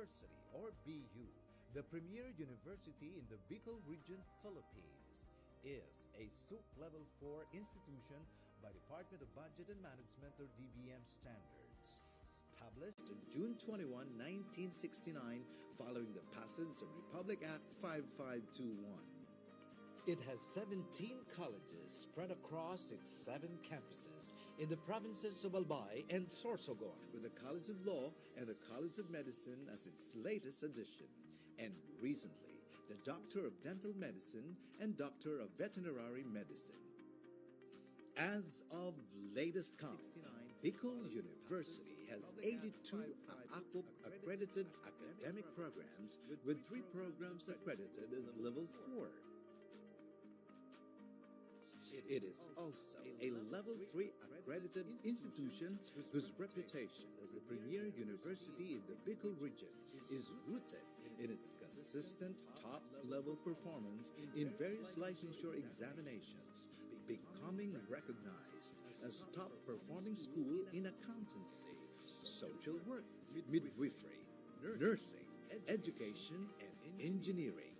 University, or BU, the premier university in the Bicol region, Philippines, is a SUP Level 4 institution by Department of Budget and Management, or DBM standards. Established on June 21, 1969, following the passage of Republic Act 5521. It has 17 colleges spread across its 7 campuses in the provinces of Albay and Sorsogon, with the College of Law and the College of Medicine as its latest addition, and recently the Doctor of Dental Medicine and Doctor of Veterinary Medicine. As of latest count, Bicol University has 82 accredited academic programs, with 3 programs accredited as Level 4. It is also a Level 3 accredited institution whose reputation as a premier university in the Bicol region is rooted in its consistent top-level performance in various licensure examinations, becoming recognized as top-performing school in accountancy, social work, midwifery, nursing, education, and engineering.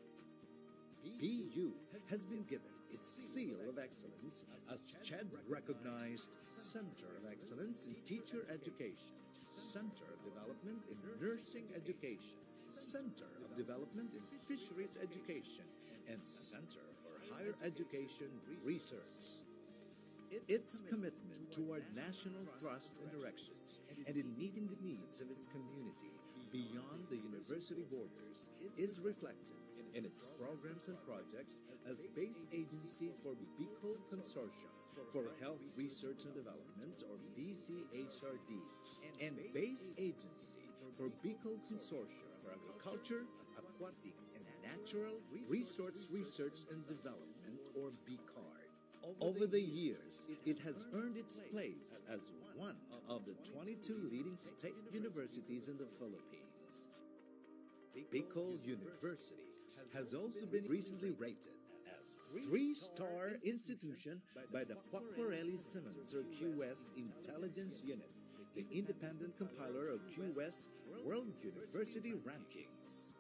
BU has been given its seal of excellence as CHED-recognized Center of Excellence in Teacher Education, Center of Development in Nursing Education, Center of Development in Fisheries Education, and Center for Higher Education Research. Its commitment toward national thrust and directions and in meeting the needs of its community beyond the university borders is reflected in its programs and projects as base agency for Bicol Consortium for Health Research and Development, or BCHRD, and base agency for Bicol Consortium for Agriculture, Aquatic, and Natural Resource Research and Development, or BCARD. Over the years, it has earned its place as one of the 22 leading state universities in the Philippines. Bicol University has also been recently rated as 3-star institution by the Quacquarelli Simmons, or QS Intelligence Unit, the independent compiler of QS World University Rankings.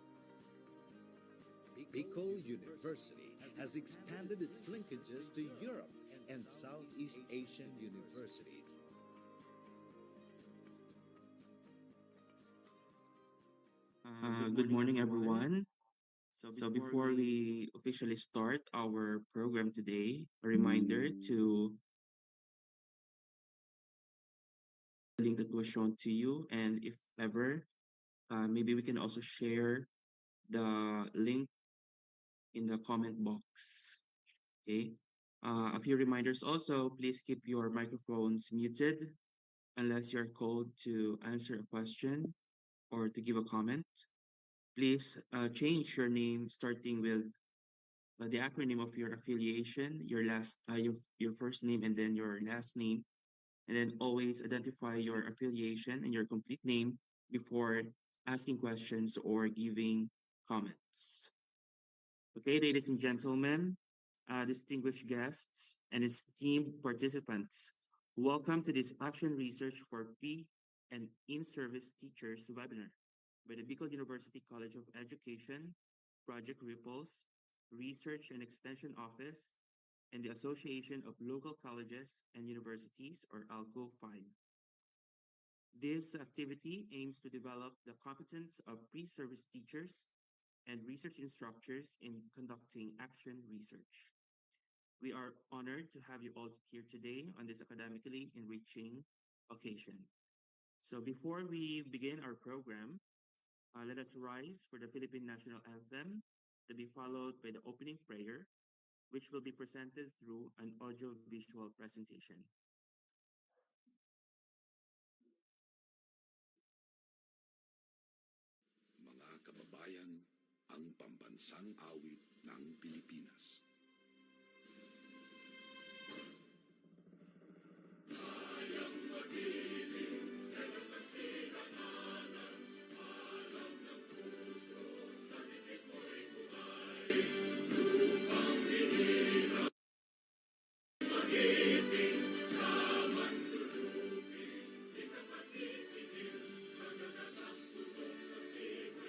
Bicol University has expanded its linkages to Europe and Southeast Asian universities. Good morning, everyone. So before we officially start our program today, a reminder to the link that was shown to you, and if ever, maybe we can also share the link in the comment box. Okay. A few reminders also: please keep your microphones muted unless you're called to answer a question or to give a comment. Please change your name starting with the acronym of your affiliation, your first name, and then your last name, and then always identify your affiliation and your complete name before asking questions or giving comments. Okay, ladies and gentlemen, distinguished guests, and esteemed participants, welcome to this Action Research for P and In-Service Teachers webinar by the Bicol University College of Education, Project Ripples, Research and Extension Office, and the Association of Local Colleges and Universities, or ALCO 5. This activity aims to develop the competence of pre-service teachers and research instructors in conducting action research. We are honored to have you all here today on this academically enriching occasion. So before we begin our program, let us rise for the Philippine National Anthem, to be followed by the opening prayer, which will be presented through an audio-visual presentation. Mga kababayan, ang pambansang awit ng Pilipinas. Kayang magiliw, tegas na sinakanan, alam ng puso, sa titik mo'y buhay. Lupang hinirap, magiting, sa mandulupin, di ka pasisigil, sa nagatang tutok sa sigaw.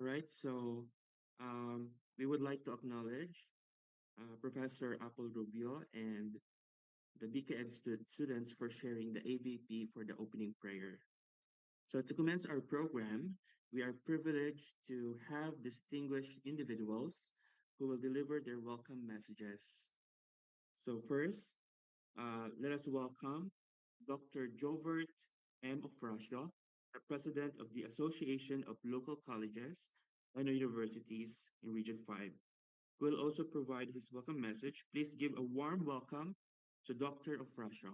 All right, so we would like to acknowledge Professor Apple Rubio and the BKED students for sharing the AVP for the opening prayer. So to commence our program, we are privileged to have distinguished individuals who will deliver their welcome messages. So first, let us welcome Dr. Jovert M. Ofrasio, the President of the Association of Local Colleges and Universities in Region 5. Will also provide his welcome message. Please give a warm welcome to Dr. Ofrasio.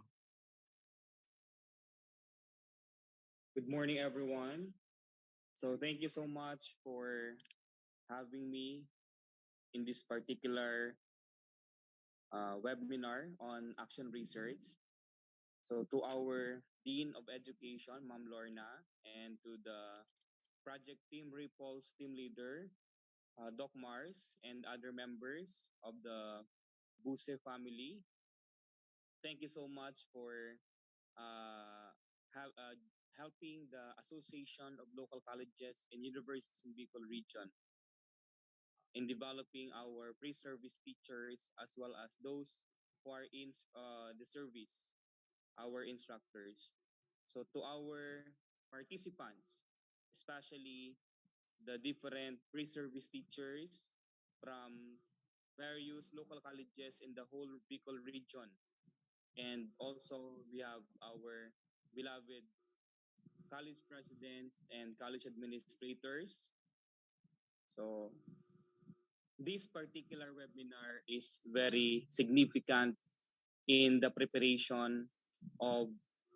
Good morning, everyone. So, thank you so much for having me in this particular webinar on action research. So, to our Dean of Education, Ma'am Lorna, and to the project team Ripple's team leader, Doc Mars, and other members of the Buse family, thank you so much for uh, have, uh, helping the Association of Local Colleges and Universities in Bicol region in developing our pre-service teachers as well as those who are in the service, our instructors. So to our participants, especially the different pre-service teachers from various local colleges in the whole Bicol region. And also we have our beloved college presidents and college administrators. So this particular webinar is very significant in the preparation of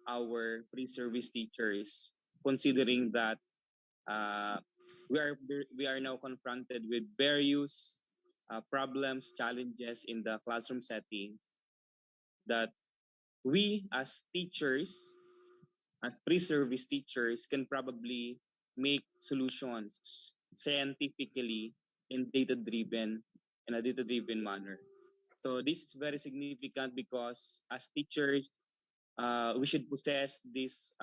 our pre-service teachers, considering that uh, we are now confronted with various problems, challenges in the classroom setting that we as teachers, as pre-service teachers, can probably make solutions scientifically and data-driven in a data-driven manner. So this is very significant because as teachers, we should possess these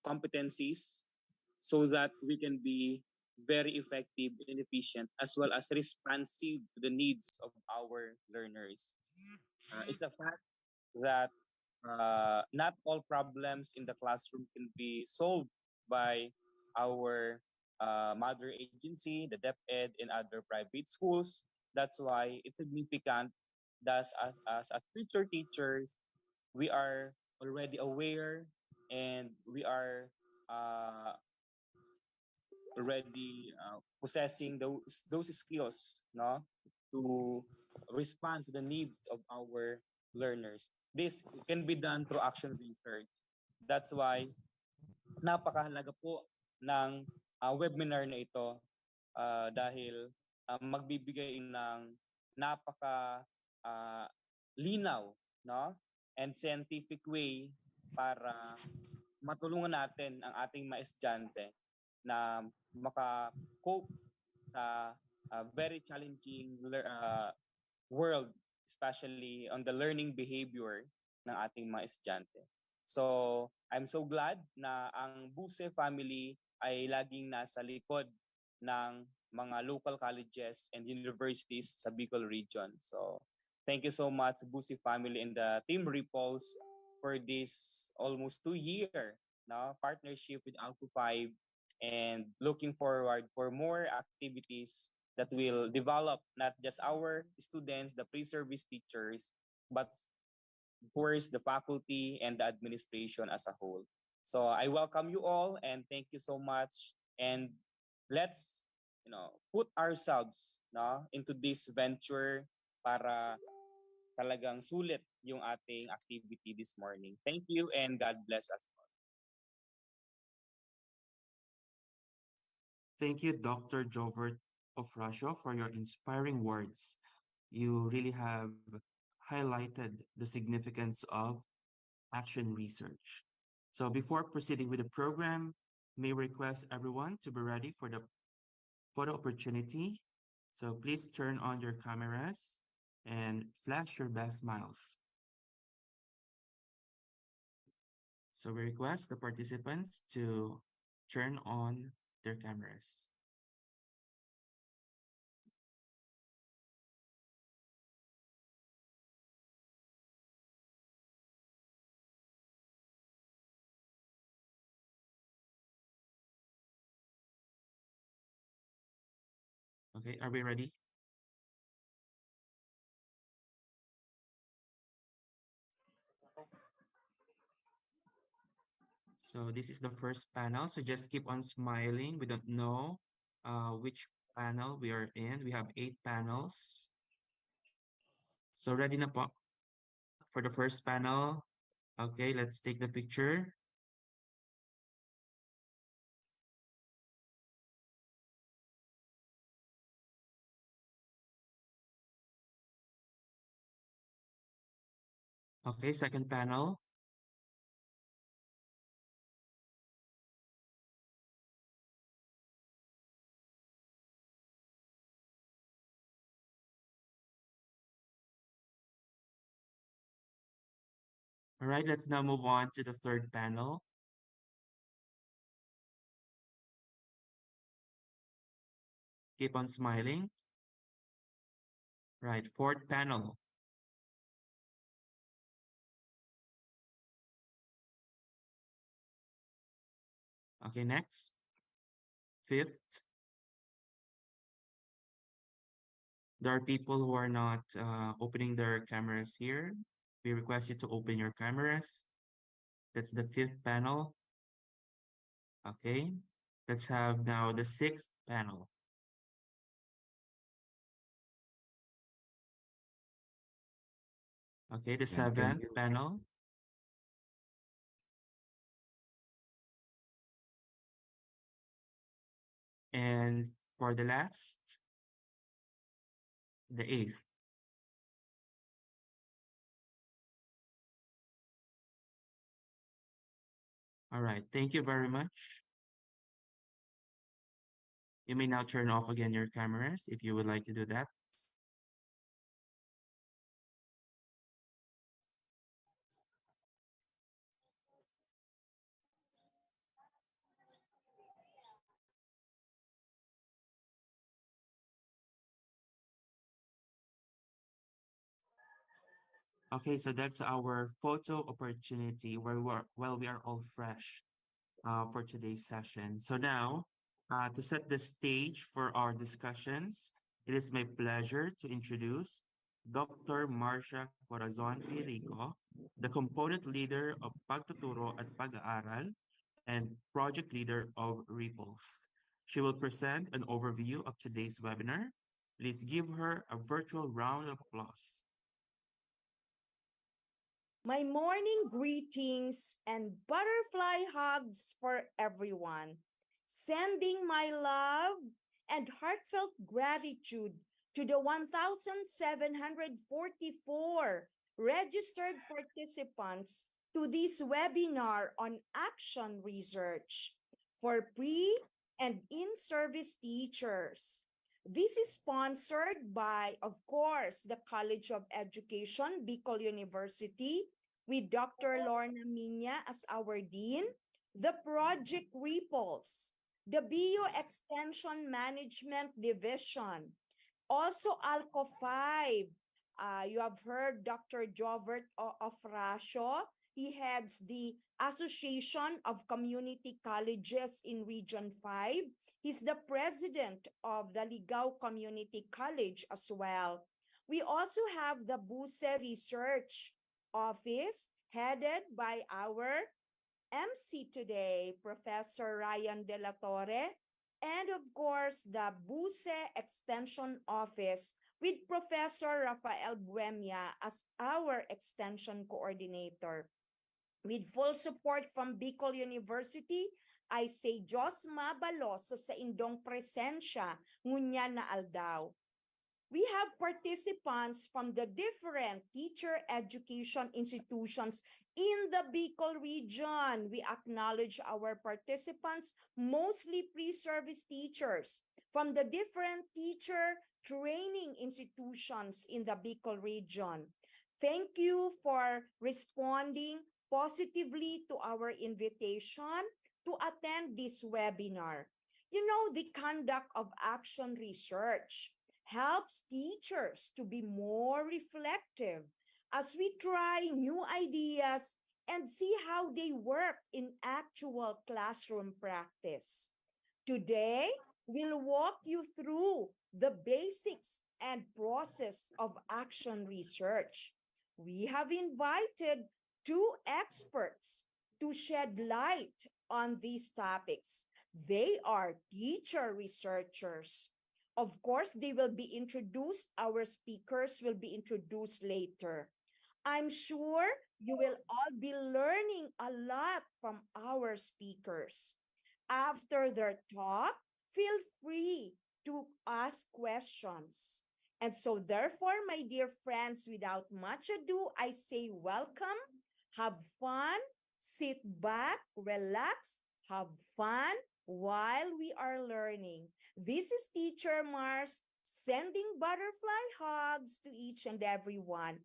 competencies so that we can be very effective and efficient as well as responsive to the needs of our learners. It's a fact that not all problems in the classroom can be solved by our mother agency, the DepEd, and other private schools. That's why it's significant that as future teachers, we are already aware and we are already possessing those skills, no, to respond to the needs of our learners. This can be done through action research. That's why napakahalaga po ng webinar na ito dahil magbibigay ng napaka uh, linaw, no, and scientific way para matulungan natin ang ating mga estudyante na maka-cope sa very challenging world, especially on the learning behavior ng ating mga estudyante. So, I'm so glad na ang Buse family ay laging nasa likod ng mga local colleges and universities sa Bicol region. So, thank you so much, Buse family and the Team Ripples for this almost 2 year partnership with Alpha 5 and looking forward for more activities that will develop not just our students, the pre-service teachers, but of course the faculty and the administration as a whole. So I welcome you all and thank you so much. And let's put ourselves into this venture para talagang sulit yung ating activity this morning. Thank you and God bless us all. Thank you, Dr. Jovert Ofrasio, for your inspiring words. You really have highlighted the significance of action research. So before proceeding with the program, may request everyone to be ready for the photo opportunity. So please turn on your cameras and flash your best smiles. So we request the participants to turn on their cameras. Okay, are we ready? So this is the first panel. So just keep on smiling. We don't know which panel we are in. We have 8 panels. So ready na po for the first panel. Okay, let's take the picture. Okay, second panel. All right, let's now move on to the third panel. Keep on smiling. Right, fourth panel. Okay, next. Fifth. There are people who are not opening their cameras here. We request you to open your cameras. That's the fifth panel. Okay, let's have now the sixth panel. Okay, the seventh panel. And for the last, the eighth. All right, thank you very much. You may now turn off again your cameras if you would like to do that. Okay, so that's our photo opportunity where we are all fresh for today's session. So now, to set the stage for our discussions, it is my pleasure to introduce Dr. Marcia Corazon Pirico, the component leader of Pagtuturo at Pag-aaral and project leader of Ripples. She will present an overview of today's webinar. Please give her a virtual round of applause. My morning greetings and butterfly hugs for everyone. Sending my love and heartfelt gratitude to the 1,744 registered participants to this webinar on action research for pre and in-service teachers. This is sponsored by, of course, the College of Education, Bicol University, with Dr. Lorna Minya as our dean, the Project Ripples, the Bio Extension Management Division, also ALCO 5. You have heard Dr. Jovert Ofracio. He heads the Association of Community Colleges in Region 5. He's the president of the Ligao Community College as well. We also have the BUSE Research Office headed by our MC today, Professor Ryan De La Torre, and of course, the BUSE Extension Office with Professor Rafael Buemia as our extension coordinator. With full support from Bicol University, I say Diyos mabalos sa indong presensya, ngunya na aldaw. We have participants from the different teacher education institutions in the Bicol region. We acknowledge our participants, mostly pre-service teachers from the different teacher training institutions in the Bicol region. Thank you for responding positively to our invitation to attend this webinar. You know, the conduct of action research helps teachers to be more reflective as we try new ideas and see how they work in actual classroom practice. Today, will walk you through the basics and process of action research. We have invited two experts to shed light on these topics. They are teacher researchers. Of course, they will be introduced. Our speakers will be introduced later. I'm sure you will all be learning a lot from our speakers. After their talk, feel free to ask questions. And so, therefore, my dear friends, without much ado, I say welcome, have fun, sit back, relax, have fun while we are learning. This is Teacher Mars sending butterfly hugs to each and every one.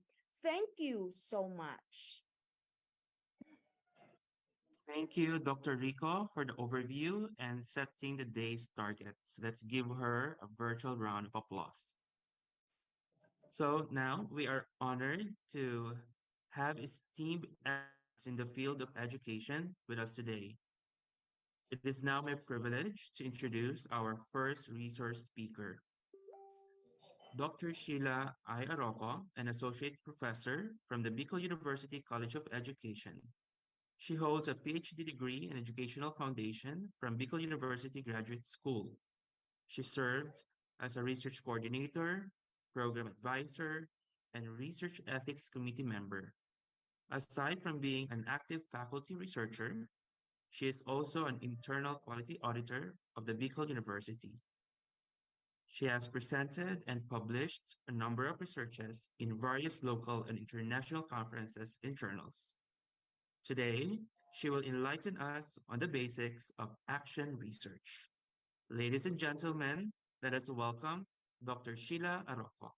Thank you so much. Thank you, Dr. Rico, for the overview and setting the day's targets. Let's give her a virtual round of applause. So now we are honored to have esteemed experts in the field of education with us today. It is now my privilege to introduce our first resource speaker, Dr. Sheila I. Arroco, an associate professor from the Bicol University College of Education. She holds a PhD degree in Educational Foundation from Bicol University Graduate School. She served as a research coordinator, program advisor, and research ethics committee member. Aside from being an active faculty researcher, she is also an internal quality auditor of the Bicol University. She has presented and published a number of researches in various local and international conferences and journals. Today, she will enlighten us on the basics of action research. Ladies and gentlemen, let us welcome Dr. Sheila Arroco.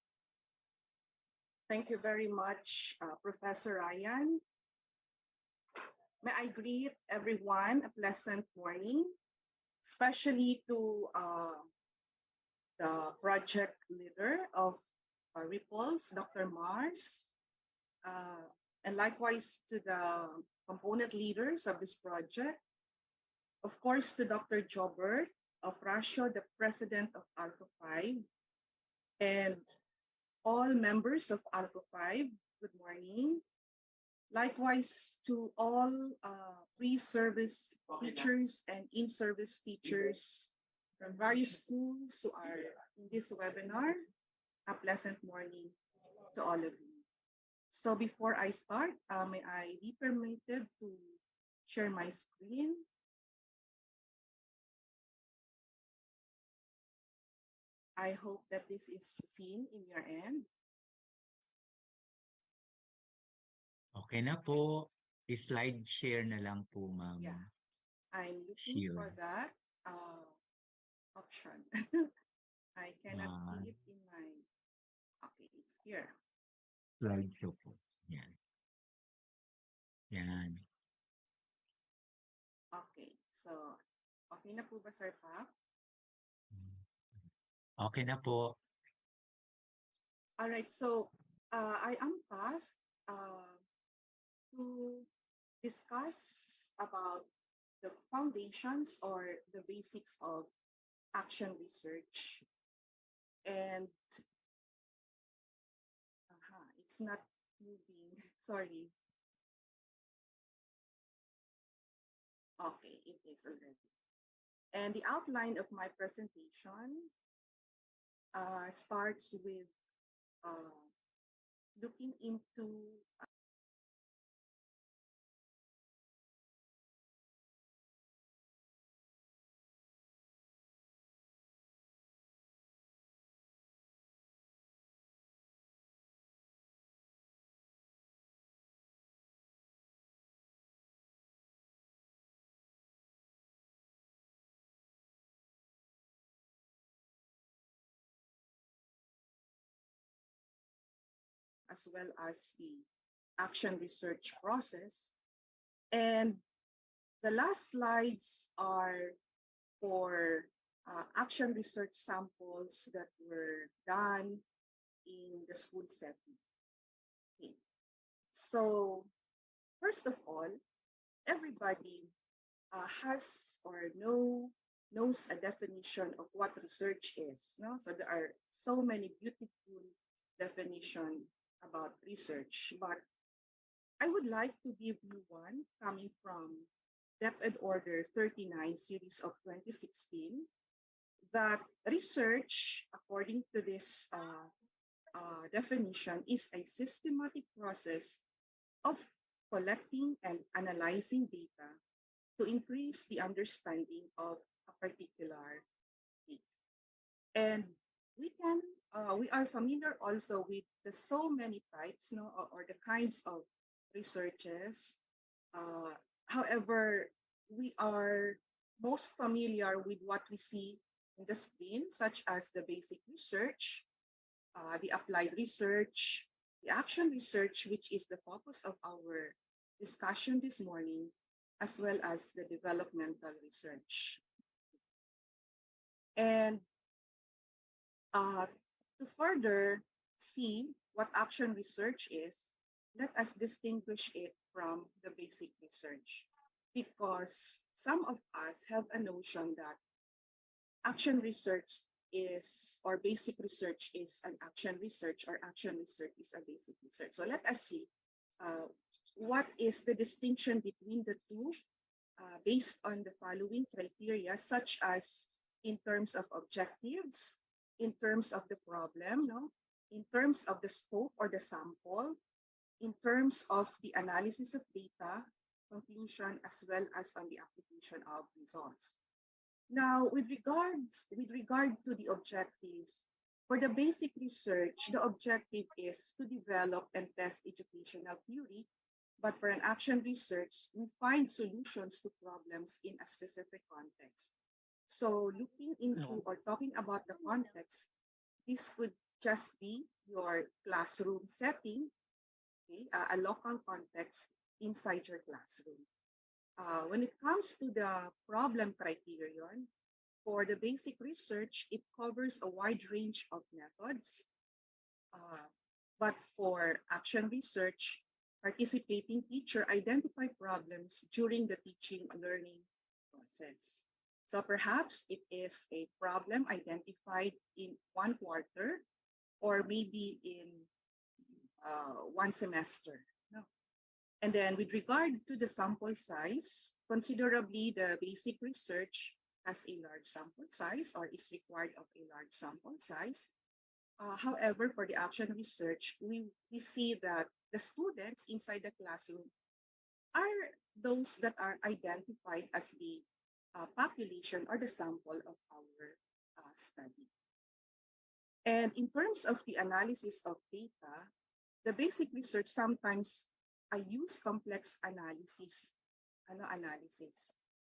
Thank you very much, Professor Ryan. May I greet everyone a pleasant morning, especially to the project leader of Ripples, Dr. Mars, and likewise to the component leaders of this project. Of course, to Dr. Jobert of Russia, the president of Alpha 5, and all members of Alpha 5, good morning. Likewise to all pre-service teachers and in-service teachers from various schools who are in this webinar, a pleasant morning to all of you. So before I start, may I be permitted to share my screen? I hope that this is seen in your end. Okay na po. I-slide share na lang po, ma'am. Yeah, I'm looking for Sure. that option. I cannot see it in my, okay, it's here. Slide show po. Yan. Yan. Okay, so okay na po ba, Sir Pak? Okay na po. All right, so I am tasked to discuss about the foundations or the basics of action research. And it's not moving, sorry. Okay, it is already. And the outline of my presentation starts with looking into as well as the action research process. And the last slides are for action research samples that were done in the school setting. Okay. So first of all, everybody has or know knows a definition of what research is. No? So there are so many beautiful definitions about research, but I would like to give you one coming from DepEd Order 39 series of 2016, that research, according to this definition, is a systematic process of collecting and analyzing data to increase the understanding of a particular thing. And we are familiar also with the so many types, no, or the kinds of researches. Uh, However, we are most familiar with what we see in the screen, such as the basic research, the applied research, the action research, which is the focus of our discussion this morning, as well as the developmental research. And to further see what action research is, let us distinguish it from the basic research, because some of us have a notion that action research is, or basic research is an action research, or action research is a basic research. So let us see what is the distinction between the two based on the following criteria, such as in terms of objectives, in terms of the problem, no? In terms of the scope or the sample, in terms of the analysis of data, conclusion, as well as on the application of results. Now, with regard to the objectives, for the basic research, the objective is to develop and test educational theory, but for an action research, we find solutions to problems in a specific context. So looking into or talking about the context, this could just be your classroom setting, okay, a local context inside your classroom. When it comes to the problem criterion, for the basic research, it covers a wide range of methods. But for action research, participating teacher identify problems during the teaching learning process. So perhaps it is a problem identified in one quarter, or maybe in one semester. No. And then with regard to the sample size, considerably the basic research has a large sample size, or is required of a large sample size. However, for the action research, we see that the students inside the classroom are those that are identified as the population or the sample of our study. And in terms of the analysis of data, the basic research sometimes I use complex analysis.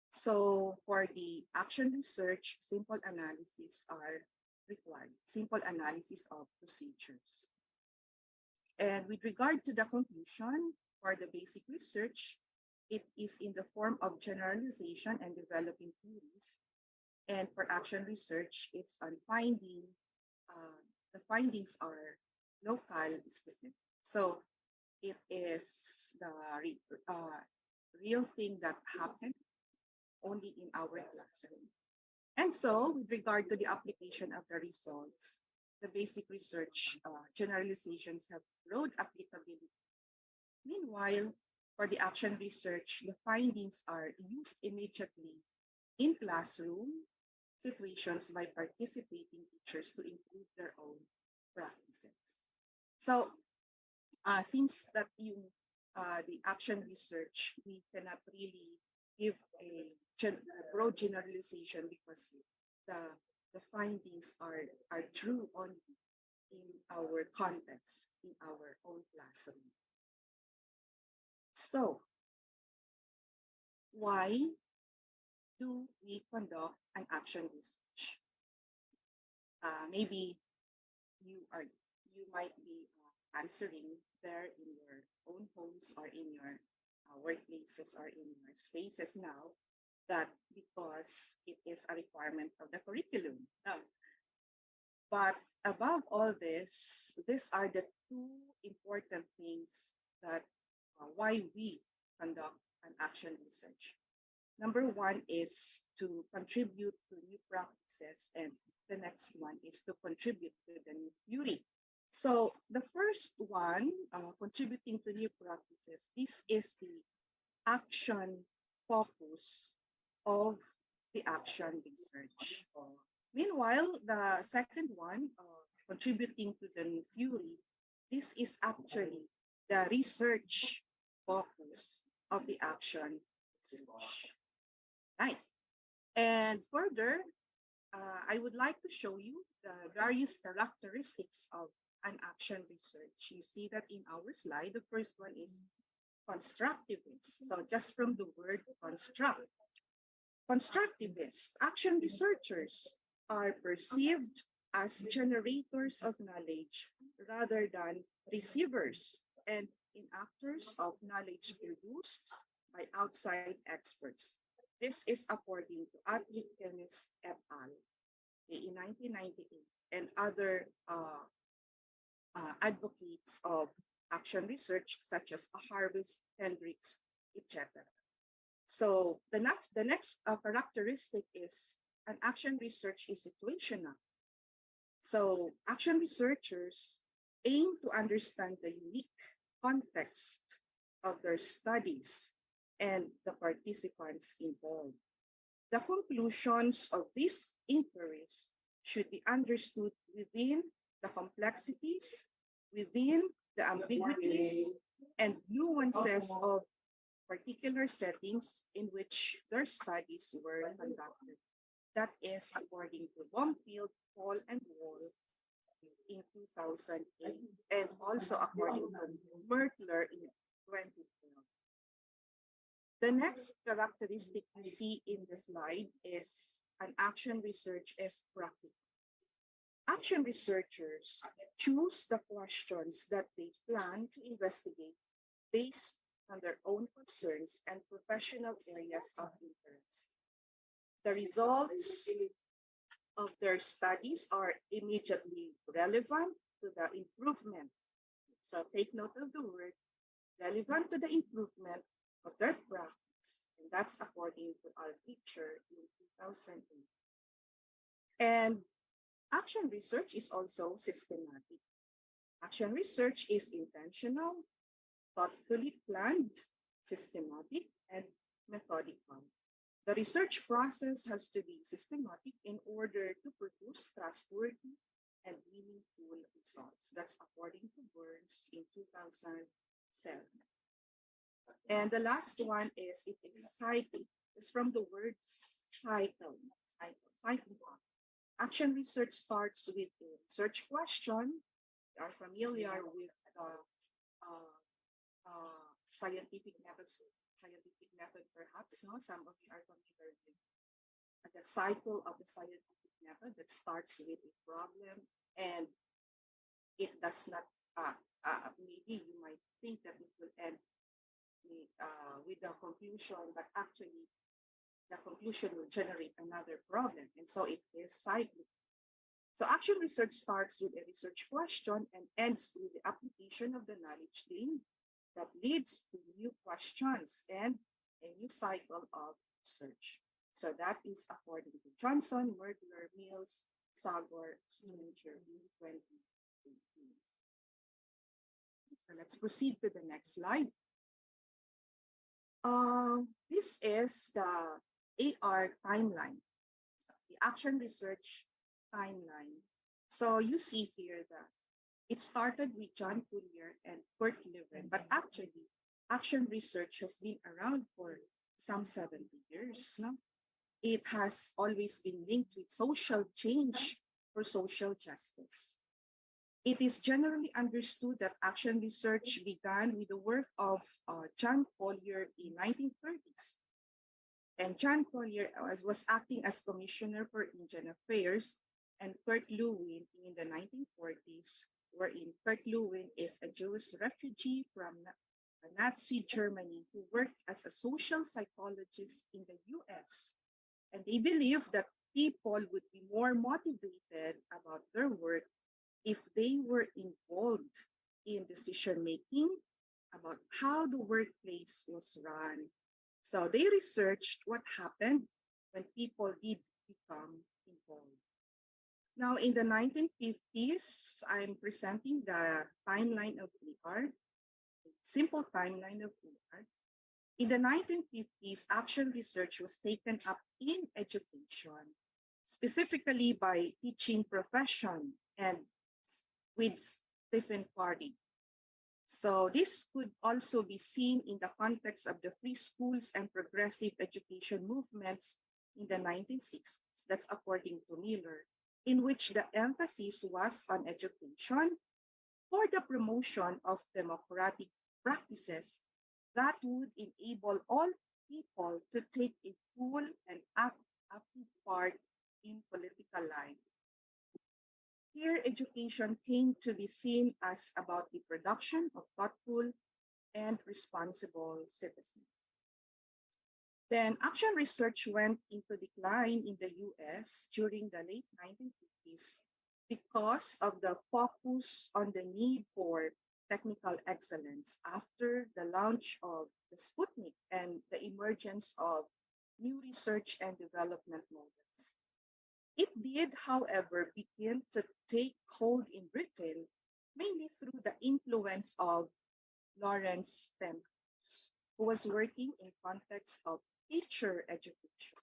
So for the action research, simple analysis are required, simple analysis of procedures. And with regard to the conclusion, for the basic research, it is in the form of generalization and developing theories. And for action research, it's on finding, the findings are local specific. So it is the real thing that happened only in our classroom. And so with regard to the application of the results, the basic research generalizations have broad applicability. Meanwhile, for the action research, the findings are used immediately in classroom situations by participating teachers to improve their own practices. So seems that the action research, we cannot really give a broad generalization, because the findings are true only in our context, in our own classroom. So why do we conduct an action research? Maybe you might be answering there in your own homes, or in your workplaces, or in your spaces now, that because it is a requirement of the curriculum. But above all this, these are the two important things that why we conduct an action research. Number one is to contribute to new practices, and the next one is to contribute to the new theory. So the first one, contributing to new practices, this is the action focus of the action research. Meanwhile, the second one, contributing to the new theory, this is actually the research focus of the action research. Right. And further, I would like to show you the various characteristics of an action research. You see that in our slide. The first one is constructivist. So just from the word construct, constructivist action researchers are perceived as generators of knowledge rather than receivers and enactors of knowledge produced by outside experts. This is according to Atwood Kenneth et al. In 1998 and other advocates of action research such as Harvest, Hendricks, etc. So the next characteristic is an action research is situational. So action researchers aim to understand the unique context of their studies and the participants involved. The conclusions of this inquiries should be understood within the complexities, within the ambiguities and nuances of particular settings in which their studies were conducted. That is according to Baumfield, Paul, and Wall in 2008, and also according to Mertler in 2012. The next characteristic you see in the slide is an action research is practical. Action researchers choose the questions that they plan to investigate based on their own concerns and professional areas of interest. The results of their studies are immediately relevant to the improvement. So take note of the word relevant to the improvement of their practice. And that's according to our teacher in 2008. And action research is also systematic. Action research is intentional, thoughtfully planned, systematic, and methodical. The research process has to be systematic in order to produce trustworthy and meaningful results. That's according to Burns in 2007. And the last one is it exciting. It's from the word cycle. Cycle. Action research starts with a research question. You are familiar with scientific methods, scientific method perhaps, no? Some of you are familiar with the cycle of the scientific method that starts with a problem and it does not, maybe you might think that it will end with the conclusion, but actually the conclusion will generate another problem. And so it is cyclic. So action research starts with a research question and ends with the application of the knowledge gained that leads to new questions and a new cycle of research. So that is according to Johnson, Mertler, Mills, Sagor, Stringer in 2018. So let's proceed to the next slide. This is the AR timeline, so the action research timeline. So you see here that it started with John Collier and Kurt Lewin, but actually, action research has been around for some 70 years. No? It has always been linked with social change for social justice. It is generally understood that action research began with the work of John Collier in 1930s. And John Collier was acting as Commissioner for Indian Affairs, and Kurt Lewin in the 1940s, wherein Kurt Lewin is a Jewish refugee from Nazi Germany who worked as a social psychologist in the US. And they believed that people would be more motivated about their work if they were involved in decision making about how the workplace was run, So they researched what happened when people did become involved. Now, in the 1950s, I'm presenting the timeline of AR, simple timeline of AR. In the 1950s, action research was taken up in education, specifically by teaching profession and with Stephen Covey. So this could also be seen in the context of the free schools and progressive education movements in the 1960s. That's according to Miller, in which the emphasis was on education for the promotion of democratic practices that would enable all people to take a full and active part in political life. Here, education came to be seen as about the production of thoughtful and responsible citizens. Then action research went into decline in the US during the late 1950s because of the focus on the need for technical excellence after the launch of the Sputnik and the emergence of new research and development models. It did, however, begin to take hold in Britain mainly through the influence of Lawrence Stenhouse, who was working in context of teacher education.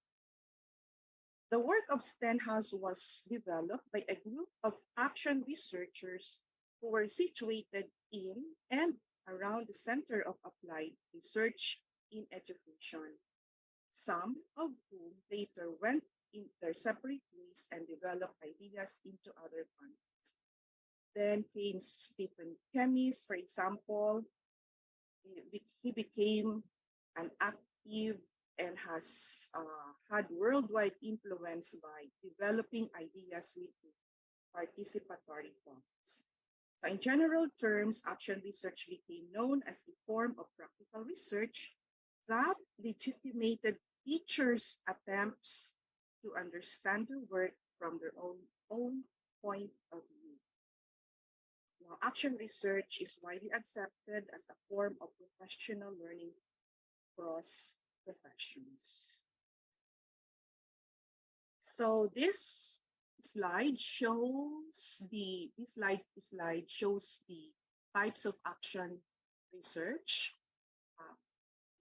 The work of Stenhouse was developed by a group of action researchers who were situated in and around the Center of Applied Research in Education, some of whom later went in their separate ways and developed ideas into other contexts. Then came Stephen Chemis, for example. He became an active and has had worldwide influence by developing ideas with participatory forms. So in general terms, action research became known as a form of practical research that legitimated teachers' attempts to understand their work from their own point of view. Now, action research is widely accepted as a form of professional learning across professions. So this slide shows the types of action research. Uh,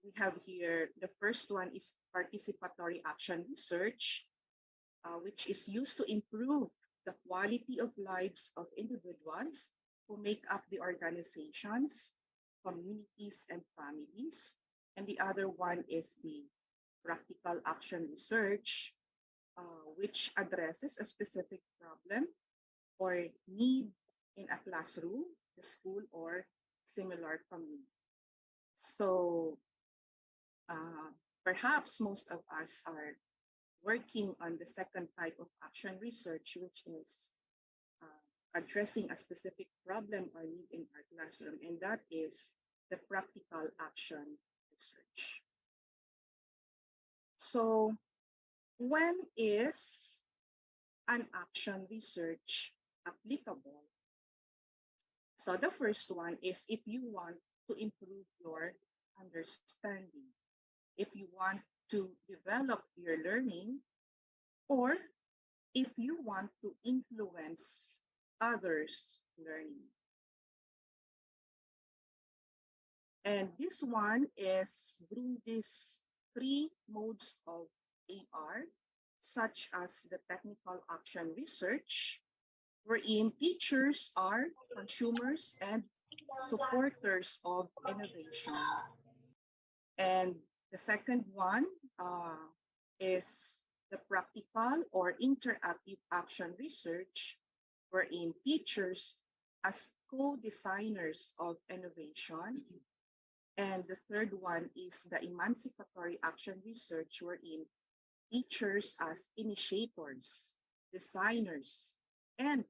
we have here the first one is participatory action research, which is used to improve the quality of lives of individuals who make up the organizations, communities, and families. And the other one is the practical action research, which addresses a specific problem or need in a classroom, the school, or similar community. So perhaps most of us are working on the second type of action research, which is addressing a specific problem or need in our classroom, and that is the practical action research. So when is an action research applicable? So the first one is if you want to improve your understanding, if you want to develop your learning, or if you want to influence others' learning. And this one is through these three modes of AR, such as the technical action research, wherein teachers are consumers and supporters of innovation. And the second one is the practical or interactive action research, wherein teachers as co-designers of innovation. And the third one is the emancipatory action research, wherein teachers as initiators, designers, and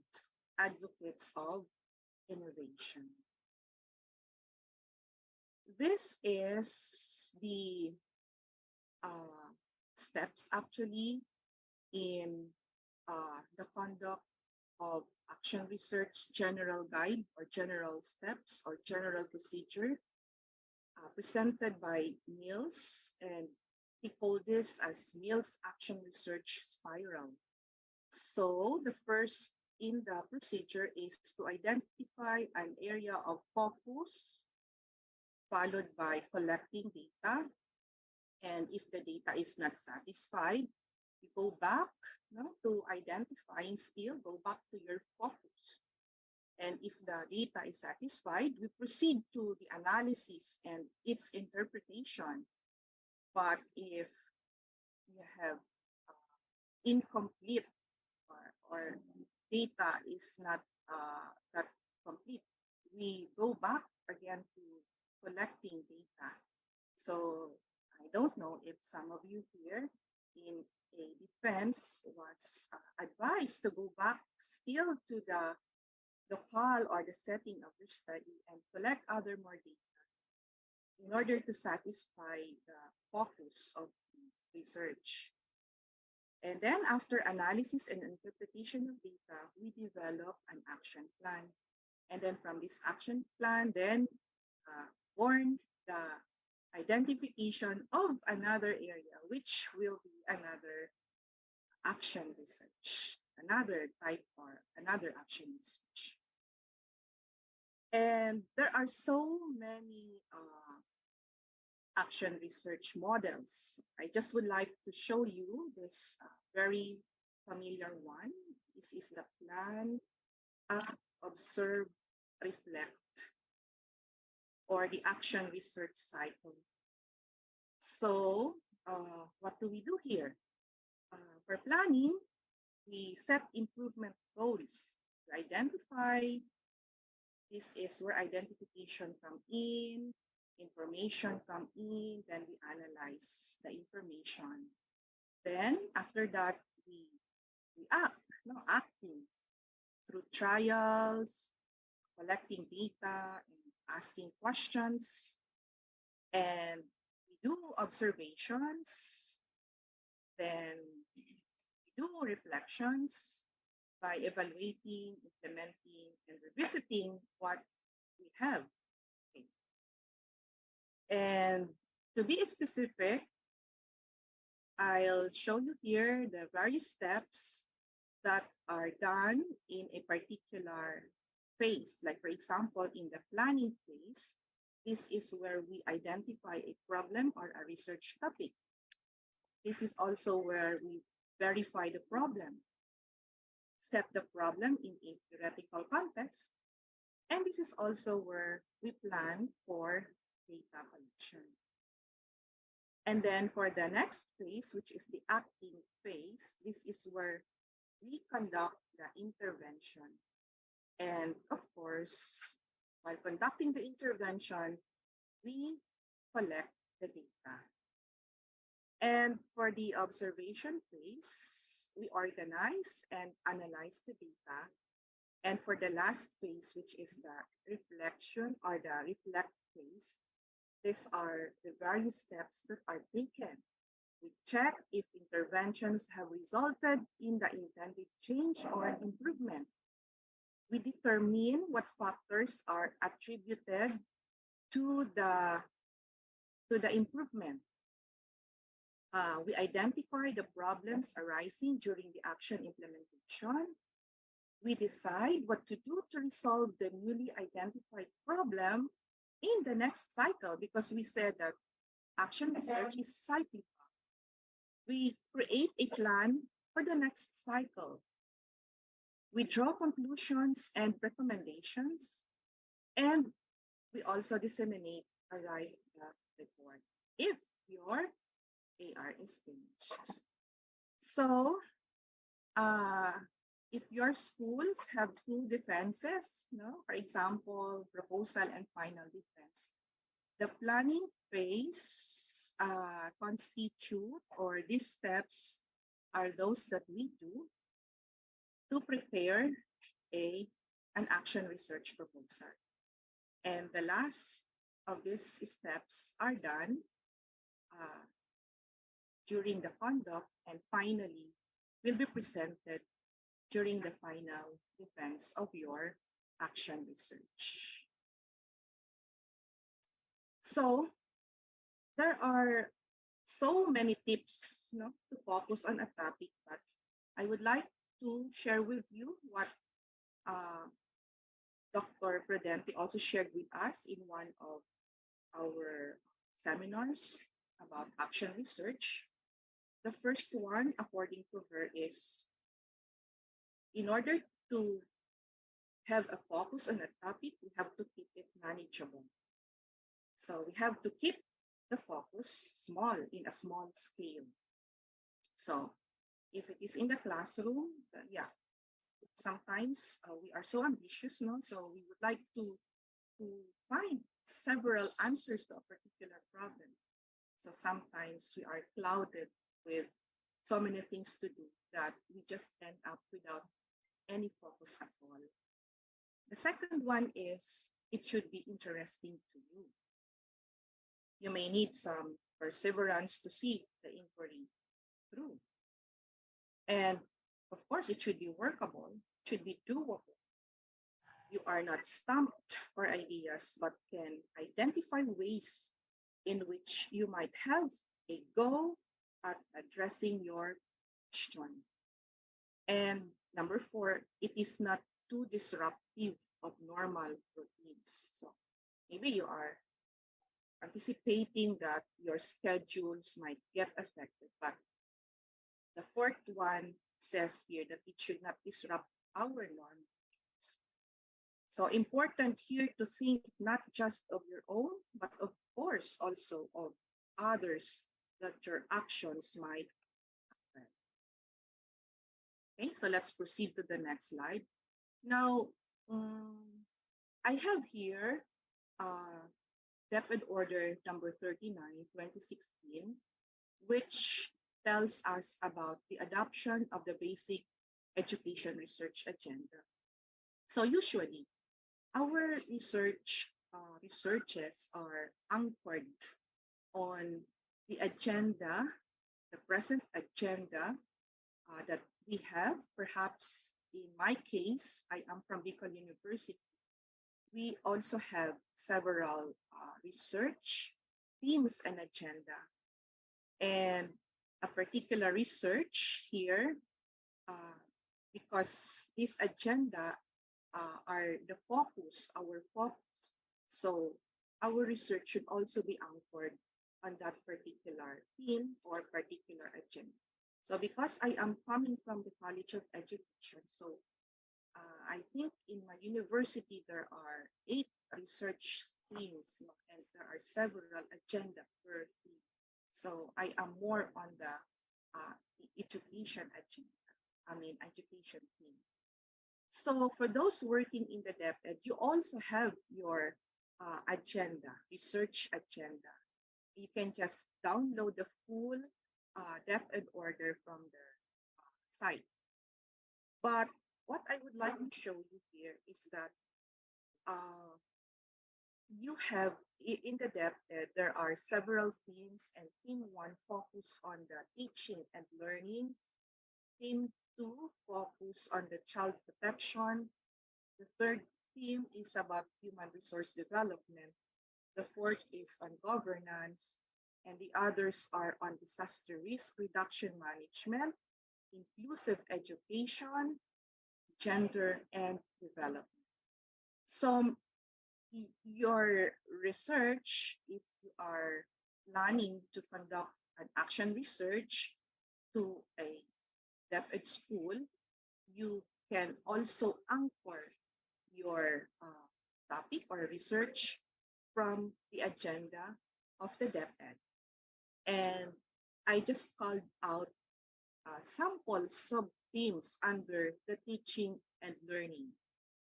advocates of innovation. This is the steps actually in the conduct of action research general guide or general steps or general procedure. presented by Mills, and he called this as Mills Action Research Spiral. So the first in the procedure is to identify an area of focus, followed by collecting data. And if the data is not satisfied, you go back to identifying still, go back to your focus. And if the data is satisfied, we proceed to the analysis and its interpretation. But if you have incomplete or data is not that complete, we go back again to collecting data. So I don't know if some of you here in a defense was advised to go back still to the locale or the setting of your study and collect other more data in order to satisfy the focus of the research. And then after analysis and interpretation of data, we develop an action plan. And then from this action plan, then born the identification of another area, which will be another action research, another type or another action research. And there are so many action research models. I just would like to show you this very familiar one. This is the plan, act, observe, reflect, or the action research cycle. So what do we do here? For planning, we set improvement goals to identify. This is where identification come in, information come in, then we analyze the information. Then after that, we act, acting through trials, collecting data, and asking questions. And we do observations, then we do reflections by evaluating, implementing, and revisiting what we have. Okay. And to be specific, I'll show you here the various steps that are done in a particular phase. Like for example, in the planning phase, this is where we identify a problem or a research topic. This is also where we verify the problem, set the problem in a theoretical context, and this is also where we plan for data collection. And then for the next phase, which is the acting phase, this is where we conduct the intervention. And of course, while conducting the intervention, we collect the data. And for the observation phase, we organize and analyze the data. And for the last phase, which is the reflection or the reflect phase, these are the various steps that are taken. We check if interventions have resulted in the intended change or improvement. We determine what factors are attributed to the improvement. We identify the problems arising during the action implementation. We decide what to do to resolve the newly identified problem in the next cycle, because we said that action research is cyclical. We create a plan for the next cycle. We draw conclusions and recommendations, and we also disseminate a right report if your AR is finished. So, if your schools have two defenses, for example, proposal and final defense, the planning phase constitute, or these steps are those that we do to prepare an action research proposal. And the last of these steps are done during the conduct, and finally will be presented during the final defense of your action research. So there are so many tips, to focus on a topic, but I would like to share with you what uh, Dr. Prudente also shared with us in one of our seminars about action research. The first one, according to her, is in order to have a focus on a topic, we have to keep it manageable. So we have to keep the focus small in a small scale. So if it is in the classroom, yeah, sometimes we are so ambitious, no? So we would like to find several answers to a particular problem. So sometimes we are clouded with so many things to do that we just end up without any focus at all. The second one is it should be interesting to you. You may need some perseverance to see the inquiry through. And of course, it should be workable, it should be doable. You are not stumped for ideas, but can identify ways in which you might have a go at addressing your question. And number four, it is not too disruptive of normal routines. So maybe you are anticipating that your schedules might get affected, but the fourth one says here that it should not disrupt our norm. So important here to think not just of your own, but of course also of others that your actions might affect. Okay, so let's proceed to the next slide. Now, I have here uh, DepEd Order number 39, 2016, which tells us about the adoption of the basic education research agenda. So usually, our researches are anchored on the agenda, the present agenda that we have. Perhaps in my case, I am from Bicol University. We also have several research themes and agenda. And a particular research here, because this agenda are the focus, our focus. So our research should also be anchored on that particular theme or particular agenda. So because I am coming from the College of Education, so I think in my university there are 8 research themes, and there are several agenda per theme. So I am more on the education agenda, education theme. So for those working in the DepEd, you also have your agenda, research agenda. You can just download the full DepEd order from the site. But what I would like to show you here is that uh, you have in the DepEd, there are several themes, and theme 1 focus on the teaching and learning. Theme 2 focus on the child protection. The third theme is about human resource development. The fourth is on governance, and the others are on disaster risk reduction management, inclusive education, gender, and development. So your research, if you are planning to conduct an action research to a DepEd school, you can also anchor your topic or research from the agenda of the DepEd. And I just called out sample sub-themes under the teaching and learning.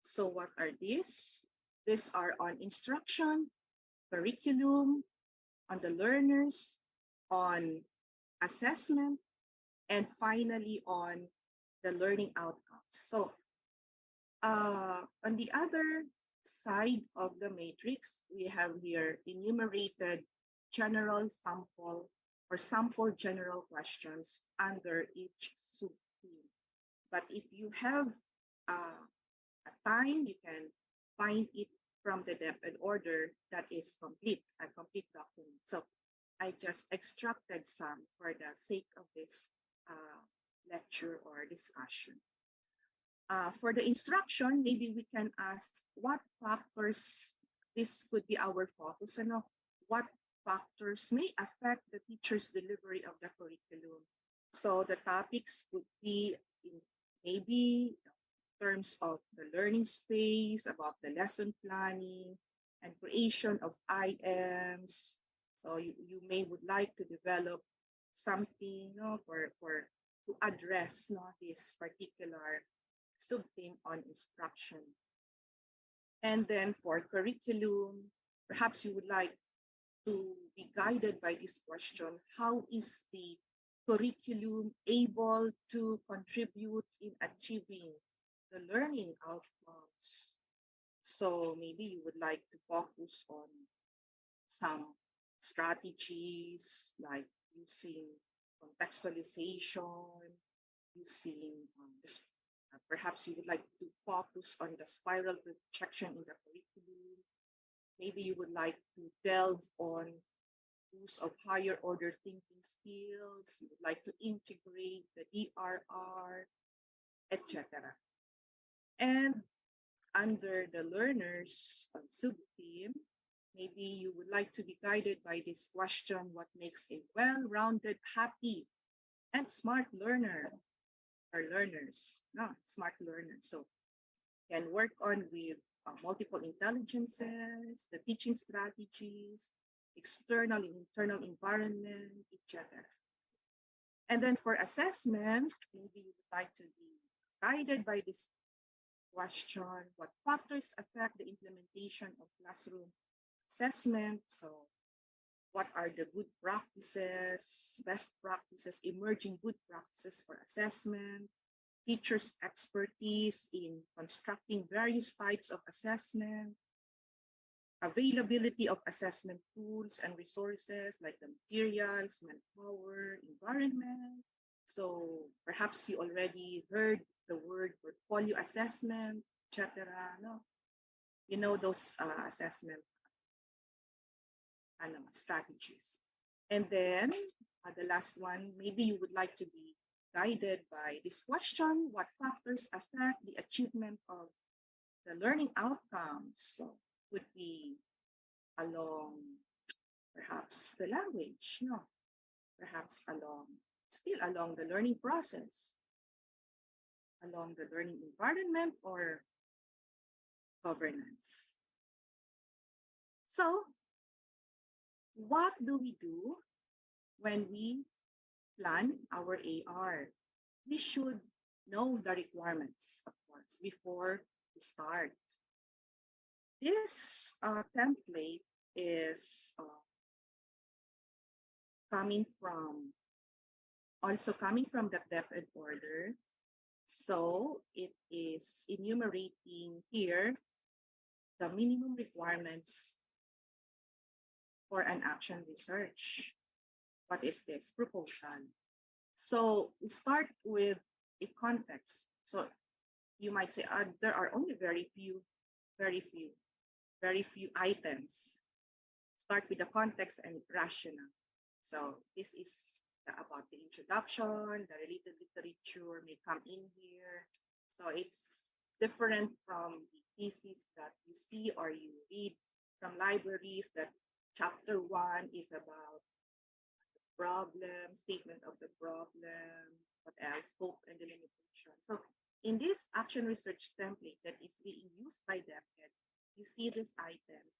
So what are these? These are on instruction, curriculum, on the learners, on assessment, and finally on the learning outcomes. So on the other side of the matrix, we have here enumerated general sample or sample general questions under each sub-theme. But if you have a time, you can find it from the DepEd order that is complete, a complete document. So I just extracted some for the sake of this lecture or discussion. For the instruction, maybe we can ask what factors, this could be our focus, what factors may affect the teacher's delivery of the curriculum. So the topics would be in maybe terms of the learning space, about the lesson planning and creation of IMs. So you may would like to develop something for to address this particular subtheme on instruction. And then for curriculum, perhaps you would like to be guided by this question: how is the curriculum able to contribute in achieving the learning outcomes? So maybe you would like to focus on some strategies like using contextualization, using perhaps you would like to focus on the spiral projection in the curriculum. Maybe you would like to delve on use of higher order thinking skills. You would like to integrate the DRR, etc. And under the learners sub-theme, maybe you would like to be guided by this question: what makes a well-rounded, happy, and smart learner? Or learners, no, smart learners. So can work on with multiple intelligences, the teaching strategies, external and internal environment, etc. And then for assessment, maybe you would like to be guided by this question: what factors affect the implementation of classroom assessment? So what are the good practices, best practices, emerging good practices for assessment, teachers' expertise in constructing various types of assessment, availability of assessment tools and resources like the materials, manpower, environment. So perhaps you already heard the word portfolio assessment, etc. No? You know those assessment strategies. And then the last one, maybe you would like to be guided by this question: what factors affect the achievement of the learning outcomes? So would be along perhaps the language, perhaps still along the learning process, along the learning environment or governance. So what do we do when we plan our AR? We should know the requirements, of course, before we start. This template is also coming from the DepEd order. So it is enumerating here the minimum requirements for an action research. What is this proposal? So we start with a context. So you might say, there are only very few items. Start with the context and rationale. So this is about the introduction, the related literature may come in here. So it's different from the thesis that you see or you read from libraries, that chapter 1 is about problem, statement of the problem, what else, scope and delimitation. So in this action research template that is being used by DepEd, you see these items,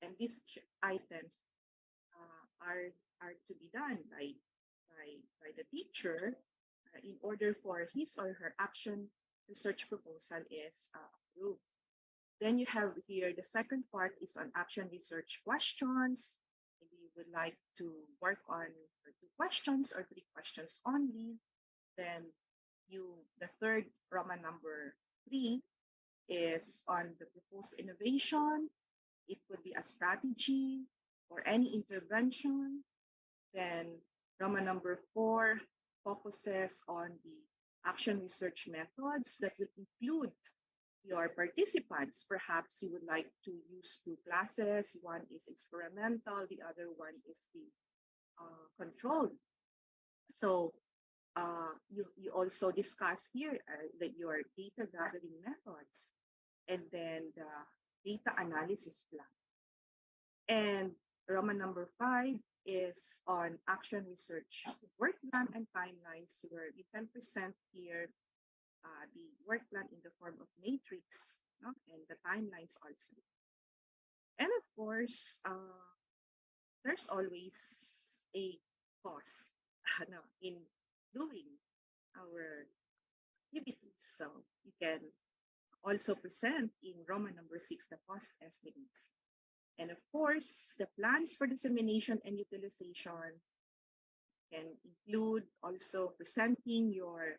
and these items are to be done by the teacher in order for his or her action research proposal is approved. Then you have here the second part is on action research questions. Maybe you would like to work on 2 questions or 3 questions only. Then the third Roman number 3 is on the proposed innovation. It could be a strategy or any intervention. Then Roman number 4 focuses on the action research methods that will include your participants. Perhaps you would like to use two classes. One is experimental, the other one is the controlled. So you also discuss here that your data gathering methods and then the data analysis plan. And Roman number 5 is on action research work plan and timelines, where you can present here the work plan in the form of matrix, no? And the timelines also. And of course, there's always a cost no, in doing our activities. So you can also present in Roman number 6 the cost estimates. And of course, the plans for dissemination and utilization can include also presenting your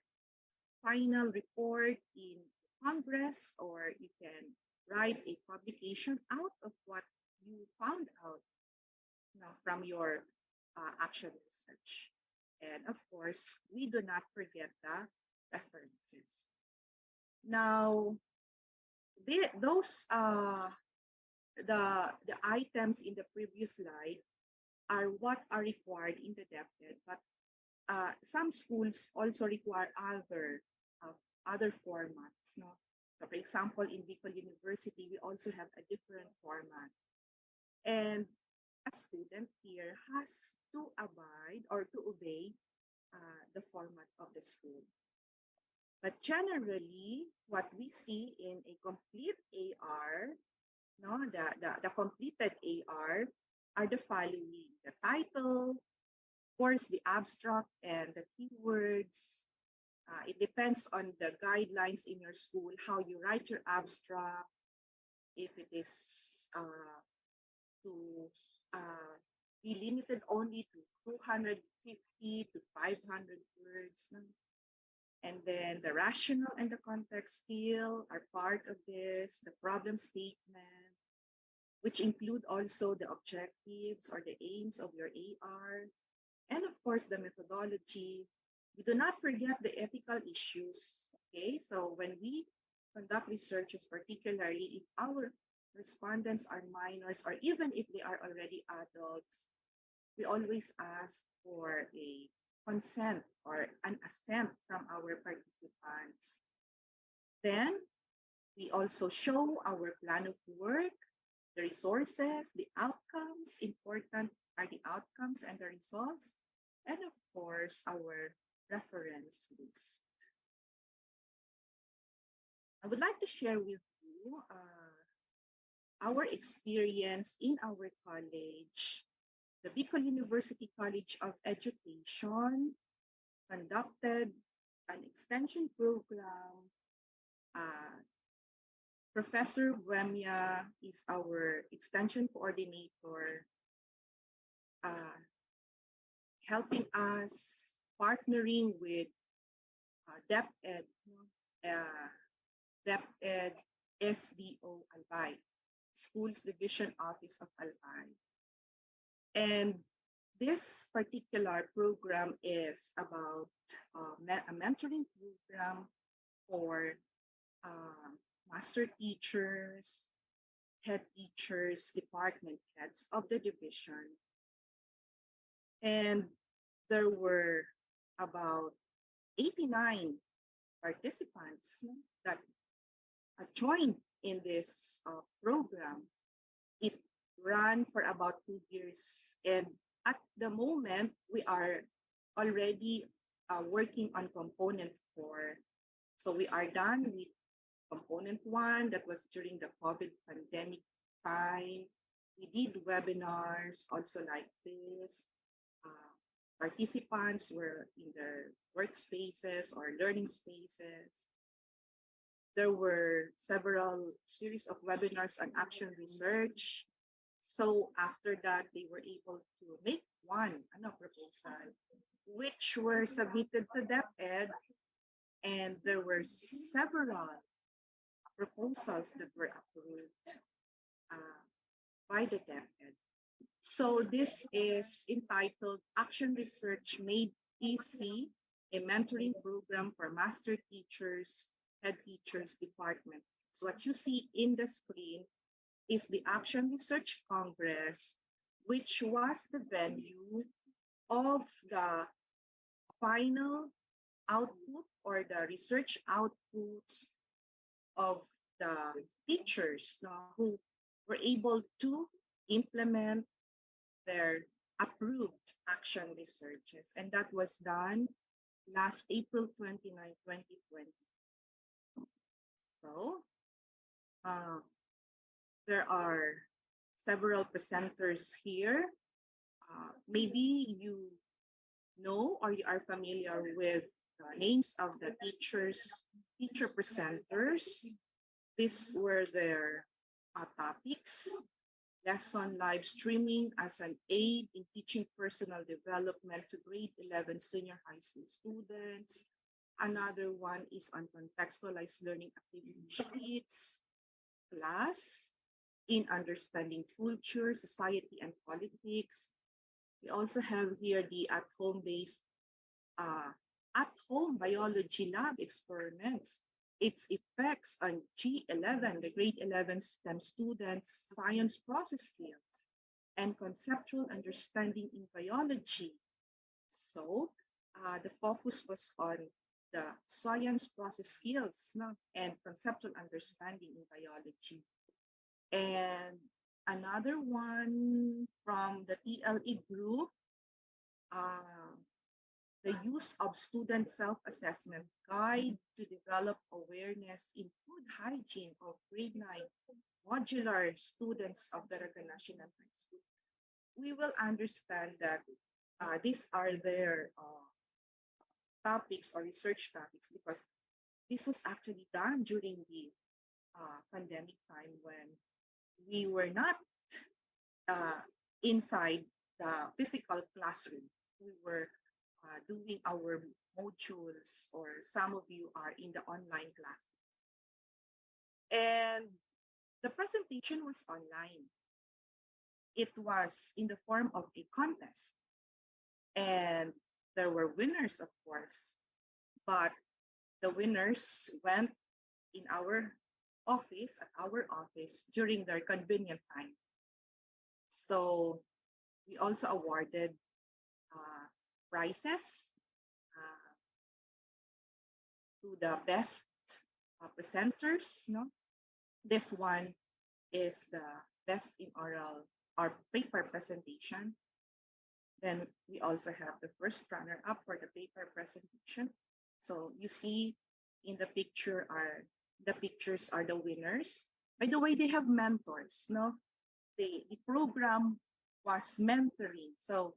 final report in Congress, or you can write a publication out of what you found out from your action research. And of course, we do not forget the references. Now, those the items in the previous slide are what are required in the DepEd, but some schools also require other formats. No? So, for example, in Bicol University, we also have a different format, and a student here has to abide or to obey the format of the school. But generally, what we see in a complete AR, no, the completed AR are the following: the title, of course, the abstract and the keywords. It depends on the guidelines in your school, how you write your abstract, if it is to be limited only to 250 to 500 words. No? And then the rationale and the context still are part of this, the problem statement, which include also the objectives or the aims of your AR, and of course the methodology. We do not forget the ethical issues. Okay, so when we conduct researches, particularly if our respondents are minors or even if they are already adults, we always ask for a consent or an assent from our participants. Then we also show our plan of work, the resources, the outcomes. Important are the outcomes and the results, and of course, our reference list. I would like to share with you our experience in our college. The Bicol University College of Education conducted an extension program. Professor Buemia is our extension coordinator, helping us, partnering with DepEd, DepEd SDO Albay, Schools Division Office of Albay. And this particular program is about a mentoring program for master teachers, head teachers, department heads of the division. And there were about 89 participants that joined in this program. It ran for about 2 years. And at the moment, we are already working on component 4. So we are done with component 1, that was during the COVID pandemic time. We did webinars also like this. Participants were in their workspaces or learning spaces. There were several series of webinars on action research. So after that, they were able to make one proposal, which were submitted to DepEd, and there were several proposals that were approved by the DepEd. So this is entitled Action Research Made Easy, a mentoring program for master teachers, head teachers, departments. So what you see in the screen is the Action Research Congress, which was the venue of the final output or the research outputs of the teachers who were able to implement their approved action researches. And that was done last April 29, 2020. So uh, there are several presenters here. Maybe you know or you are familiar with the names of the teacher presenters. These were their topics: lesson live streaming as an aid in teaching personal development to grade 11 senior high school students. Another one is on contextualized learning activity sheets, class in understanding culture, society, and politics. We also have here the at-home based at-home biology lab experiments, its effects on G11, the grade 11 STEM students' science process skills, and conceptual understanding in biology. So the focus was on the science process skills and conceptual understanding in biology. And another one from the TLE group, uh, the use of student self-assessment guide to develop awareness in food hygiene of grade 9 modular students of Daraga National High School. We will understand that these are their topics or research topics because this was actually done during the pandemic time when we were not uh, inside the physical classroom. We were doing our modules, or some of you are in the online class. And the presentation was online. It was in the form of a contest. And there were winners, of course, but the winners went in our office during their convenient time. So we also awarded prizes to the best presenters. No, this one is the best in oral or paper presentation. Then we also have the first runner-up for the paper presentation. So you see in the pictures are the winners. By the way, they have mentors. No, the program was mentoring. So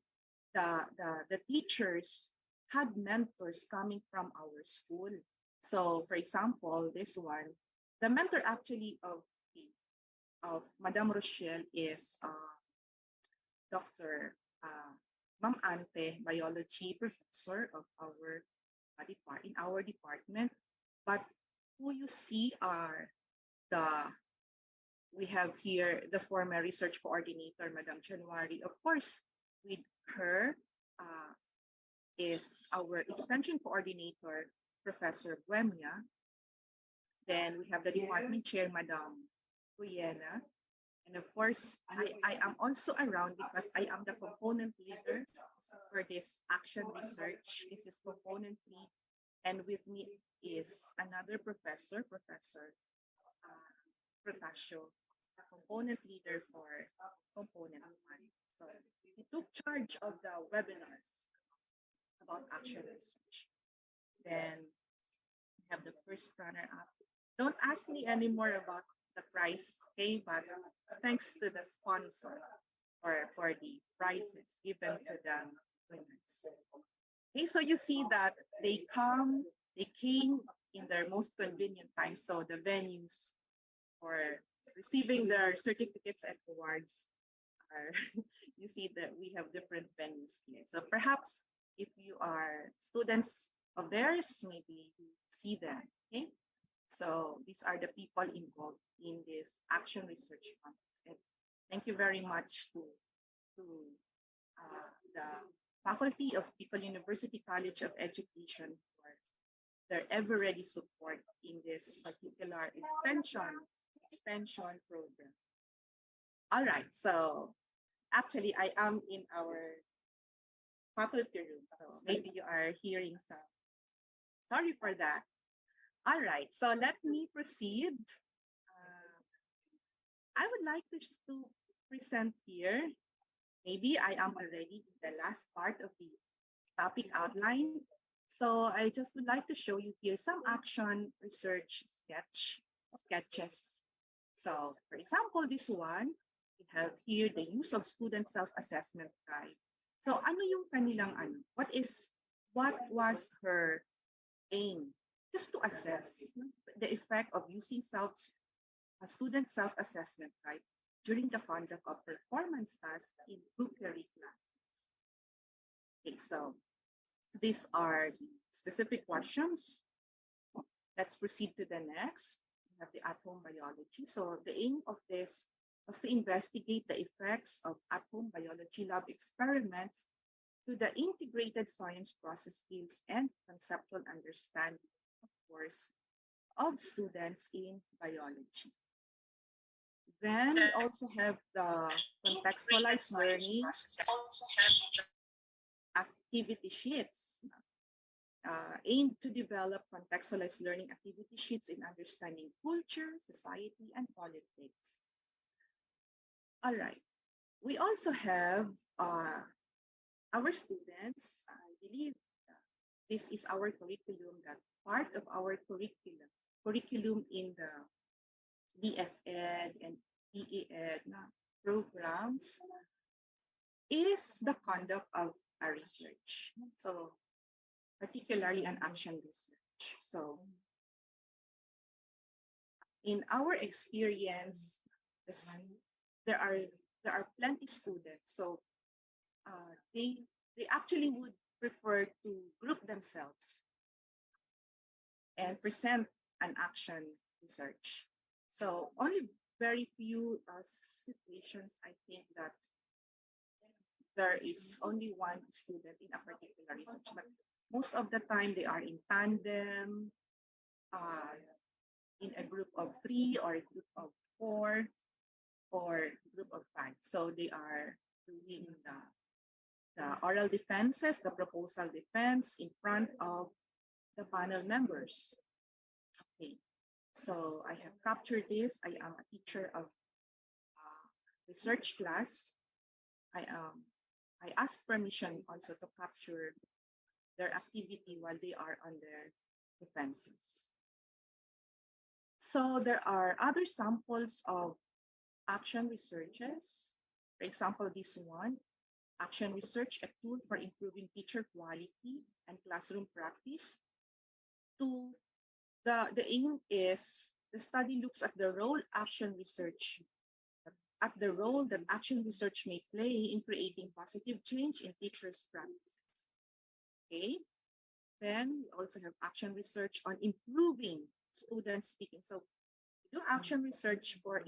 the teachers had mentors coming from our school. So for example, this one, the mentor actually of Madame Rochelle is Dr. Ma'am Ante, biology professor of our in our department. But who you see are we have here the former research coordinator, Madam January. Of course, with her is our extension coordinator, Professor Buemia. Then we have the department chair, Madam Cuyena. And of course, I am also around because I am the component leader for this action research. This is component lead. And with me is another professor, Professor Protasio, component leader for component one. So he took charge of the webinars about action research. Then we have the first runner-up. Don't ask me anymore about the prize, okay? But thanks to the sponsor for the prizes given to the winners. Okay, so you see that they came in their most convenient time. So the venues for receiving their certificates and awards are, you see that we have different venues here. So perhaps if you are students of theirs, maybe you see them, okay? So these are the people involved in this action research contest. And thank you very much to the faculty of Bicol University College of Education for their ever-ready support in this particular extension program. All right, so actually I am in our faculty room, so maybe you are hearing some. Sorry for that. All right, so let me proceed. I would like to present here. Maybe I am already in the last part of the topic outline. So I just would like to show you here some action research sketches. So for example, this one, we have here the use of student self-assessment guide. So ano yung kanilang ano? What was her aim? Just to assess the effect of using a student self-assessment guide during the conduct of performance tasks in group theory classes. Okay, so these are the specific questions. Let's proceed to the next. We have the at-home biology. So the aim of this was to investigate the effects of at-home biology lab experiments to the integrated science process skills and conceptual understanding, of course, of students in biology. Then we also have the contextualized learning activity sheets, aimed to develop contextualized learning activity sheets in understanding culture, society, and politics. All right. We also have our students. I believe this is our curriculum, that part of our curriculum in the BSEd and BEd programs is the conduct of a research. So particularly an action research. So in our experience, there are plenty students. So they actually would prefer to group themselves and present an action research. So only very few situations, I think, that there is only one student in a particular research, but most of the time they are in tandem, in a group of 3 or a group of 4 or group of 5. So they are doing the oral defenses, the proposal defense in front of the panel members. Okay, so I have captured this. I am a teacher of research class. I asked permission also to capture their activity while they are on their defenses. So there are other samples of action researches. For example, this one, action research, a tool for improving teacher quality and classroom practice. The aim is the study looks at the role that action research may play in creating positive change in teachers' practices. Okay. Then we also have action research on improving student speaking. So we do action research for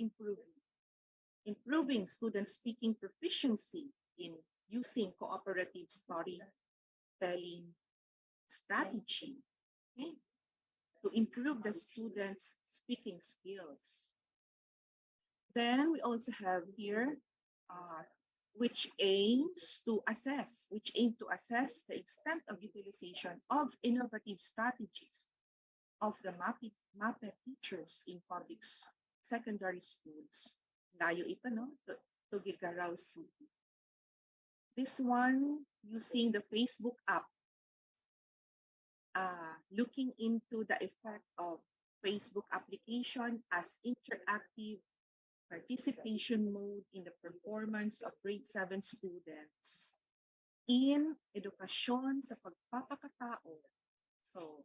improving student speaking proficiency in using cooperative storytelling strategy, okay, to improve the students' speaking skills. Then we also have here which aim to assess the extent of utilization of innovative strategies of the MAPE teachers in public secondary schools. Layo ito, no? Tuguegarao City. This one, using the Facebook app, looking into the effect of Facebook application as interactive participation mode in the performance of grade 7 students in edukasyon sa pagpapakatao. So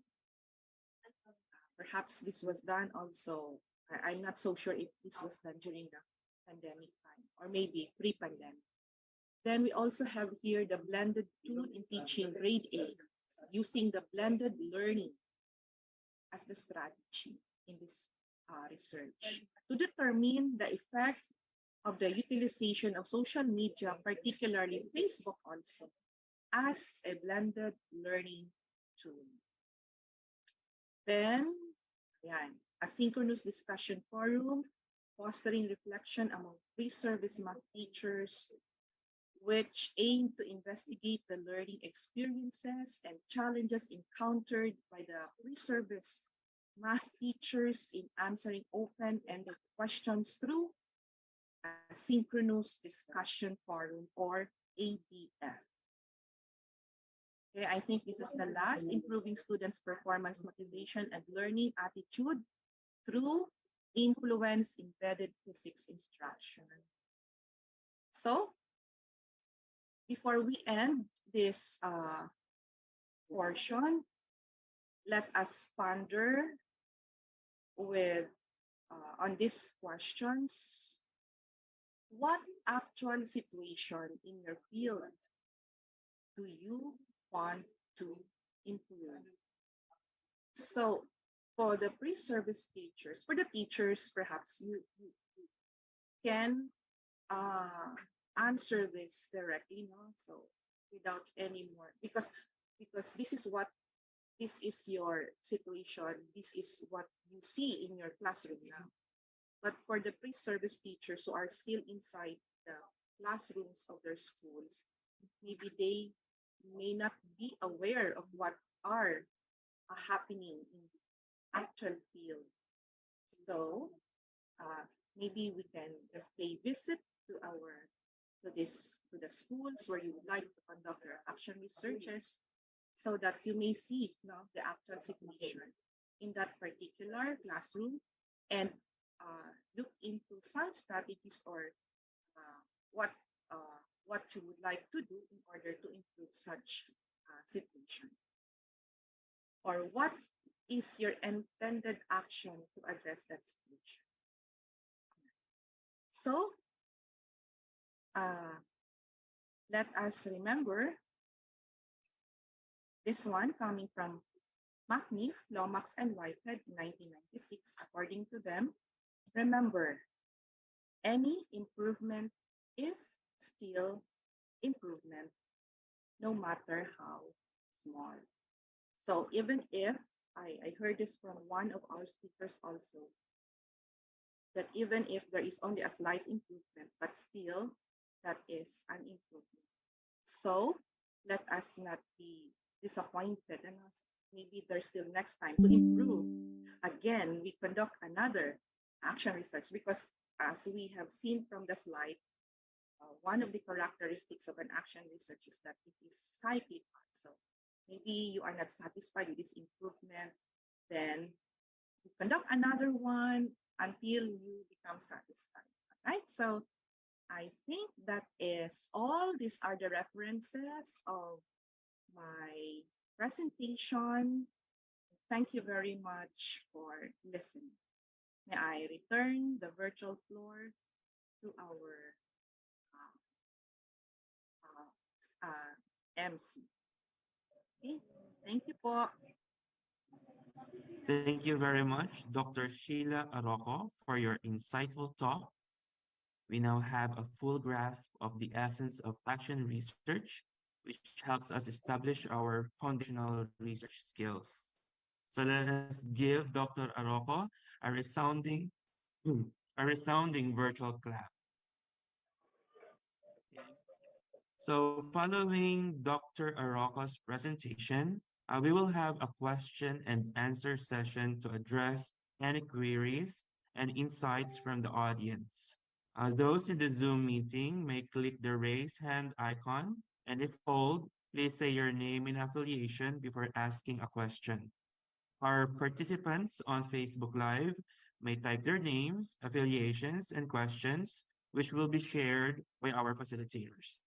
perhaps this was done also, I'm not so sure if this was done during the pandemic time or maybe pre-pandemic. Then we also have here the blended tool in teaching grade 8, using the blended learning as the strategy in this research to determine the effect of the utilization of social media, particularly Facebook also, as a blended learning tool. Then, yan, asynchronous discussion forum, fostering reflection among pre-service math teachers, which aim to investigate the learning experiences and challenges encountered by the pre-service math teachers in answering open-ended questions through asynchronous discussion forum or ADF. Okay, I think this is the last, improving students' performance, motivation, and learning attitude through influence embedded physics instruction. So, before we end this portion, let us ponder with on these questions. What actual situation in your field do you want to improve? So, for the pre-service teachers, for the teachers, perhaps you can answer this directly, no? So without any more, because this is your situation, this is what you see in your classroom now. But for the pre-service teachers who are still inside the classrooms of their schools, maybe they may not be aware of what are happening in the actual field. So maybe we can just pay visit to the schools where you would like to conduct your action researches, so that you may see the actual situation in that particular classroom, and look into some strategies or uh, what what you would like to do in order to improve such situation, or what is your intended action to address that situation. So let us remember this one coming from McNeef, Lomax, and Whitehead in 1996. According to them, remember, any improvement is still improvement, no matter how small. So even if I heard this from one of our speakers also, that even if there is only a slight improvement, but still that is an improvement. So let us not be disappointed, and maybe there's still next time to improve. Again, we conduct another action research, because as we have seen from the slide, one of the characteristics of an action research is that it is cyclical. So maybe you are not satisfied with this improvement, then you conduct another one until you become satisfied. Right? So I think that is all. These are the references of my presentation. Thank you very much for listening. May I return the virtual floor to our MC. Okay, thank you po. Thank you very much, Dr. Sheila Arroco, for your insightful talk. We now have a full grasp of the essence of action research, which helps us establish our foundational research skills. So let us give Dr. Arroco a resounding, virtual clap. So following Dr. Arroco's presentation, we will have a question and answer session to address any queries and insights from the audience. Those in the Zoom meeting may click the raise hand icon, and if called, please say your name and affiliation before asking a question. Our participants on Facebook Live may type their names, affiliations, and questions, which will be shared by our facilitators.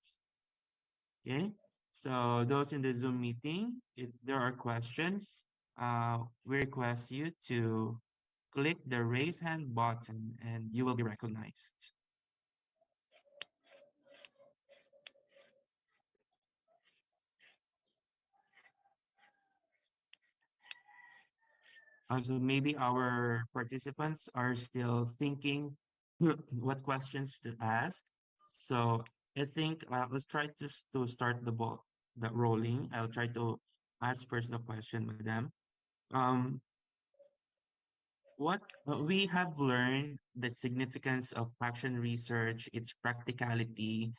Okay, so those in the Zoom meeting, if there are questions, we request you to click the raise hand button and you will be recognized. So maybe our participants are still thinking what questions to ask. So I think let's try to start the rolling. I'll try to ask first the question, madam. what we have learned the significance of action research, its practicality,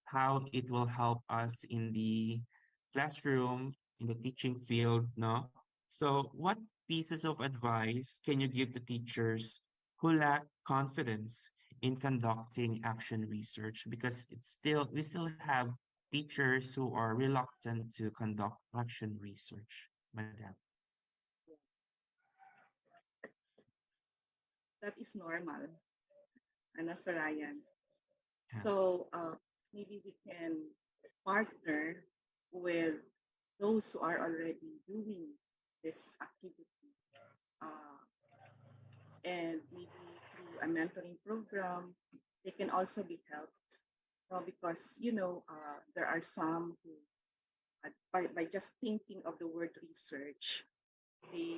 how it will help us in the classroom, in the teaching field, no? So what pieces of advice can you give to teachers who lack confidence in conducting action research? Because we still have teachers who are reluctant to conduct action research, madam. That is normal, Sir Ryan. Yeah. So maybe we can partner with those who are already doing this activity, uh, and maybe through a mentoring program, they can also be helped. Because there are some who, by just thinking of the word research, they,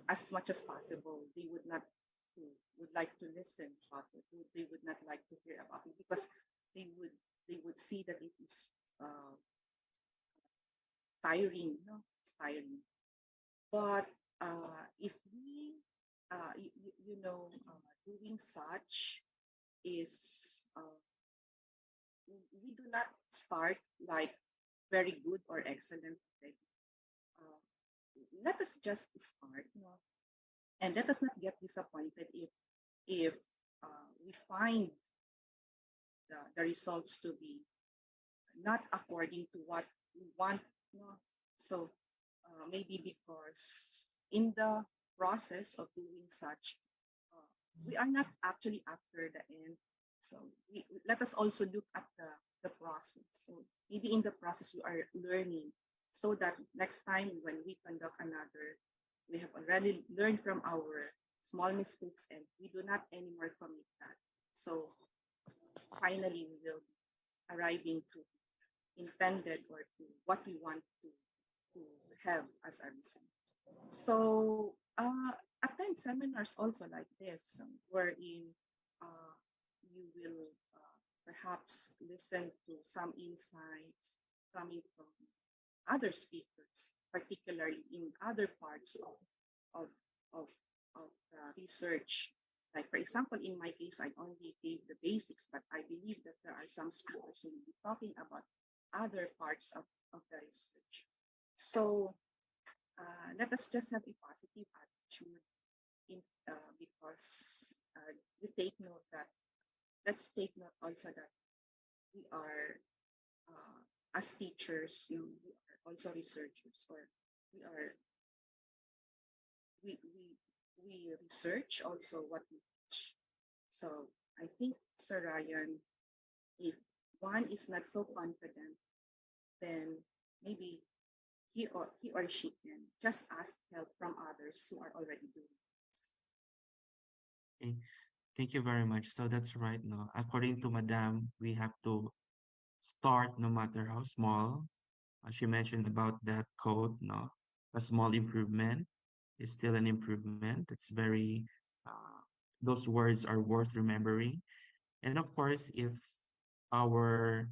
as much as possible, they would like to listen about it. They would not like to hear about it because they would they would see that it is uh, tiring. No, it's tiring. But if we, doing such is we do not start like very good or excellent. Already. Uh, Let us just start, and let us not get disappointed if we find the results to be not according to what we want. So maybe because in the process of doing such, we are not actually after the end. So let us also look at the process. So maybe in the process we are learning, so that next time when we conduct another, we have already learned from our small mistakes and we do not anymore commit that. So finally we will be arriving to intended or to what we want to have as a result. So attend seminars also like this, wherein uh, you will perhaps listen to some insights coming from other speakers, particularly in other parts of, of, of research. Like, for example, in my case, I only gave the basics, but I believe that there are some speakers who will be talking about other parts of the research. So let us just have a positive attitude because we take note that, let's take note also that we are, as teachers, we are also researchers, or we are, we research also what we teach. So I think, Sir Ryan, if one is not so confident, then maybe he or she can just ask help from others who are already doing this. Okay. Thank you very much. So that's right, no. According to Madam, we have to start no matter how small. She mentioned about that code, no. A small improvement is still an improvement. It's very those words are worth remembering. And of course, if our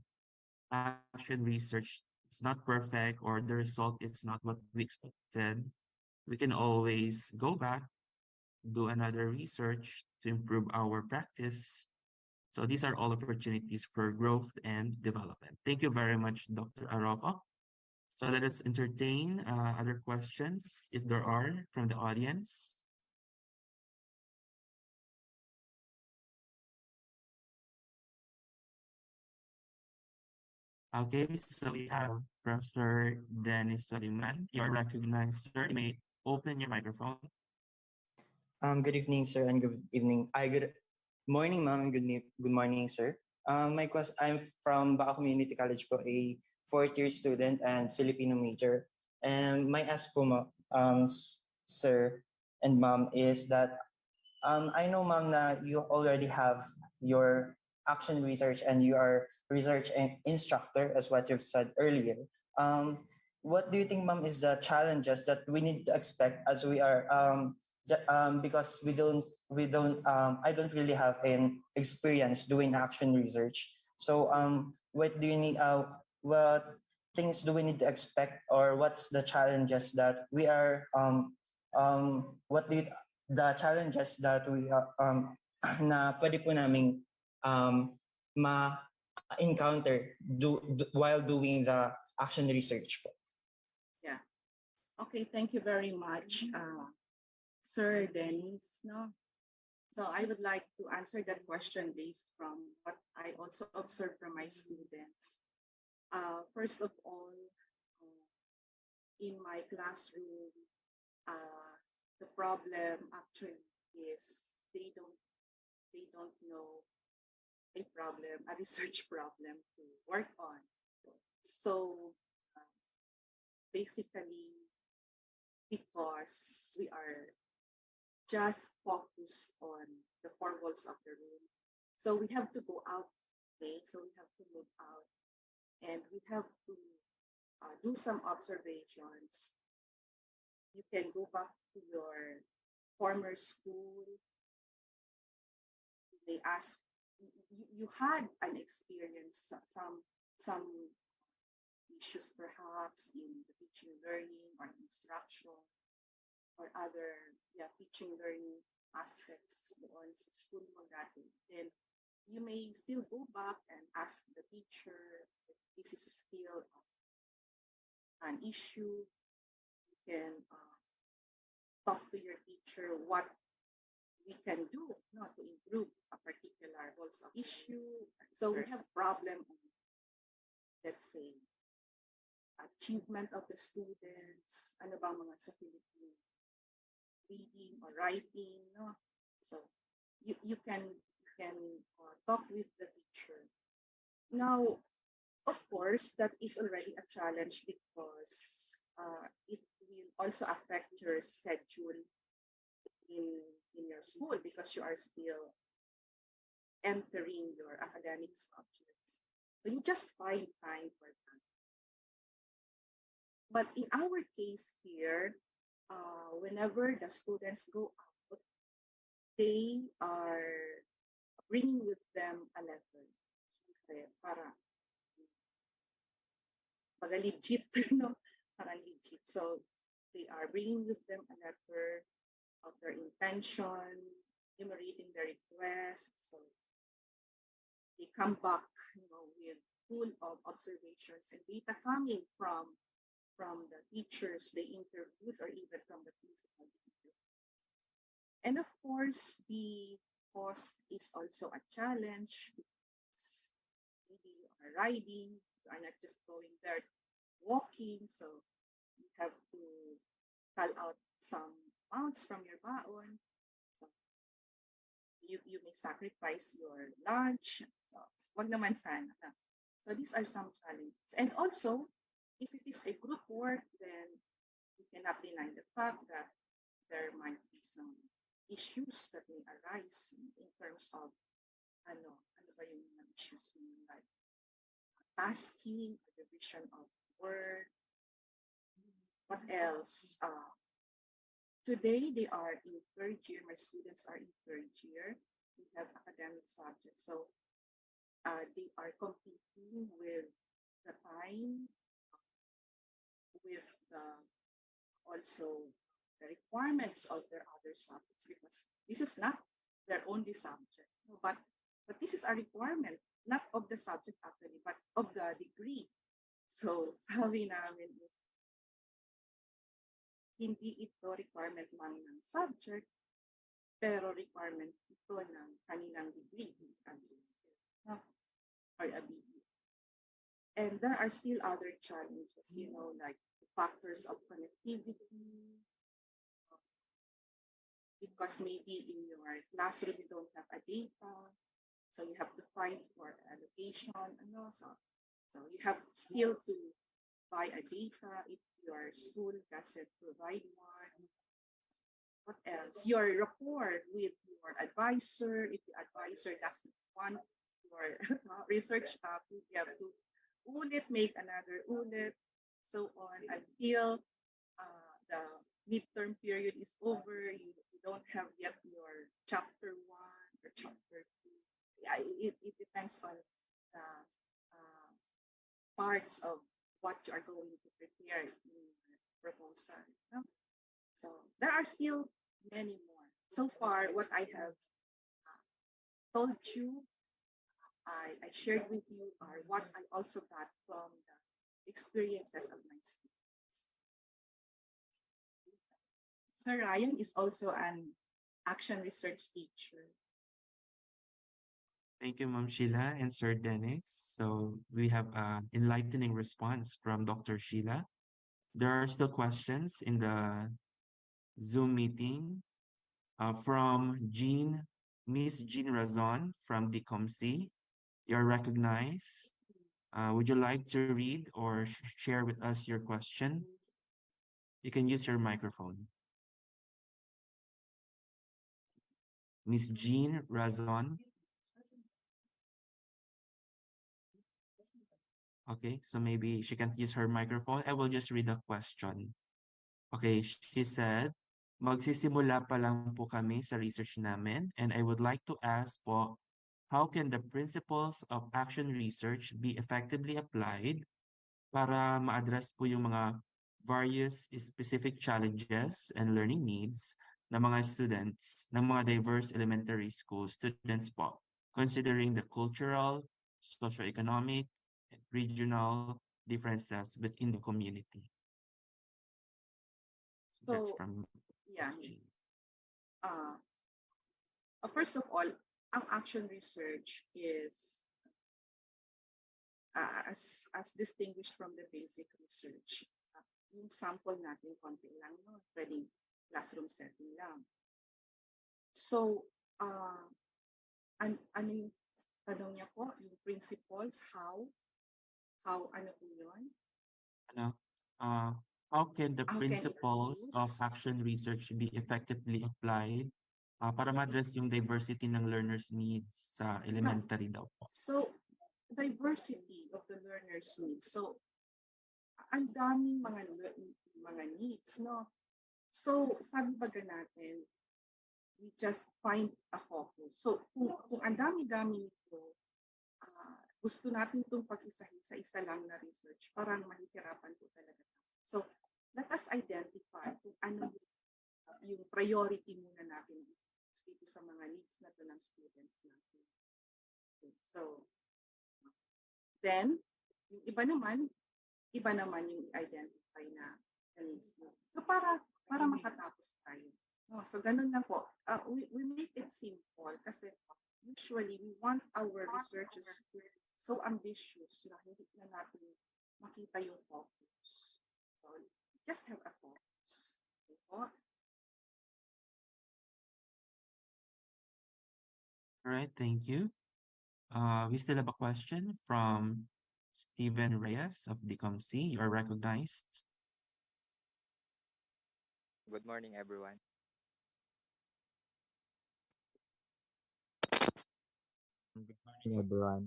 action research is not perfect or the result is not what we expected, we can always go back, do another research to improve our practice. So these are all opportunities for growth and development. Thank you very much, Dr. Arroco. So let us entertain other questions if there are from the audience. Okay, so we have Professor Dennis Soliman. You're recognized, sir. You may open your microphone. Good evening, sir, and good evening. Good morning, ma'am, and good morning, sir. I'm from Bicol Community College po, a fourth-year student and Filipino major. And my ask po, sir and ma'am, is that I know, ma'am, that you already have your action research and you are research instructor, as what you've said earlier. What do you think, ma'am, is the challenges that we need to expect as we are because I don't really have an experience doing action research. So what do you need? What things do we need to expect, or what's the challenges that we are what do you the challenges that we are na pwede po naming ma-encounter while doing the action research po. Yeah. Okay, thank you very much, Sir Dennis. No? So I would like to answer that question based from what I also observed from my students. First of all, in my classroom, the problem actually is they don't know a problem, a research problem to work on. So basically, because we are just focused on the four walls of the room, so we have to go out. Okay, so we have to move out, and we have to do some observations. You can go back to your former school. They ask you had an experience, some issues perhaps in the teaching learning or instruction or other teaching learning aspects doon sa school mo dati. Then you may still go back and ask the teacher if this is still an issue. You can talk to your teacher what we can do to improve a particular also issue. So we have problem on, let's say, achievement of the students, ano bang mga sa Philippine, reading or writing, no? So you can talk with the teacher. Now, of course, that is already a challenge because it will also affect your schedule in your school because you are still entering your academic subjects. So you just find time for that. But in our case here, whenever the students go out, they are bringing with them a letter. Para legit, no? Para legit. So they are bringing with them a letter of their intention, enumerating their request. So they come back, with full of observations and data coming from the teachers they interviewed or even from the principal. And of course, the cost is also a challenge because maybe you are riding, you are not just going there walking, so you have to call out some amounts from your baon. So you may sacrifice your lunch. So wag naman sana. So these are some challenges. And also, if it is a group work, then you cannot deny the fact that there might be some issues that may arise in terms of ano ba yung mga issues like tasking, division of work. What else? Today they are in third year. My students are in third year. We have academic subjects, so they are competing with the time, with the also the requirements of their other subjects because this is not their only subject, but this is a requirement not of the subject actually, but of the degree. So sabi namin is hindi ito requirement lang ng subject, pero requirement ito ng kanilang degree or a BE. And there are still other challenges, like factors of connectivity, because maybe in your classroom you don't have a data, so you have to find for allocation, so you have still to buy a data if your school doesn't provide one. What else? Your rapport with your advisor, if the advisor doesn't want your research topic, you have to make another ulit, so on until the midterm period is over. You don't have yet your chapter 1 or chapter 2. Yeah, it depends on the parts of what you are going to prepare in your proposal. So there are still many more. so far, what I have told you, I shared with you, are what I also got from the experiences of my students. Sir Ryan is also an action research teacher. Thank you, Ma'am Sheila and Sir Dennis. So we have an enlightening response from Dr. Sheila. There are still questions in the Zoom meeting from Miss Jean Razon from DCOMC. You're recognized. Would you like to read or share with us your question? You can use your microphone. Miss Jean Razon. Okay, so maybe she can't use her microphone. I will just read the question. Okay, she said, magsisimula pa lang po kami sa research namin and I would like to ask po, how can the principles of action research be effectively applied para ma-address po yung mga various specific challenges and learning needs ng mga students ng mga diverse elementary school students po, considering the cultural, socioeconomic, and regional differences within the community. That's So, from yeah. Jean. First of all, ang action research is as distinguished from the basic research. Yung sample natin, konti lang, no? Pwedeng classroom setting lang. So, ano yung tanong niya po? Yung principles, how ano po yun? Ano? How can the How can it principles of use? action research be effectively applied para ma-address yung diversity ng learners' needs sa elementary daw po? So, diversity of the learners' needs. So, ang daming mga needs, no? So, sabi baga natin, we just find a focus. So, kung ang dami-dami nito, gusto natin itong pag-isa-isa lang na research, parang mahihirapan po talaga. So, let us identify kung ano yung priority muna natin dito sa mga needs na to ng students natin. Okay, so, then, yung iba naman yung identify na needs. So, para makatapos tayo. No, so, ganun lang po. We make it simple kasi usually we want our researchers so ambitious na hindi na natin makita yung focus. So, just have a focus. Okay po? All right, thank you. We still have a question from Steven Reyes of DCOMC. You are recognized. Good morning, everyone. Good morning, everyone.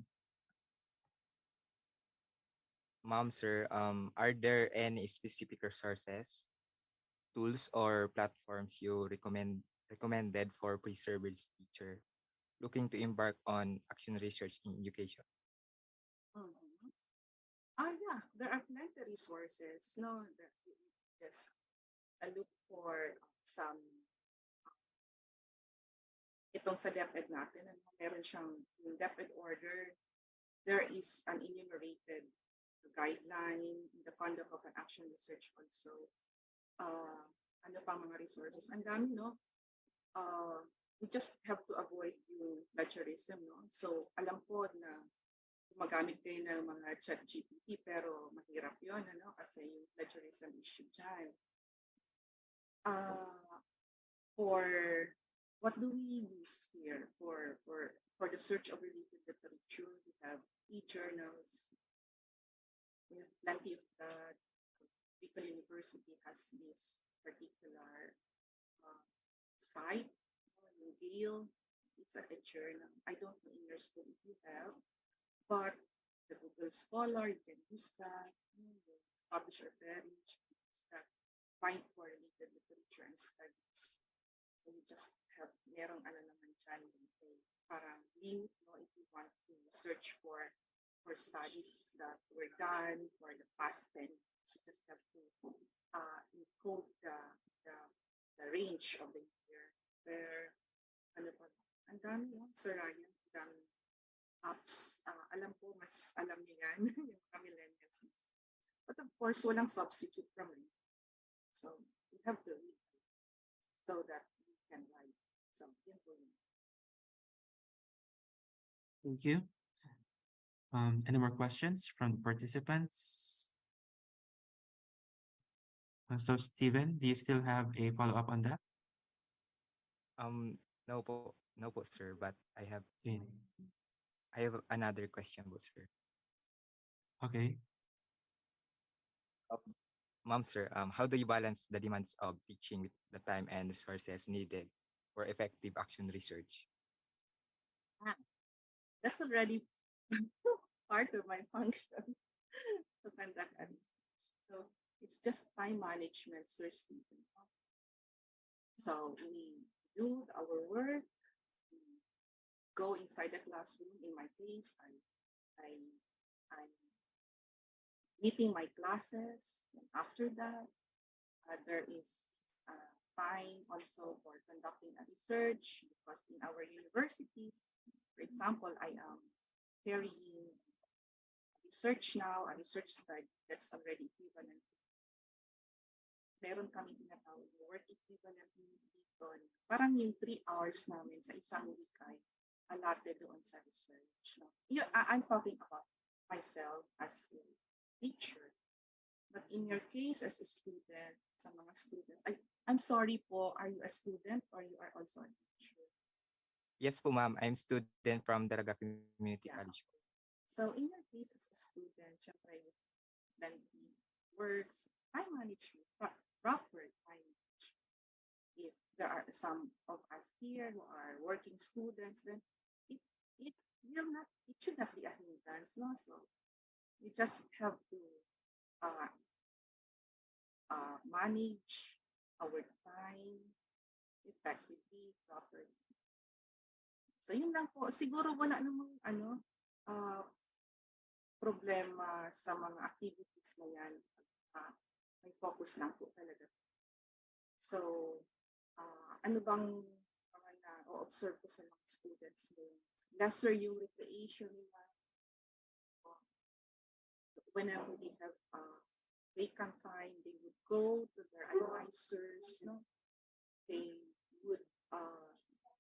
Ma'am, sir, are there any specific resources, tools, or platforms you recommended for pre-service teacher looking to embark on action research in education? Mm-hmm. Yeah, there are plenty resources. No, that you just look for some itong sa DepEd natin, meron siyang yung DepEd order. There is an enumerated guideline in the conduct of an action research also. Ano pa mga resources? Ang dami, no? We just have to avoid yung plagiarism, no? So, alam ko na gumagamit kayo ng mga chat GPT, pero mahirap yun, ano? Kasi yung plagiarism issue dyan. For what do we use here for the search of related literature? We have e-journals. We have plenty of that. Bicol University has this particular site, Gale. It's a journal. I don't know in your school if you have, but the Google Scholar, you can use that. The Publisher Page, you can use that. Find for related literature and studies. So we just have merong ano naman dyan, parang link, no, if you want to search for studies that were done for the past 10 years. You just have to encode the range of the year. there, ano pa, ang dami yun, Sir Ryan, ang dami apps. Alam ko, mas alam niyo yan, yung mga millennials. But of course, walang substitute from reading. So, you have to read so that you can write. So, yun po yun. Thank you. Any more questions from the participants? So, Steven, do you still have a follow-up on that? No po, sir, but Okay. I have another question po, sir. Okay. Ma'am, sir, how do you balance the demands of teaching with the time and resources needed for effective action research? That's already part of my function to conduct a research. So, it's just time management, Sir Stephen. So, we do our work, we go inside the classroom. In my case, I'm meeting my classes. And after that, there is time also for conducting a research because in our university, for example, I am carrying research now, a research study that's already equivalent. Meron kami tinatawag na work equivalent unit dito. Parang yung 3 hours namin sa isang week ay allotted doon sa research. No? I'm talking about myself as a teacher. But in your case as a student, sa mga students, I'm sorry po, are you a student or you are also a teacher? Yes po, ma'am. I'm student from Daraga Community Yeah. College. So in your case as a student, syempre, then works, time management, proper time management. If there are some of us here who are working students, then it should not be a hindrance, no? So you just have to manage our time effectively, properly. So yun lang po. Siguro wala namang problema sa mga activities na yan. May focus lang po talaga. So, ano bang mga na-observe ko sa mga students mo? Lesser yung recreation nila. Whenever they have vacant time, they would go to their advisors. No? They would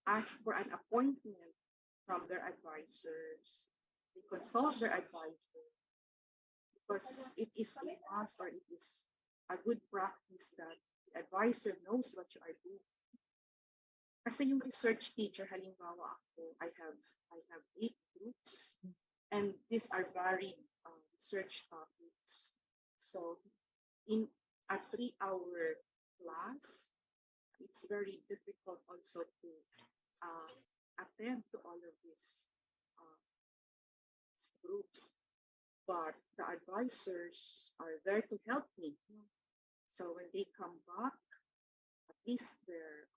ask for an appointment from their advisors. They consult their advisor because it is a must or it is a good practice that the advisor knows what you are doing. Kasi yung research teacher, halimbawa ako, I have 8 groups and these are varied research topics. So in a 3-hour class, it's very difficult also to attend to all of these groups. But the advisors are there to help me. So when they come back, at least their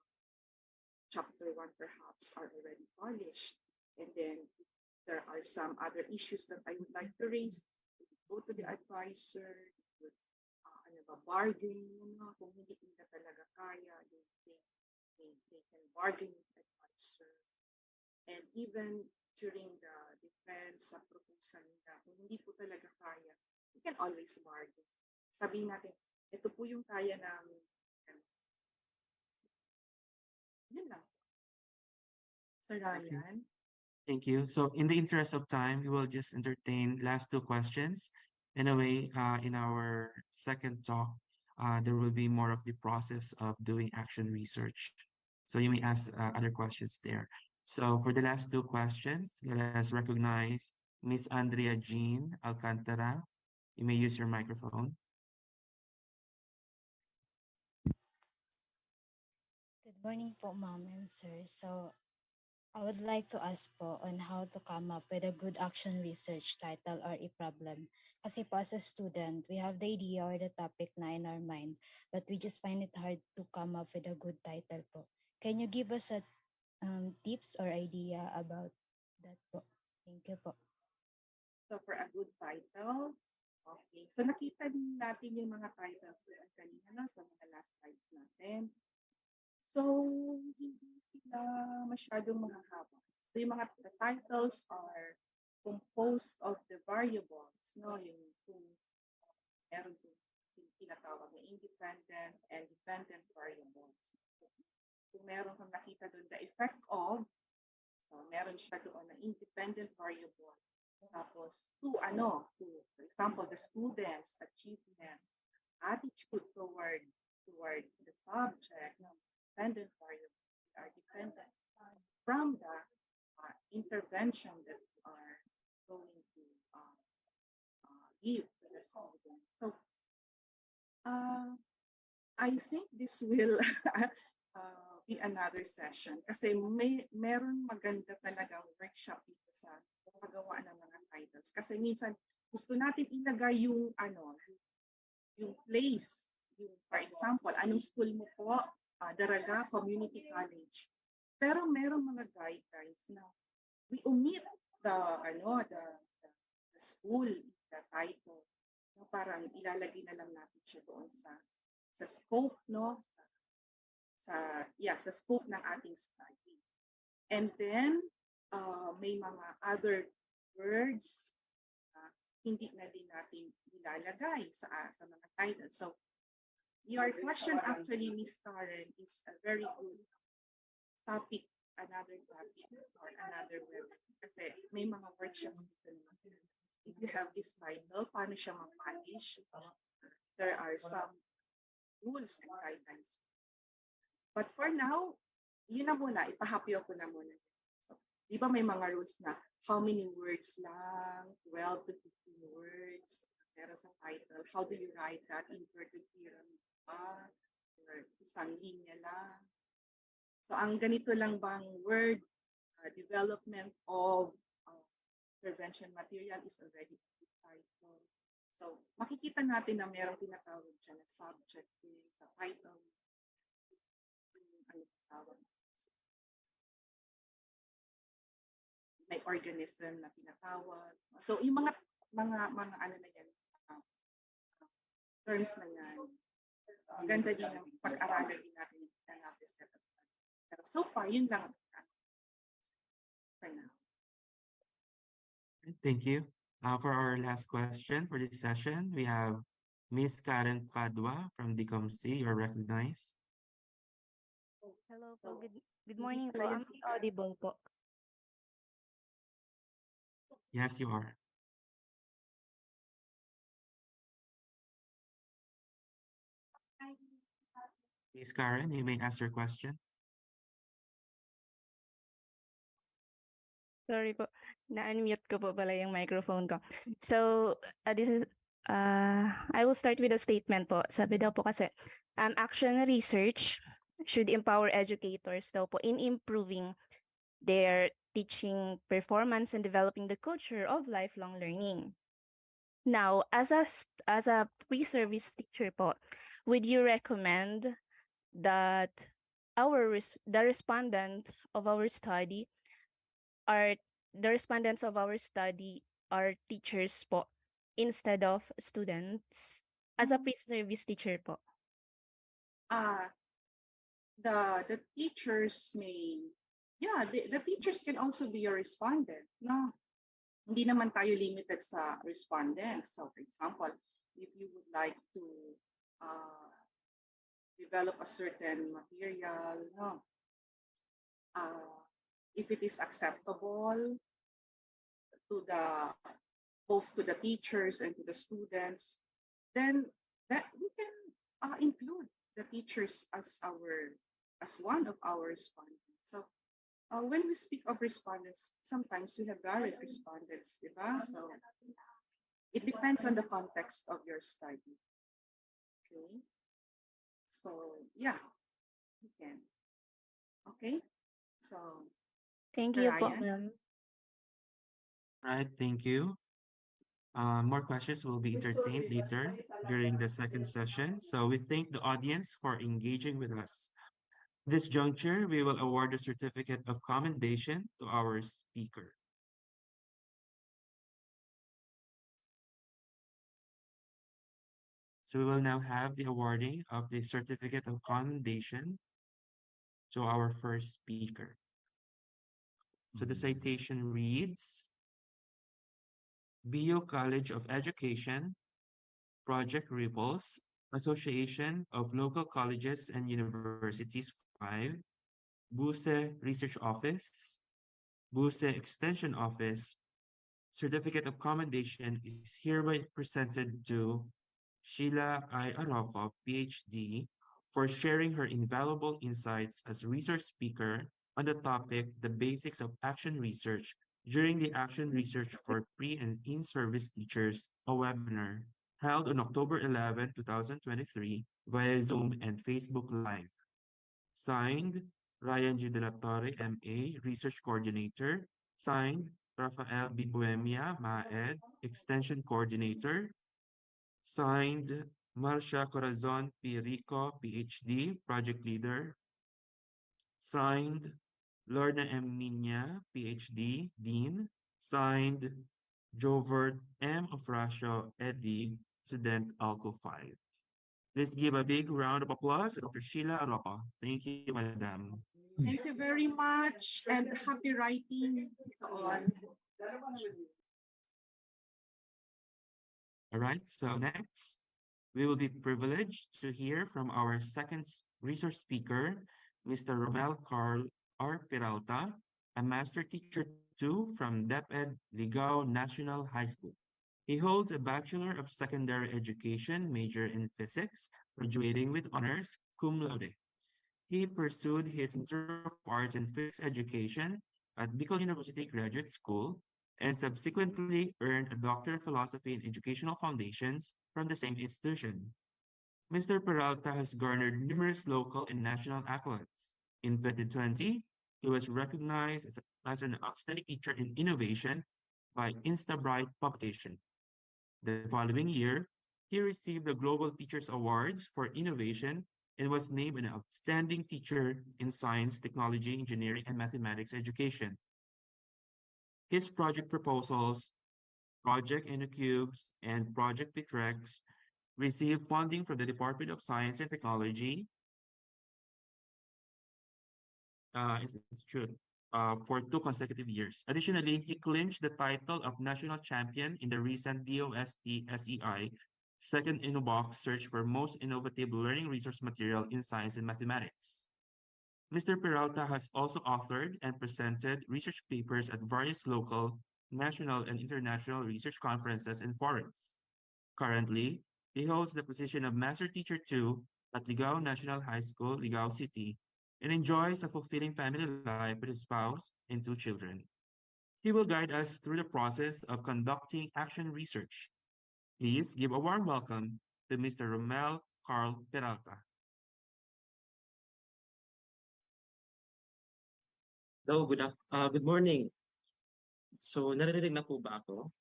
chapter 1 perhaps are already polished. And then if there are some other issues that I would like to raise, go to the advisor, would bargain, kung hindi nila talaga kaya, they can bargain with the advisor. And even during the defense sa proposal nila, kung hindi po talaga kaya, we can always bargain. Sabihin natin, ito po yung kaya namin. Yun lang. Sir Ryan? Thank you. So in the interest of time, we will just entertain last 2 questions. In a way, in our second talk, there will be more of the process of doing action research. So you may ask other questions there. So for the last 2 questions, let us recognize Miss Andrea Jean Alcantara. You may use your microphone. Good morning po, ma'am and sir. So, I would like to ask po on how to come up with a good action research title or a problem. Kasi po as a student, we have the idea or the topic na in our mind, but we just find it hard to come up with a good title po. Can you give us a tips or idea about that po? Thank you po. So for a good title, okay. So nakita din natin yung mga titles doon kanina, no, sa mga last slides natin. So hindi masyadong mahahaba. So yung mga the titles are composed of the variables, no? Yung kung meron kung tinatawag na independent and dependent variables. Kung meron kang nakita doon the effect of, so meron siya doon na independent variable. Tapos to, for example, the student's achievement, attitude toward the subject, no, dependent variable are dependent from the intervention that we are going to give to the student. So I think this will be another session kasi meron maganda talagang workshop dito sa paggawa ng mga titles. Kasi minsan gusto natin ilagay yung yung place, yung for example, anong school mo po? Daraga Community College. Pero meron mga guidelines na we omit the school, the title. No, parang ilalagay na lang natin siya doon sa scope, no? Sa scope ng ating study. And then may mga other words hindi na din natin ilalagay sa mga titles. So your question actually, Ms. Karen, is a very good topic, another topic or another webinar. Kasi may mga workshops dito naman. If you have this title, paano siya ma-manage? There are some rules and guidelines. But for now, yun na muna, ipahapyo ko na muna. So, di ba may mga rules na how many words lang, 12 to 15 words, meron sa title, how do you write that, inverted pyramid ba, or isang linya lang. So, ang ganito lang bang word, development of prevention material is already a title. So, makikita natin na merong tinatawag siya na subject sa title. May organism na tinatawag. So, yung mga ano na yan, terms na yan, maganda din ang pag-aralan din natin yung another set of terms. Pero so far, yun lang for now. Thank you. For our last question for this session, we have Miss Karen Padua from DCOMC. You're recognized. Hello po. Good morning po. Am I audible po? Yes, you are. Miss Karen, you may ask your question. Sorry po. Na-unmute ko po pala yung microphone ko. So, I will start with a statement po. Sabi daw po kasi, action research should empower educators daw po in improving their teaching performance and developing the culture of lifelong learning. Now, as a pre-service teacher po, would you recommend that the respondents of our study are teachers po instead of students as a pre-service teacher po? The teachers the teachers can also be your respondent, no? Hindi naman tayo limited sa respondent. So, for example, if you would like to develop a certain material, no? If it is acceptable to both to the teachers and to the students, then that we can include the teachers as one of our respondents. So when we speak of respondents, sometimes we have varied respondents, diba? So it depends on the context of your study. Okay. So yeah, you can. Okay. So thank you po, ma'am. Right, thank you. More questions will be entertained later during the second session. So we thank the audience for engaging with us. This juncture, we will award a certificate of commendation to our speaker. So we will now have the awarding of the certificate of commendation to our first speaker. So the citation reads, BU College of Education, Project Ripples, Association of Local Colleges and Universities 5, BUSE Research Office, BUSE Extension Office, Certificate of Commendation is hereby presented to Sheila I. Arroco, PhD, for sharing her invaluable insights as resource speaker on the topic The Basics of Action Research during the Action Research for Pre- and In-Service Teachers, a webinar held on October 11, 2023 via Zoom and Facebook Live. Signed, Ryan G. De La Torre, MA, Research Coordinator. Signed, Rafael B. Bohemia, MAED, Extension Coordinator. Signed, Marcia Corazon P. Rico, PhD, Project Leader. Signed, Lorna M. Minya, PhD, Dean. Signed, Jovert M. Ofracio, Eddie, President, ALCO 5. Let's give a big round of applause to Dr. Sheila Arroco. Thank you, Madam. Thank you very much and happy writing to all. All right, so next, we will be privileged to hear from our second resource speaker, Mr. Romel Carl R. Peralta, a Master Teacher 2 from DepEd Ligao National High School. He holds a Bachelor of Secondary Education major in Physics, graduating with honors cum laude. He pursued his Master of Arts in Physics Education at Bicol University Graduate School and subsequently earned a Doctor of Philosophy in Educational Foundations from the same institution. Mr. Peralta has garnered numerous local and national accolades. In 2020, he was recognized as an outstanding teacher in innovation by InstaBright publication. The following year, he received the Global Teachers Awards for Innovation and was named an outstanding teacher in science, technology, engineering, and mathematics education. His project proposals, Project InnoCubes, and Project Bitrex received funding from the Department of Science and Technology. It's true. For 2 consecutive years. Additionally, he clinched the title of National Champion in the recent DOST SEI Second InnoBox search for most innovative learning resource material in science and mathematics. Mr. Peralta has also authored and presented research papers at various local, national, and international research conferences and forums. Currently, he holds the position of Master Teacher 2 at Ligao National High School, Ligao City, and enjoys a fulfilling family life with his spouse and 2 children. He will guide us through the process of conducting action research. Please give a warm welcome to Mr. Romel Carl Peralta. Hello, good morning. So, naririnig na po ba ako?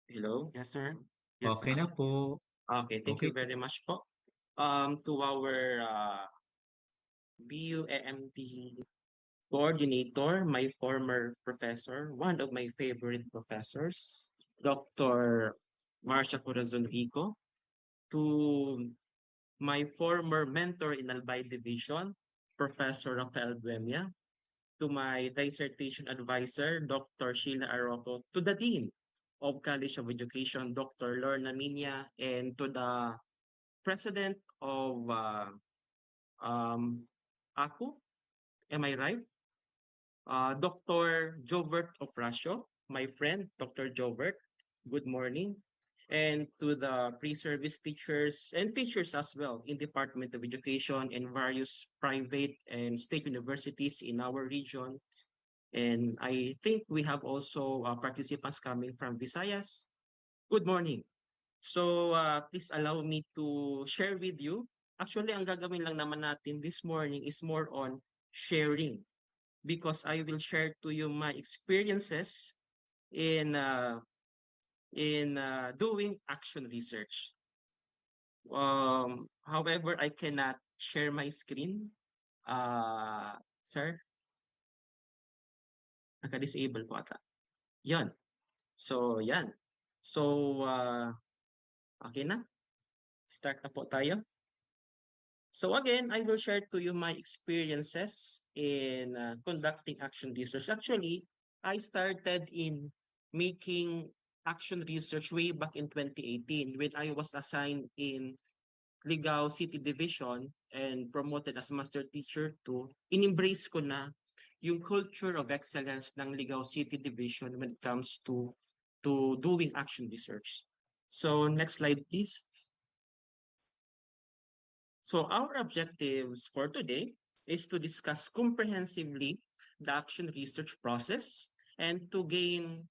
Hello? Yes, sir. Yes, Okay na po. Okay, thank Okay you very much po. To our BUAMT coordinator, my former professor, one of my favorite professors, Dr. Marcia Corazon Rico, to my former mentor in Albay Division, Professor Rafael Buemia, to my dissertation advisor, Dr. Sheila Arroco, to the Dean of College of Education, Dr. Lorna Minya, and to the President of ACU, am I right? Dr. Jovert Ofracio, my friend, Dr. Jovert, good morning. And to the pre-service teachers and teachers as well in Department of Education and various private and state universities in our region. And I think we have also participants coming from Visayas. Good morning. So please allow me to share with you. Actually, ang gagawin lang naman natin this morning is more on sharing, because I will share to you my experiences in doing action research. However, I cannot share my screen. Sir, naka-disable po ata. Yan. So, yan. So, okay na. Start na po tayo. So again, I will share to you my experiences in conducting action research. Actually, I started in making action research way back in 2018 when I was assigned in Ligao City Division and promoted as master teacher to in-embrace ko na yung culture of excellence ng Ligao City Division when it comes to doing action research. So next slide please. So our objectives for today is to discuss comprehensively the action research process and to gain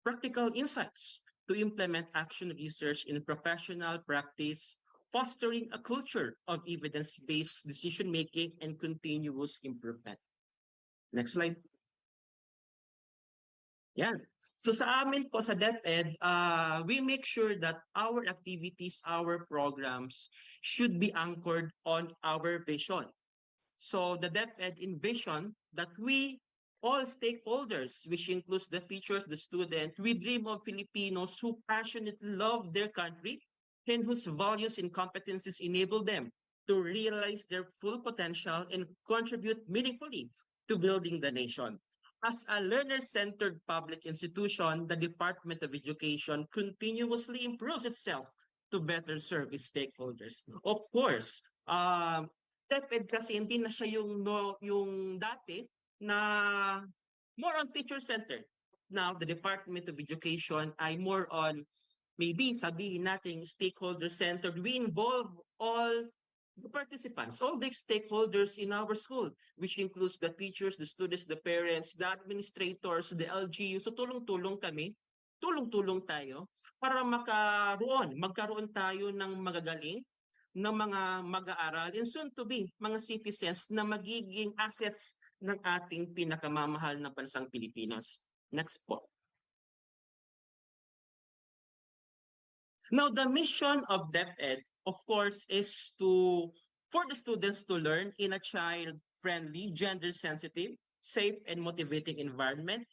practical insights to implement action research in professional practice, fostering a culture of evidence-based decision-making and continuous improvement. Next slide. Yan. So sa amin po sa DepEd, we make sure that our activities, our programs should be anchored on our vision. So the DepEd envision that we, all stakeholders, which includes the teachers, the student, we dream of Filipinos who passionately love their country and whose values and competencies enable them to realize their full potential and contribute meaningfully to building the nation. As a learner-centered public institution, the Department of Education continuously improves itself to better serve its stakeholders. Of course, DepEd kasi hindi na siya yung dati na more on teacher-centered. Now, the Department of Education ay more on maybe sabihin natin stakeholder-centered. We involve all the participants, all the stakeholders in our school, which includes the teachers, the students, the parents, the administrators, the LGU. So tulong-tulong kami, tulong-tulong tayo para magkaroon tayo ng magagaling ng mga mag-aaral and soon to be mga citizens na magiging assets ng ating pinakamamahal na bansang Pilipinas. Next po. Now, the mission of DepEd, of course, is for the students to learn in a child-friendly, gender-sensitive, safe, and motivating environment.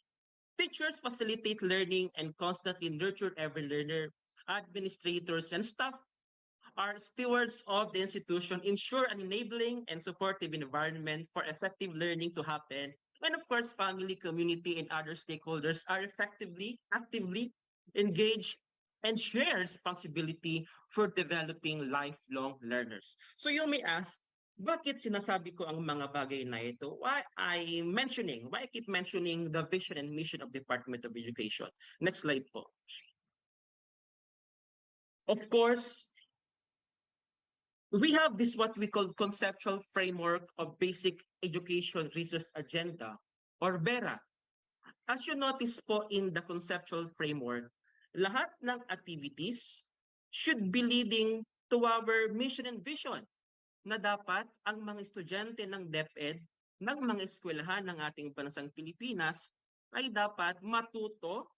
Teachers facilitate learning and constantly nurture every learner. Administrators and staff are stewards of the institution, ensure an enabling and supportive environment for effective learning to happen. And of course, family, community, and other stakeholders are actively engaged and share responsibility for developing lifelong learners. So you may ask, bakit sinasabi ko ang mga bagay na ito? Why I keep mentioning the vision and mission of Department of Education? Next slide po. Of course, we have this what we call conceptual framework of basic education research agenda or BERA. As you notice po in the conceptual framework, lahat ng activities should be leading to our mission and vision na dapat ang mga estudyante ng DepEd ng mga eskwelahan ng ating bansang Pilipinas ay dapat matuto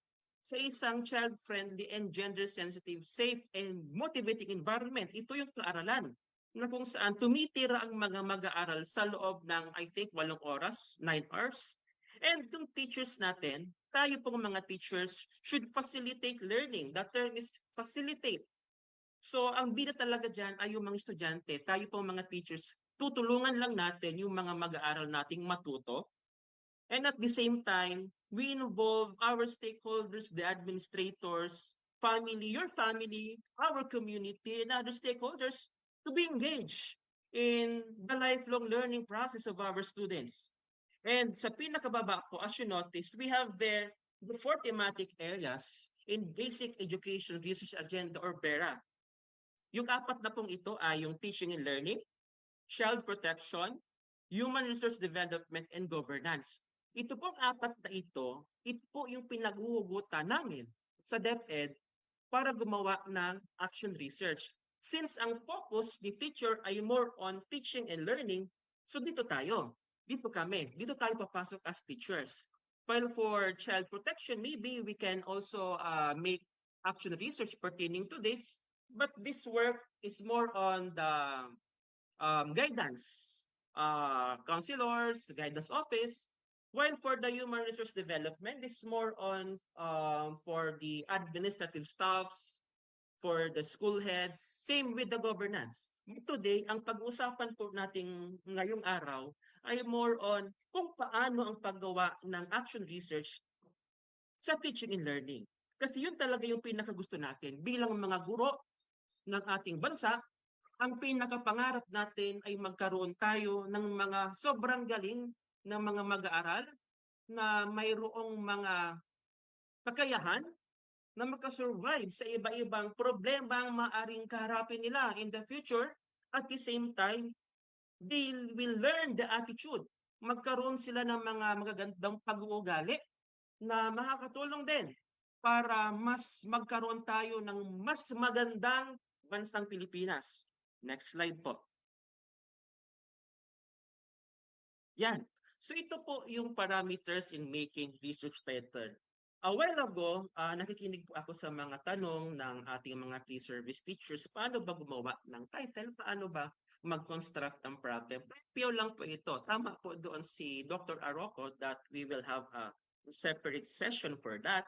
sa isang child-friendly and gender-sensitive, safe and motivating environment. Ito yung kaaralan na kung saan tumitira ang mga mag-aaral sa loob ng, I think, 8 oras, 9 hours. And yung teachers natin, tayo pong mga teachers should facilitate learning. That term is facilitate. So ang bida talaga dyan ay yung mga estudyante, tayo pong mga teachers, tutulungan lang natin yung mga mag-aaral nating matuto. And at the same time, we involve our stakeholders, the administrators, family, your family, our community, and other stakeholders to be engaged in the lifelong learning process of our students. And sa pinakababa po, as you notice, we have there the 4 thematic areas in Basic Education Research Agenda or BERA. Yung 4 na pong ito ay yung teaching and learning, child protection, human resource development, and governance. Ito pong 4 na ito po yung pinaghuhugutan namin sa DepEd para gumawa ng action research. Since ang focus ni teacher ay more on teaching and learning, so dito tayo. Dito tayo papasok as teachers. While for child protection, maybe we can also make action research pertaining to this, but this work is more on the guidance, counselors, guidance office, while for the human resource development, this is more on for the administrative staffs, for the school heads, same with the governance. Today, ang pag-uusapan po natin ngayong araw ay more on kung paano ang paggawa ng action research sa teaching and learning. Kasi yun talaga yung pinakagusto natin. Bilang mga guro ng ating bansa, ang pinakapangarap natin ay magkaroon tayo ng mga sobrang galing na mga mag-aaral na mayroong mga kakayahan na makasurvive sa iba-ibang problema ang maaring kaharapin nila in the future. At the same time, they will learn the attitude. Magkaroon sila ng mga magagandang pag-uugali na makakatulong din para mas magkaroon tayo ng mas magandang bansang Pilipinas. Next slide po. Yan. So ito po yung parameters in making research pattern. A while ago, nakikinig po ako sa mga tanong ng ating mga pre-service teachers. Paano ba gumawa ng title? Paano ba mag-construct ng problem? Pure lang po ito. Tama po doon si Dr. Arroco that we will have a separate session for that.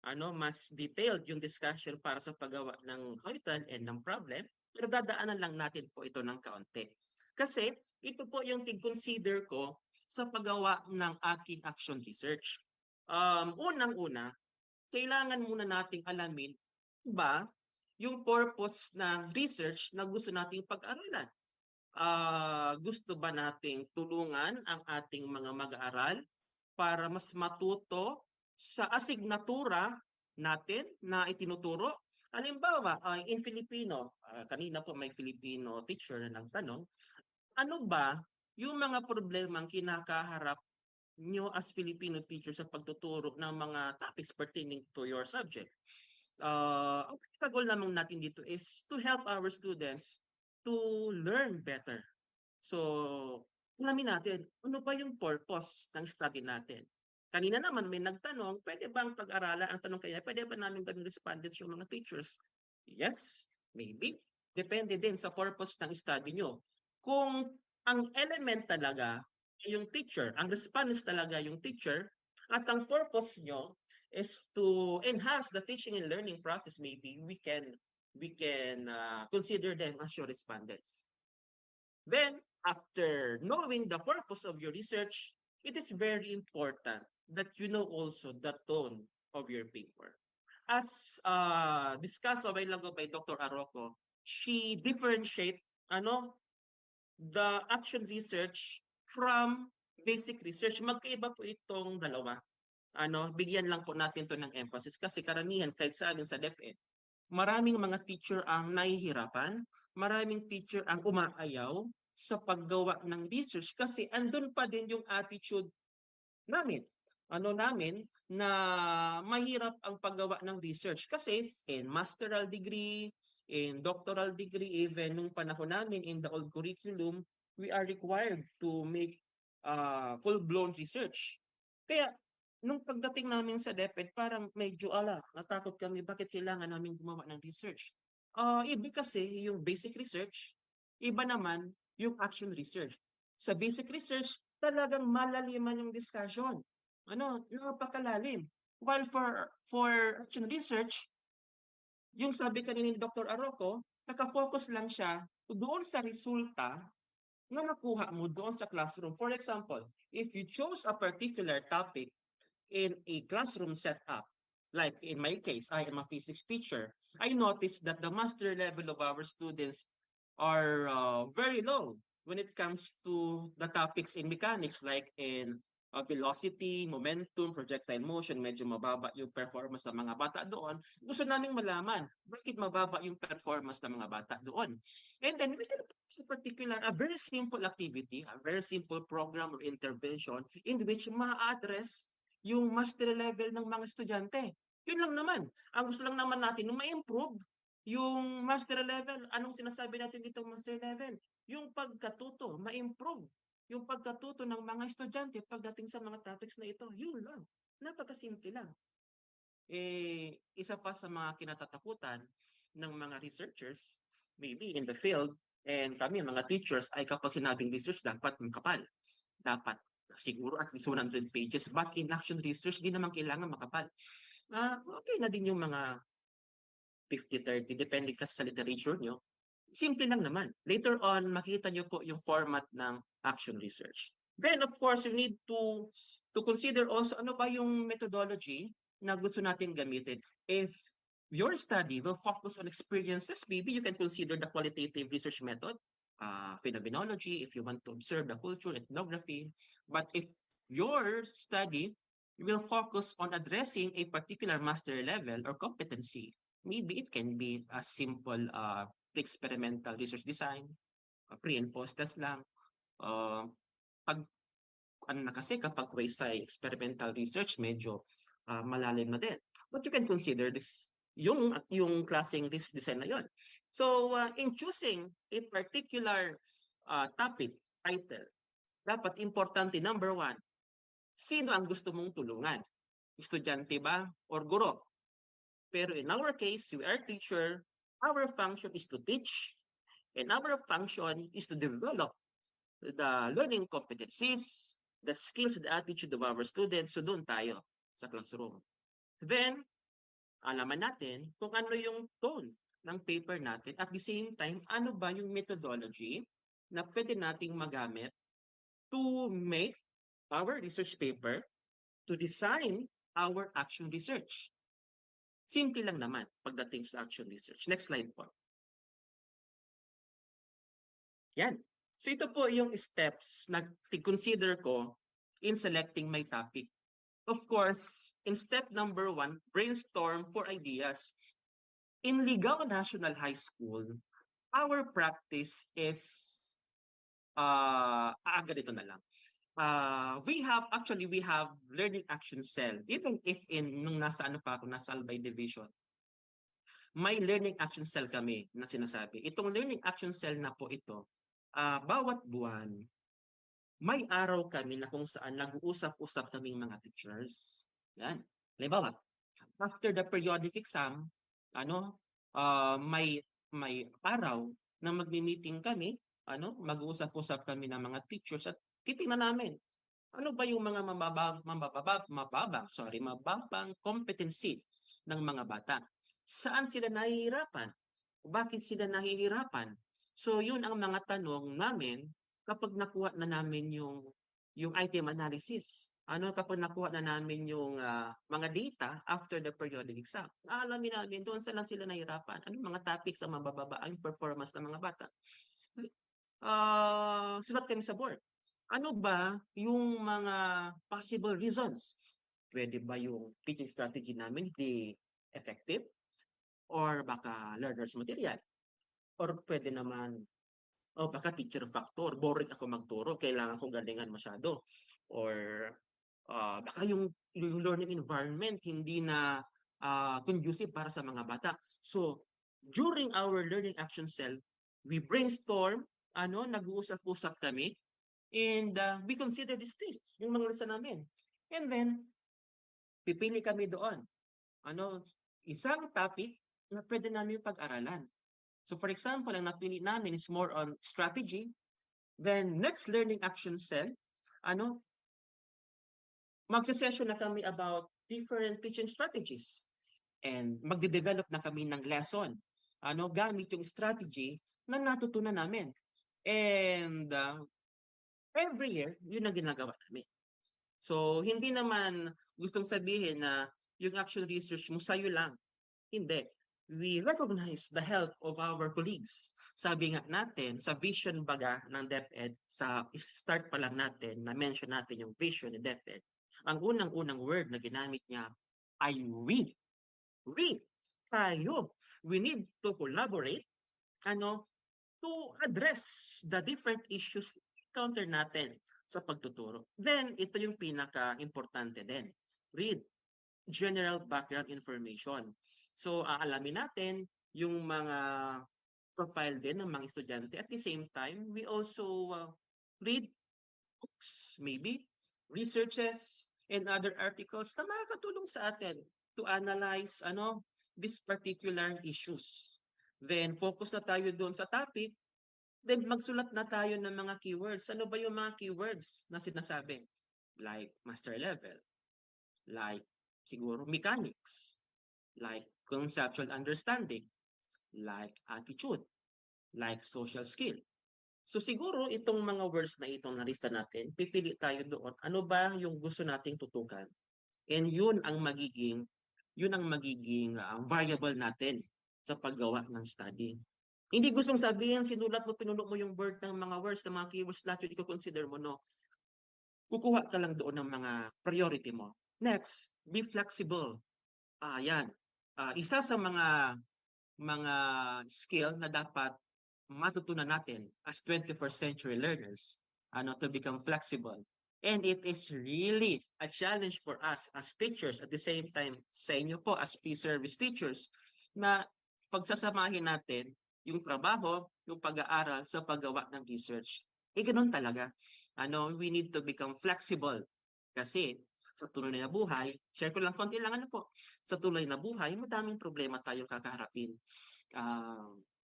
Mas detailed yung discussion para sa paggawa ng title and ng problem. Pero dadaanan lang natin po ito ng kaunti. Kasi ito po yung consider ko sa paggawa ng aking action research. Unang-una, kailangan muna nating alamin ba yung purpose ng research na gusto nating pag-aralan. Gusto ba nating tulungan ang ating mga mag-aaral para mas matuto sa asignatura natin na itinuturo? Halimbawa, in Filipino, kanina po may Filipino teacher na nagtanong, ano ba yung mga problemang kinakaharap nyo as Filipino teacher sa pagtuturo ng mga topics pertaining to your subject? Ang goal naman natin dito is to help our students to learn better. So, alamin natin, ano ba yung purpose ng study natin? Kanina naman may nagtanong, pwede bang pag-aralan, ang tanong kaya, pwede ba namin gawing respondents yung mga teachers? Yes, maybe. Depende din sa purpose ng study nyo. Kung ang element talaga ay yung teacher, ang respondents talaga yung teacher, at ang purpose nyo is to enhance the teaching and learning process, maybe we can consider them as your respondents. Then, after knowing the purpose of your research, it is very important that you know also the tone of your paper. As discussed a while ago by Dr. Arroco, she differentiate the action research from basic research. Magkaiba po itong dalawa. Bigyan lang po natin to ng emphasis kasi karamihan kahit sa amin sa DepEd, maraming mga teacher ang nahihirapan, maraming teacher ang umaayaw sa paggawa ng research kasi andun pa din yung attitude namin. Namin na mahirap ang paggawa ng research kasi in masteral degree, in doctoral degree, even nung panahon namin in the old curriculum, we are required to make full-blown research. Kaya nung pagdating namin sa DepEd, parang medyo natakot kami bakit kailangan namin gumawa ng research. Iba kasi yung basic research, iba naman yung action research. Sa basic research, talagang malaliman yung discussion. Napakalalim. While for action research, yung sabi kanina ni Dr. Arroco, nakafocus lang siya doon sa resulta na nakuha mo doon sa classroom. For example, if you chose a particular topic in a classroom setup, like in my case, I am a physics teacher, I noticed that the master level of our students are very low when it comes to the topics in mechanics, like in velocity, momentum, projectile motion, medyo mababa yung performance ng mga bata doon. Gusto naming malaman, bakit mababa yung performance ng mga bata doon? And then, we can in particular, a very simple activity, a very simple program or intervention in which ma-address yung mastery level ng mga estudyante. Yun lang naman. Ang gusto lang naman natin, ma-improve yung mastery level. Anong sinasabi natin dito mastery level? Yung pagkatuto, ma-improve yung pagkatuto ng mga estudyante pagdating sa mga topics na ito. Yun lang. Napakasimple lang. Isa pa sa mga kinatatakutan ng mga researchers, maybe in the field, and kami mga teachers, ay kapag sinabing research, dapat makapal. Dapat siguro at least 100 pages. But in action research, di naman kailangan makapal. Okay na din yung mga 50-30, depende kasi sa literature nyo. Simple lang naman. Later on, makita nyo po yung format ng action research. Then, of course, you need to consider also ano ba yung methodology na gusto natin gamitin. If your study will focus on experiences, maybe you can consider the qualitative research method, phenomenology, if you want to observe the culture, ethnography. But if your study will focus on addressing a particular mastery level or competency, maybe it can be a simple experimental research design, pre and post test lang. Pag ano na kasi kapag quasi experimental research medyo malalim na din. But you can consider this yung klaseng research design na yon. So in choosing a particular topic title, dapat importante number one, sino ang gusto mong tulungan? Estudyante ba or guro? Pero in our case, we are teacher, our function is to teach, and our function is to develop the learning competencies, the skills, the attitude of our students. So doon tayo sa classroom. Then, alaman natin kung ano yung tone ng paper natin. At the same time, ano ba yung methodology na pwede nating magamit to make our research paper, to design our action research. Simple lang naman pagdating sa action research. Next slide po. Yan. So ito po yung steps na consider ko in selecting my topic. Of course, in step number 1, brainstorm for ideas. In Ligao National High School, our practice is, ganito na lang. We have learning action cell. Even if nung nasa Albay Division, may learning action cell kami na sinasabi. Itong learning action cell na po ito, bawat buwan, may araw kami na kung saan nag-uusap-usap kaming mga teachers. Yan. Halimbawa, after the periodic exam, may araw na magmi-meeting kami, mag-uusap-usap kami ng mga teachers at titingnan namin ano ba yung mga mababang competency ng mga bata. Saan sila nahihirapan? Bakit sila nahihirapan? So yun ang mga tanong namin kapag nakuha na namin yung item analysis. Kapag nakuha na namin yung mga data after the periodic exam. Alamin namin doon saan sila nahihirapan. Anong mga topics ang mabababa ang performance ng mga bata. Sibat kami sa board. Ano ba yung mga possible reasons? Pwede ba yung teaching strategy namin hindi effective? Or baka learner's material? Or pwede naman, baka teacher factor, boring ako magturo, kailangan kong galingan masyado. Or baka yung learning environment hindi na conducive para sa mga bata. So, during our learning action cell, we brainstorm, nag-uusap-usap kami, and we consider these things, yung mga lesson namin. And then, pipili kami doon. Isang topic na pwede namin pag-aralan. So for example, ang napili namin is more on strategy. Then next learning action cell, magse-session na kami about different teaching strategies. And magde-develop na kami ng lesson. Gamit yung strategy na natutunan namin. And every year, yun ang ginagawa namin. So hindi naman gustong sabihin na yung action research mo sa'yo lang. Hindi. We recognize the help of our colleagues. Sabi nga natin, sa vision baga ng DepEd, sa start pa lang natin, na-mention natin yung vision ng DepEd, ang unang-unang word na ginamit niya ay we. We. Tayo. We need to collaborate, to address the different issues encounter natin sa pagtuturo. Then, ito yung pinaka-importante din. Read general background information. So, aalamin natin yung mga profile din ng mga estudyante. At the same time, we also read books, maybe, researches, and other articles na makakatulong sa atin to analyze these particular issues. Then, focus na tayo doon sa topic. Then, magsulat na tayo ng mga keywords. Ano ba yung mga keywords na sinasabi? Like master level, like siguro mechanics, like conceptual understanding, like attitude, like social skill. So siguro itong mga words na itong narista natin, pipili tayo doon. Ano ba yung gusto nating tutukan? And yun ang magiging variable natin sa paggawa ng study. Hindi gustong sabihin, sinulat mo, pinunok mo yung word ng mga words, ng mga keywords lahat yun i-consider mo, no? Kukuha ka lang doon ng mga priority mo. Next, be flexible. Yan. Isa sa mga skill na dapat matutunan natin as 21st century learners, to become flexible. And it is really a challenge for us as teachers, at the same time sa inyo po as pre-service teachers, na pagsasamahin natin yung trabaho, yung pag-aaral sa paggawa ng research. Ganun talaga. We need to become flexible kasi sa tunay na buhay, share ko lang konti lang sa tunay na buhay, madaming problema tayong kakaharapin.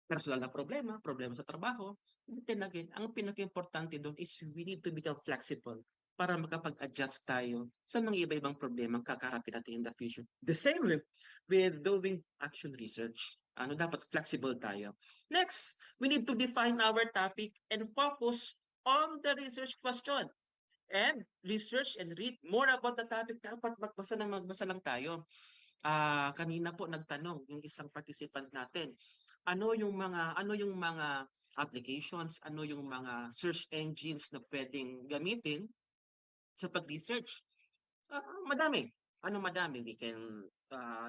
Personal na problema sa trabaho. But then again, ang pinaka-importante doon is we need to become flexible para makapag-adjust tayo sa mga iba-ibang problema ang kakaharapin natin in the future. The same with doing action research. Dapat flexible tayo. Next, we need to define our topic and focus on the research question. And research and read more about the topic. Dapat magbasa lang tayo. Kanina po nagtanong yung isang participant natin, ano yung mga applications, ano yung mga search engines na pwedeng gamitin sa pag-research? Madami. Madami? We can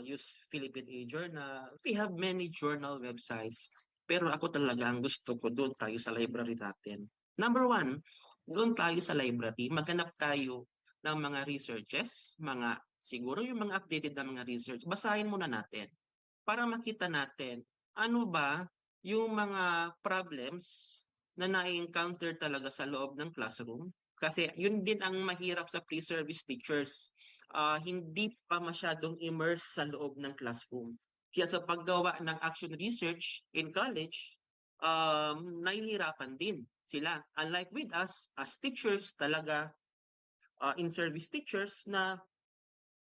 use Philippine e-Journal. We have many journal websites. Pero ako talaga ang gusto ko doon tayo sa library natin. Number one, doon tayo sa library, maghanap tayo ng mga researches, siguro yung mga updated na mga research, basahin muna natin para makita natin ano ba yung mga problems na na-encounter talaga sa loob ng classroom. Kasi yun din ang mahirap sa pre-service teachers. Hindi pa masyadong immerse sa loob ng classroom. Kaya sa paggawa ng action research in college, nahihirapan din sila. Unlike with us, as teachers talaga, in-service teachers na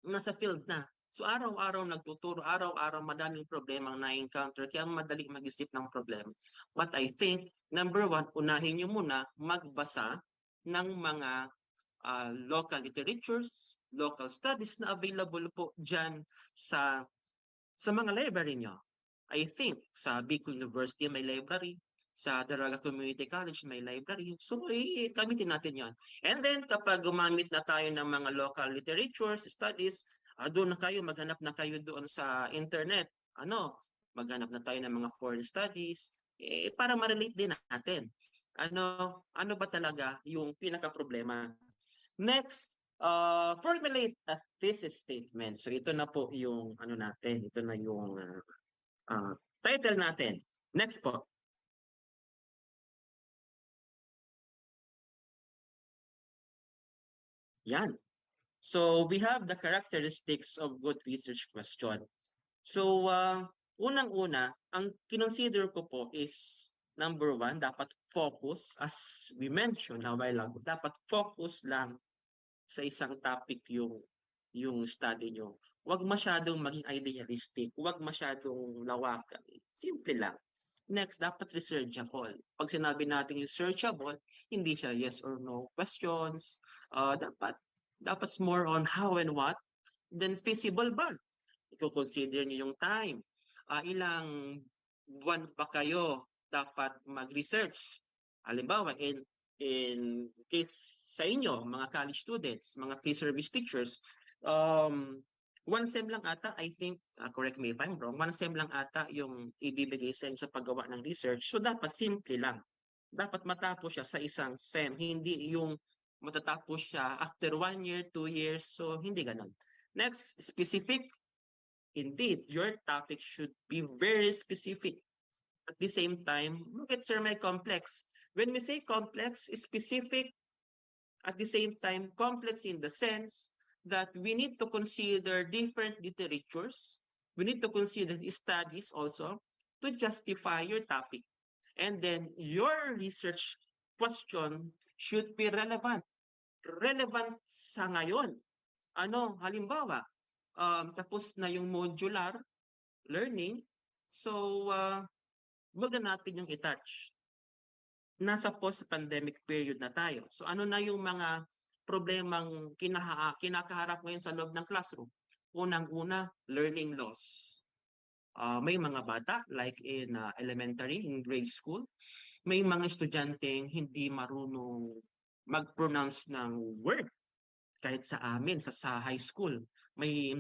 nasa field na. So araw-araw nagtuturo, araw-araw madaming problema ang na-encounter, kaya madali mag-isip ng problema. What I think, number one, unahin nyo muna magbasa ng mga local literatures, local studies na available po dyan sa mga library nyo. I think sa Bicol University may library, sa Daraga Community College may library. So, gamitin natin yon. And then, kapag gumamit na tayo ng mga local literatures, studies, doon na kayo, maghanap na kayo doon sa internet. Maghanap na tayo ng mga foreign studies, para ma-relate din natin. Ano ba talaga yung pinaka-problema? Next, formulate a thesis statement. So, ito na po yung natin. Ito na yung title natin. Next po. Yan. So, we have the characteristics of good research question. So, unang-una, ang kinonsider ko po is, number one, dapat focus, as we mentioned a while ago, dapat focus lang sa isang topic yung study nyo. Huwag masyadong maging idealistic, huwag masyadong lawakan. Simple lang. Next, dapat researchable. Pag sinabi natin yung searchable, hindi siya yes or no questions. Dapat more on how and what. Then feasible ba? I-consider niyo yung time. Ilang buwan ba kayo dapat mag-research? Halimbawa, in case sa inyo, mga college students, mga pre-service teachers, one sem lang ata, I think, correct me if I'm wrong, one sem lang ata yung ibibigay sa inyo sa paggawa ng research. So dapat simple lang. Dapat matapos siya sa isang sem, hindi yung matatapos siya after 1 year, 2 years. So hindi ganun. Next, specific. Indeed, your topic should be very specific. At the same time, look at semi-complex. When we say complex, specific, at the same time, complex in the sense that we need to consider different literatures. We need to consider studies also to justify your topic. And then your research question should be relevant. Relevant sa ngayon. Halimbawa, tapos na yung modular learning. So, wag na natin yung i-touch. Nasa post-pandemic period na tayo. So ano na yung mga problemang kinakaharap ngayon sa loob ng classroom? Unang-una, learning loss. May mga bata like in elementary, in grade school, may mga estudyanteng hindi marunong mag-pronounce ng word. Kahit sa amin, sa high school, may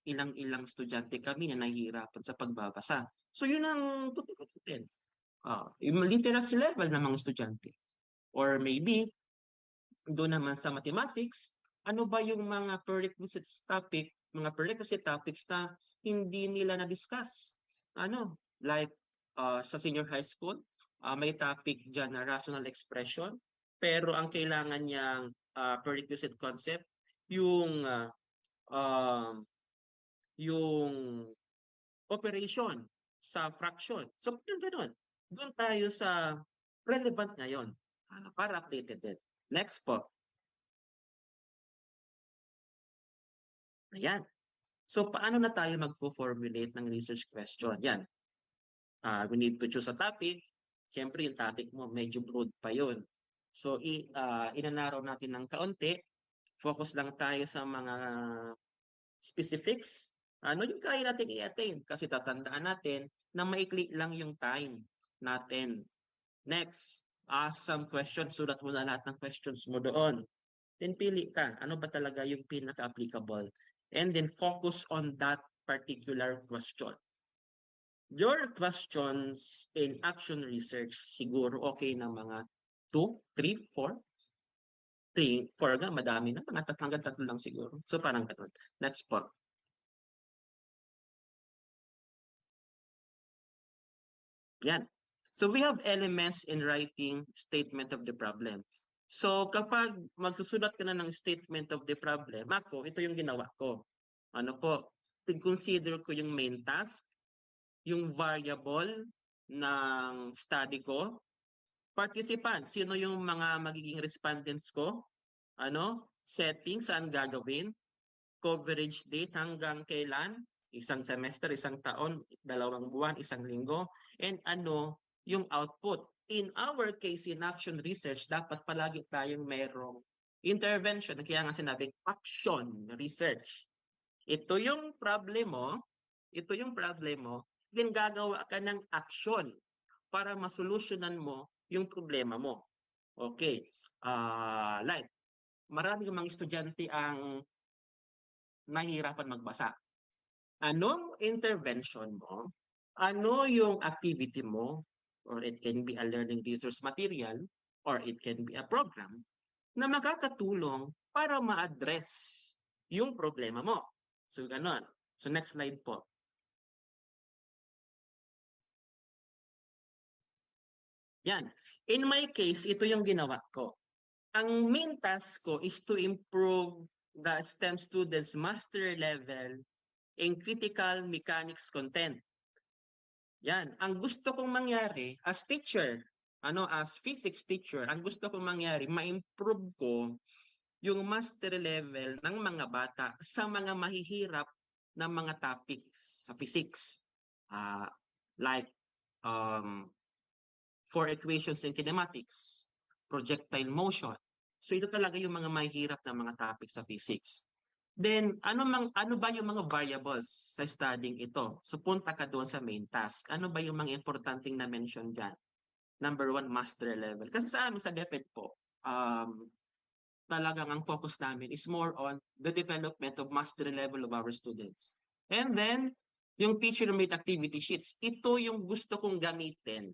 ilang-ilang estudyante kami na nahihirapan sa pagbabasa. So yun ang tutututin. Yung literacy level ng mga estudyante. Or maybe, doon naman sa mathematics, ano ba yung mga prerequisite topics na hindi nila na-discuss? Like sa senior high school, may topic dyan na rational expression, pero ang kailangan niyang prerequisite concept, yung yung operation sa fraction. So, yung ganun. Doon tayo sa relevant ngayon. Para updated din. Next po. Ayan. So, paano na tayo mag-formulate ng research question? Yan. We need to choose a topic. Siyempre, yung topic mo, medyo broad pa yun. So, inanaraw natin ng kaunti. Focus lang tayo sa mga specifics. Ano yung kaya natin i-attain? Kasi tatandaan natin na maikli lang yung time natin. Next, ask some questions. Sulat mo na lahat ng questions mo doon. Then pili ka. Ano ba talaga yung pinaka-applicable? And then focus on that particular question. Your questions in action research, siguro okay na mga 2, 3, 4. 3, 4 nga, madami na. Mga hanggang 3 lang siguro. So parang ganun. Next po. Yan. So we have elements in writing statement of the problem. So kapag magsusulat ka na ng statement of the problem, ito yung ginawa ko. Ano po? Consider ko yung main task, yung variable ng study ko, participants, sino yung mga magiging respondents ko, setting, saan gagawin, coverage date, hanggang kailan, isang semester, isang taon, 2 buwan, isang linggo, and yung output. In our case, in action research, dapat palagi tayong merong intervention, kaya nga sinabing action research. Ito yung problem mo, then gagawa ka ng action para masolusyonan mo yung problema mo. Okay. Like, marami yung mga estudyante ang nahihirapan magbasa. Anong intervention mo? Ano yung activity mo? Or it can be a learning resource material, or it can be a program na makakatulong para ma-address yung problema mo. So, ganon. So, next slide po. Yan. In my case, ito yung ginawa ko. Ang main task ko is to improve the STEM students' mastery level in critical mechanics content. Yan. Ang gusto kong mangyari as teacher, as physics teacher, ang gusto kong mangyari, ma-improve ko yung mastery level ng mga bata sa mga mahihirap na mga topics sa physics. Like, for equations in kinematics, projectile motion. So ito talaga yung mga mahihirap na mga topics sa physics. Then, ano ba yung mga variables sa studying ito? So, punta ka doon sa main task. Ano ba yung mga importanteng na-mention dyan? Number 1, master level. Kasi sa amin sa DepEd po, talagang ang focus namin is more on the development of mastery level of our students. And then, yung teacher-made activity sheets, ito yung gusto kong gamitin.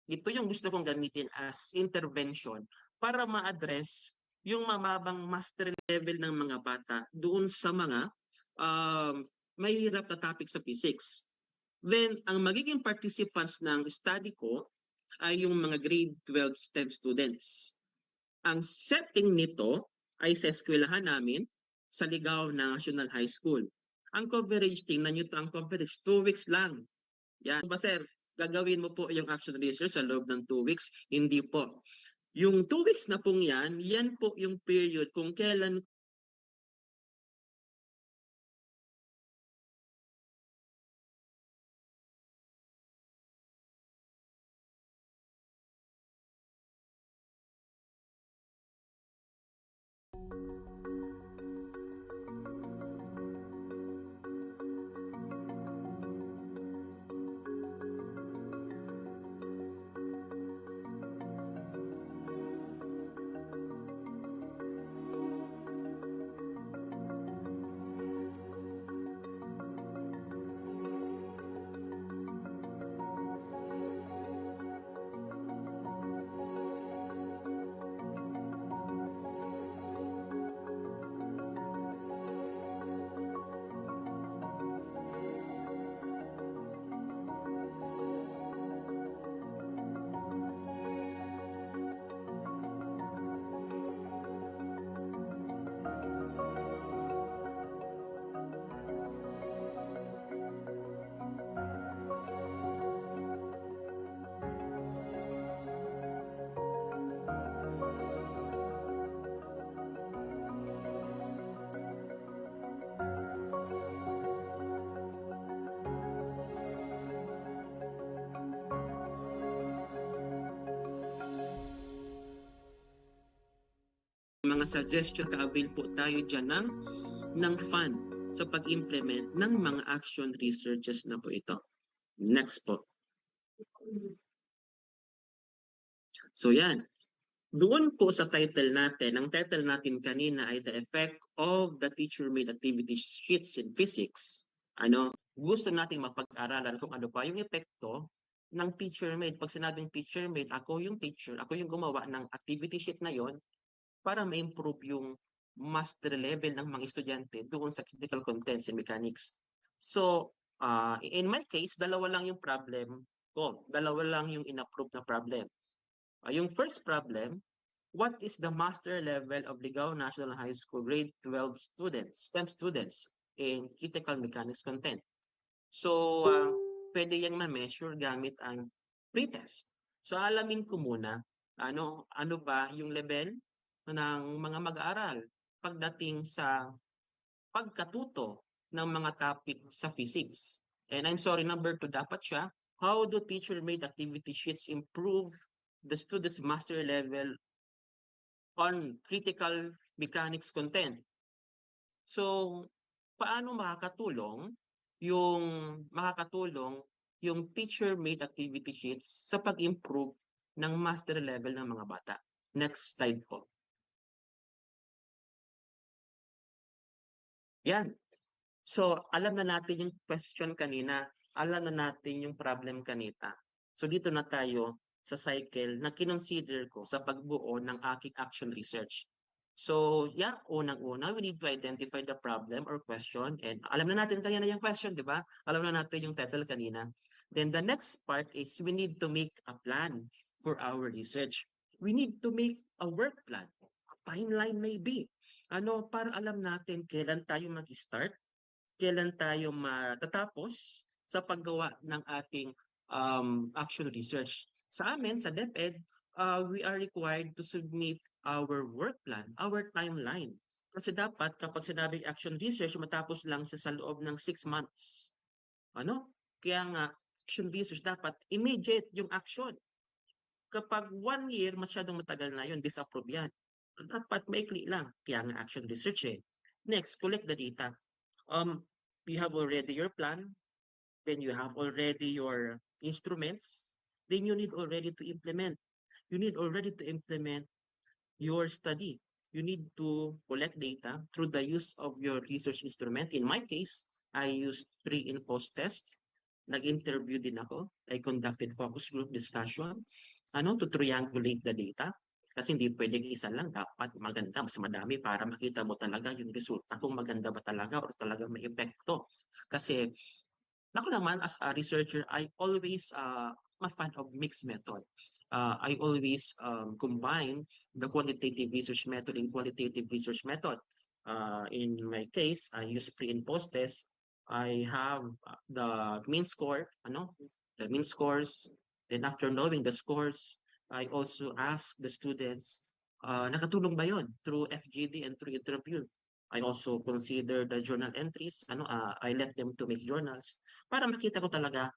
Ito yung gusto kong gamitin as intervention para ma-address yung mababang mastery level ng mga bata doon sa mga mahirap na topic sa physics. Then, ang magiging participants ng study ko ay yung mga grade 12 STEM students. Ang setting nito ay sa eskwelahan namin sa Ligao National High School. Ang coverage, tingnan nyo ito, ang coverage, 2 weeks lang. Yan. Ba sir, gagawin mo po yung action research sa loob ng 2 weeks? Hindi po. Yung 2 weeks na pong yan po yung period kung kailan mga suggestion, ka-avail po tayo dyan ng fund sa pag-implement ng mga action researches na po ito. Next po. So yan. Doon po sa title natin, ang title natin kanina ay The Effect of the Teacher-Made Activity Sheets in Physics. Gusto natin mapag-aralan kung ano pa yung epekto ng teacher-made. Pag sinabing teacher-made, ako yung teacher, ako yung gumawa ng activity sheet na yon para ma-improve yung master level ng mga estudyante doon sa critical contents in mechanics. So, in my case, dalawa lang yung problem ko. Dalawa lang yung in-approve na problem. Yung first problem, what is the master level of Ligao National High School grade 12 students, STEM students in critical mechanics content? So, pwede yang ma-measure gamit ang pretest. So, alamin ko muna, ano ba yung level ng mga mag-aaral pagdating sa pagkatuto ng mga topic sa physics. And I'm sorry, number 2 dapat siya, how do teacher-made activity sheets improve the students' master level on critical mechanics content? So, paano makakatulong yung teacher-made activity sheets sa pag-improve ng master level ng mga bata? Next slide po. Yan. So, alam na natin yung question kanina. Alam na natin yung problem kanita. So, dito na tayo sa cycle na kinonsider ko sa pagbuo ng aking action research. So, yeah, unang-una, we need to identify the problem or question. And alam na natin kanina yung question, di ba? Alam na natin yung title kanina. Then the next part is we need to make a plan for our research. We need to make a work plan. A timeline maybe. Para alam natin kailan tayo mag-start, kailan tayo matatapos sa paggawa ng ating action research. Sa amin, sa DepEd, we are required to submit our work plan, our timeline. Kasi dapat kapag sinabing action research, matapos lang siya sa loob ng 6 months. Kaya nga, action research dapat immediate yung action. Kapag 1 year, masyadong matagal na yun, disapprove yan. Dapat maikli lang, kaya nga action research eh. Next, collect the data. You have already your plan, then you have already your instruments, then you need already to implement. You need already to implement your study. You need to collect data through the use of your research instrument. In my case, I used pre and post test. Nag-interview din ako. I conducted focus group discussion. To triangulate the data. Kasi hindi pwedeng isa lang, dapat maganda, mas madami para makita mo talaga yung resulta kung maganda ba talaga or talaga may epekto. Kasi ako naman as a researcher, I always a fan of mixed method. I always combine the quantitative research method and qualitative research method. In my case, I use pre and post test. I have the mean score, the mean scores. Then after knowing the scores, I also ask the students, nakatulong ba yon through FGD and through interview? I also consider the journal entries. I let them to make journals para makita ko talaga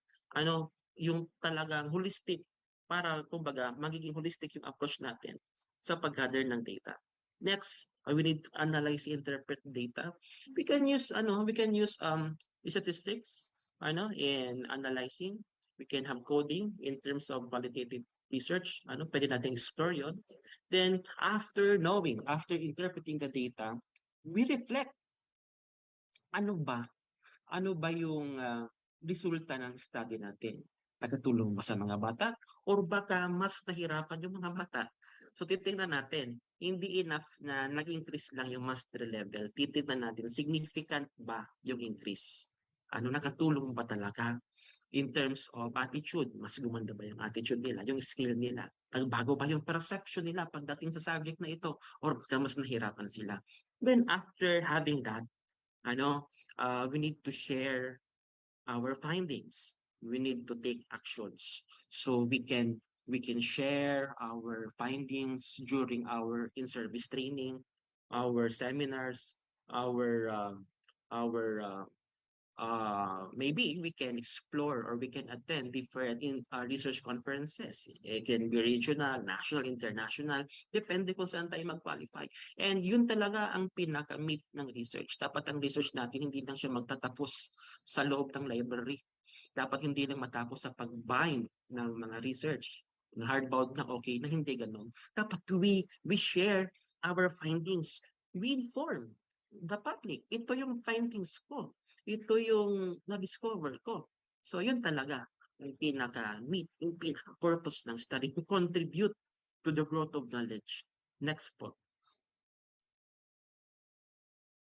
yung talagang holistic, para kumbaga magiging holistic yung approach natin sa pag-gather ng data. Next, we need to analyze, interpret data. We can use statistics in analyzing. We can have coding in terms of qualitative research. Pwede natin explore yun. Then after interpreting the data, we reflect. Ano ba yung resulta ng study natin? Nakatulong ba sa mga bata? Or baka mas nahirapan yung mga bata? So titingnan natin, hindi enough na nag-increase lang yung mastery level. Titingnan natin, significant ba yung increase? Nakatulong ba talaga? In terms of attitude, mas gumanda ba yung attitude nila, yung skill nila? Bago ba yung perception nila pagdating sa subject na ito? Or mas nahirapan sila? Then after having that, we need to share our findings. We need to take actions. So we can share our findings during our in-service training, our seminars, our maybe we can explore or we can attend different research conferences. It can be regional, national, international, depende kung saan tayo mag-qualify. And yun talaga ang pinaka-meat ng research. Dapat ang research natin hindi lang siya magtatapos sa loob ng library. Dapat hindi lang matapos sa pag-bind ng mga research. Hardbound na okay na, hindi ganun. Dapat we share our findings. We inform the public. Ito yung findings ko. Ito yung na-discover ko. So yun talaga yung pinaka-meat, yung pinaka-purpose ng study, to contribute to the growth of knowledge. Next po.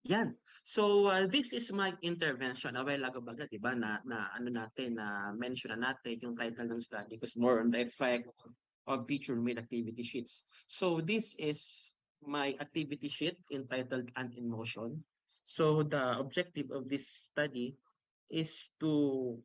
Yan. So this is my intervention. A while ago baga, di ba, na ano natin, na mention na natin yung title ng study because more on the effect of feature-made activity sheets. So this is my activity sheet entitled "An in Motion." So the objective of this study is to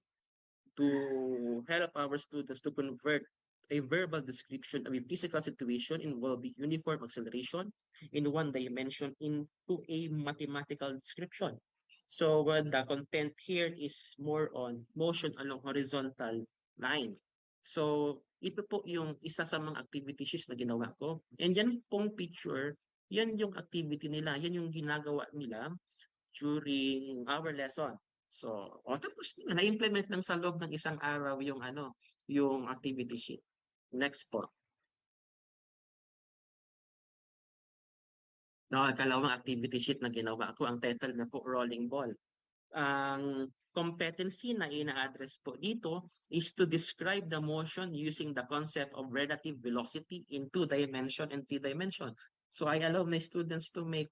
help our students to convert a verbal description of a physical situation involving uniform acceleration in one dimension into a mathematical description. So the content here is more on motion along horizontal line. So ito po yung isa sa mga activity sheets na ginawa ko. And yan pong picture, yan yung activity nila, yan yung ginagawa nila during our lesson. So, tapos na-implement lang sa loob ng isang araw yung yung activity sheet. Next po. No, kalawang activity sheet na ginawa ko, ang title na po Rolling Ball. Ang competency na ina-address po dito is to describe the motion using the concept of relative velocity in 2-dimension and 3-dimension. So I allow my students to make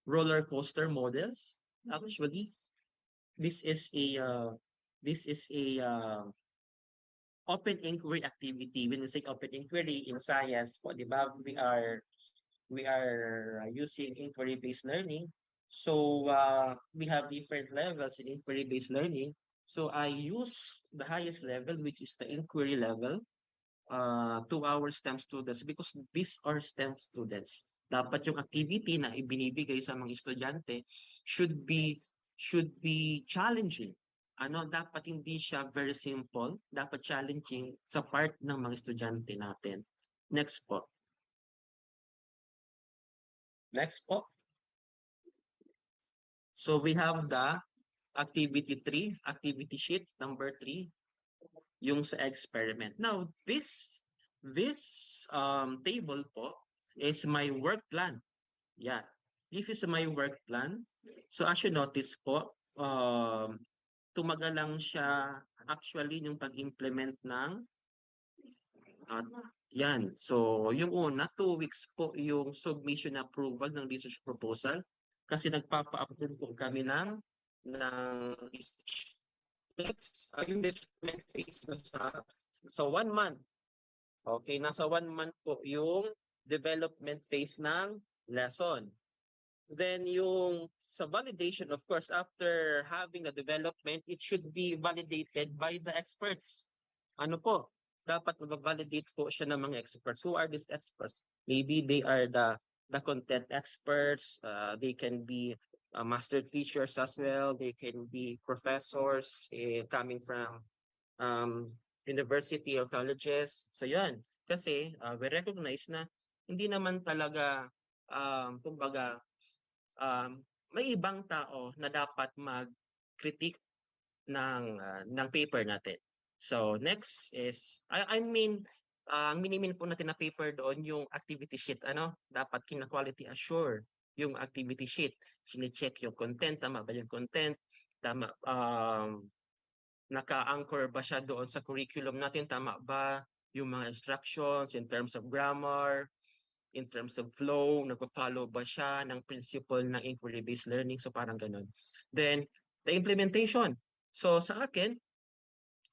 roller coaster models. Actually, this is a open inquiry activity. When we say open inquiry in science po, di ba, we are using inquiry-based learning. So we have different levels in inquiry-based learning. So I use the highest level, which is the inquiry level, to our STEM students because these are STEM students. Dapat yung activity na ibinibigay sa mga estudyante should be challenging. Dapat hindi siya very simple, dapat challenging sa part ng mga estudyante natin. Next po. Next po. So we have the activity 3, activity sheet number 3, yung sa experiment. Now, this table po is my work plan. Yeah, this is my work plan. So as you notice po, tumagal lang siya actually yung pag-implement ng yan. So yung una, 2 weeks po yung submission approval ng research proposal kasi nagpapa-approve po kami ng yung development phase sa 1 month. Okay, nasa 1 month po yung development phase ng lesson. Then yung sa validation, of course, after having the development, it should be validated by the experts. Dapat mag-validate po siya ng mga experts. Who are these experts? Maybe they are the content experts. They can be master teachers as well. They can be professors coming from university or colleges. So yan. Kasi we recognize na hindi naman talaga, kumbaga, may ibang tao na dapat mag-critique ng paper natin. So next is, ang minimin po natin na paper doon yung activity sheet. Dapat kina-quality assure yung activity sheet. Sine-check yung content, tama ba yung content? Tama, naka-anchor ba siya doon sa curriculum natin? Tama ba yung mga instructions in terms of grammar, in terms of flow, nagpa-follow ba siya ng principle ng inquiry-based learning? So parang ganun. Then, the implementation. So sa akin,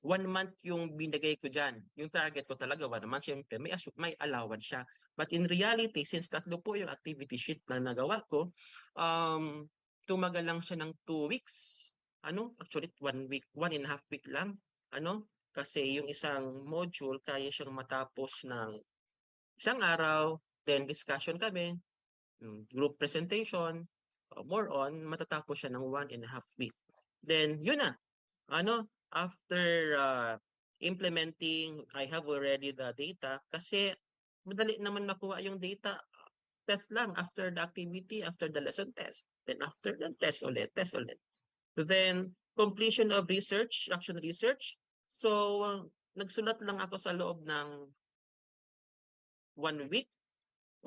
1 month yung binigay ko dyan. Yung target ko talaga, 1 month, syempre, may allowance siya. But in reality, since 3 po yung activity sheet na nagawa ko, tumagal lang siya ng 2 weeks. Actually, 1 week, 1.5 week lang. Kasi yung isang module, kaya siyang matapos ng isang araw, then discussion kami, group presentation, more on, matatapos siya ng 1.5 week. Then, yun na. After implementing, I have already the data kasi madali naman makuha yung data. Test lang after the activity, after the lesson test. Then after the test ulit, test ulit. Then, completion of research, action research. So, nagsulat lang ako sa loob ng 1 week.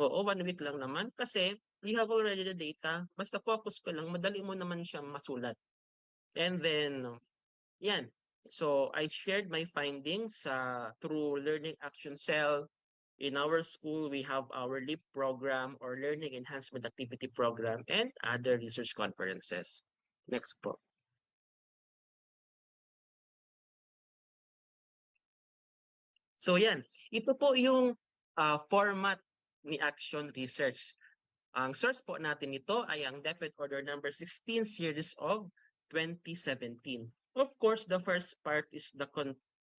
Oo, 1 week lang naman kasi you have already the data. Basta focus ka lang, madali mo naman siya masulat. And then, yan. So, I shared my findings through Learning Action Cell. In our school, we have our LEAP program or Learning Enhancement Activity Program and other research conferences. Next po. So yan, ito po yung format ni Action Research. Ang source po natin ito ay ang DepEd Order number 16 series of 2017. Of course, the first part is the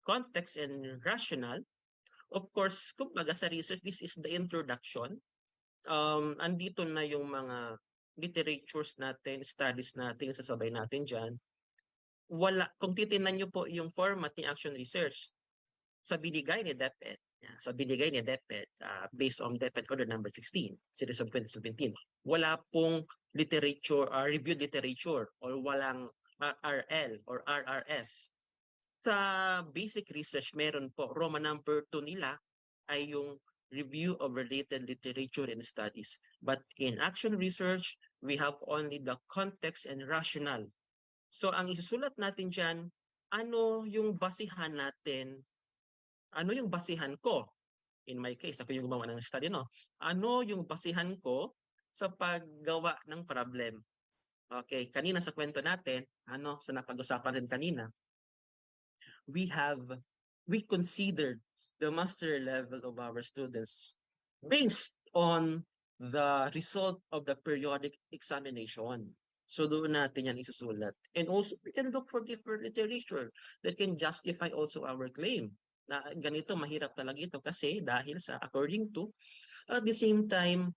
context and rationale. Of course, kumbaga sa research, this is the introduction. Andito na yung mga literatures natin, studies natin, sasabay natin dyan. Kung titingnan nyo po yung format ni Action Research, sa binigay ni DepEd, based on DepEd Order number 16, series of 2017, wala pong literature, reviewed literature, or walang RRL or RRS. Sa basic research, meron po, Roman number 2 nila ay yung review of related literature and studies. But in action research, we have only the context and rationale. So ang isusulat natin dyan, ano yung basihan natin, ano yung basihan ko? In my case, ako yung gumawa ng study, no? Ano yung basihan ko sa paggawa ng problem? Okay, kanina sa kwento natin, sa napag-usapan rin kanina, we considered the master level of our students based on the result of the periodic examination. So doon natin yan isusulat. And also, we can look for different literature that can justify also our claim na ganito, mahirap talaga ito kasi dahil sa according to, at the same time,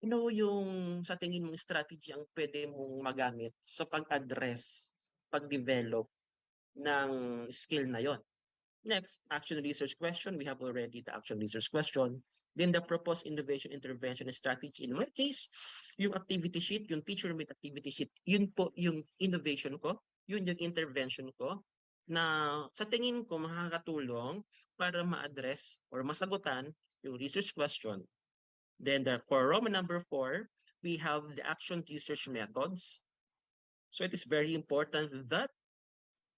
yung sa tingin mong strategy ang pwede mong magamit sa pag-address, pag-develop ng skill na yon. Next, action research question. We have already the action research question. Then the proposed innovation intervention strategy. In my case, yung activity sheet, yung teacher-made activity sheet, yun po yung innovation ko, yun yung intervention ko, na sa tingin ko makakatulong para ma-address or masagutan yung research question. Then for Roman number 4, we have the action research methods. So it is very important that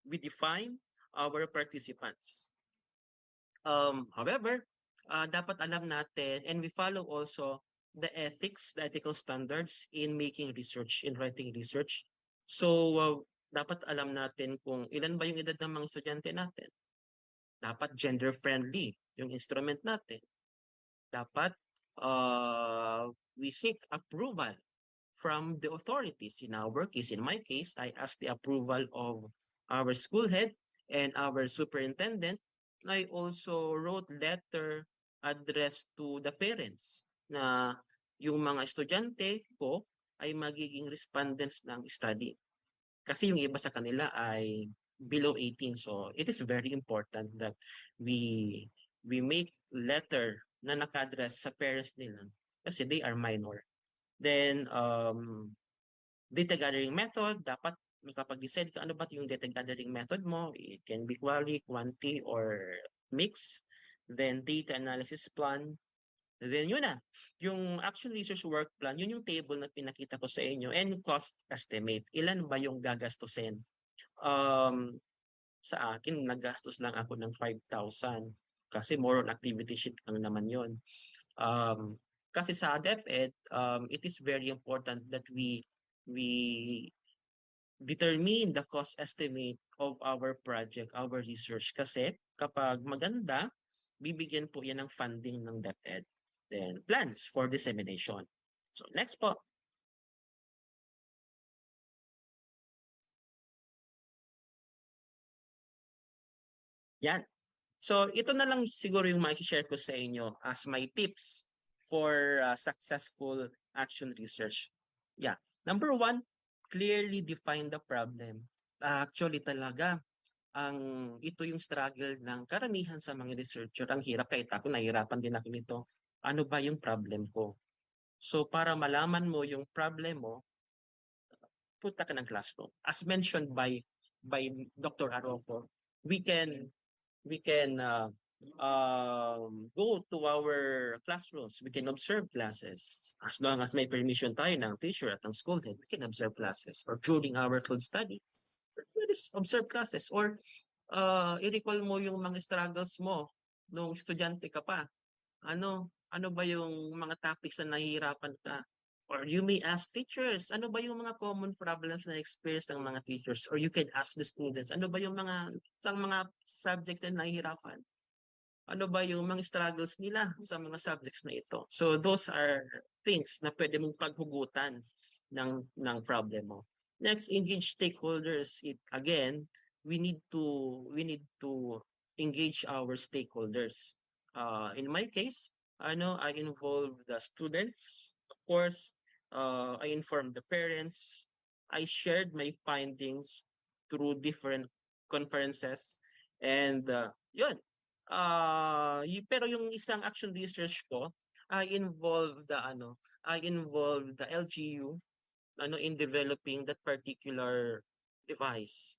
we define our participants. However, dapat alam natin and we follow also the ethics, the ethical standards in making research, in writing research. So, dapat alam natin kung ilan ba yung edad ng mga estudyante natin. Dapat gender-friendly yung instrument natin. Dapat we seek approval from the authorities. In our case, in my case, I asked the approval of our school head and our superintendent. I also wrote letter addressed to the parents na yung mga estudyante ko ay magiging respondents ng study. Kasi yung iba sa kanila ay below 18. So it is very important that we make letter na naka-address sa parents nila kasi they are minor. Then, data gathering method, dapat makapag-decide ka ano ba yung data gathering method mo. It can be quali, quanti, or mix. Then, data analysis plan. Then, yun na. Yung action research work plan, yun yung table na pinakita ko sa inyo. And cost estimate. Ilan ba yung gagastusin? Sa akin, naggastos lang ako ng 5,000. Kasi more on activity sheet lang naman yun. Kasi sa DepEd, it is very important that we determine the cost estimate of our project, our research. Kasi kapag maganda, bibigyan po yan ng funding ng DepEd. Then plans for dissemination. So next po. Yan. So ito na lang siguro yung ma-share ko sa inyo as my tips for successful action research. Yeah. Number one, clearly define the problem. Actually talaga, ito yung struggle ng karamihan sa mga researcher. Ang hirap, kahit ako nahihirapan din ako nito. Ano ba yung problem ko? So para malaman mo yung problem mo, punta ka ng classroom. As mentioned by Dr. Arofo, we can go to our classrooms. We can observe classes. As long as may permission tayo ng teacher at ng school head, we can observe classes. Or during our field study, we just observe classes. Or i-recall mo yung mga struggles mo nung estudyante ka pa. Ano ba yung mga topics na nahihirapan ka? Or you may ask teachers, ano ba yung mga common problems na experience ng mga teachers? Or you can ask the students, ano ba yung mga subject na nahihirapan? Ano ba yung mga struggles nila sa mga subjects na ito? So those are things na pwede mong paghugutan ng problem mo. Next, engage stakeholders. Again, we need to engage our stakeholders. In my case, I involve the students. Of course, I informed the parents. I shared my findings through different conferences. And yun, pero yung isang action research ko, I involved the LGU in developing that particular device.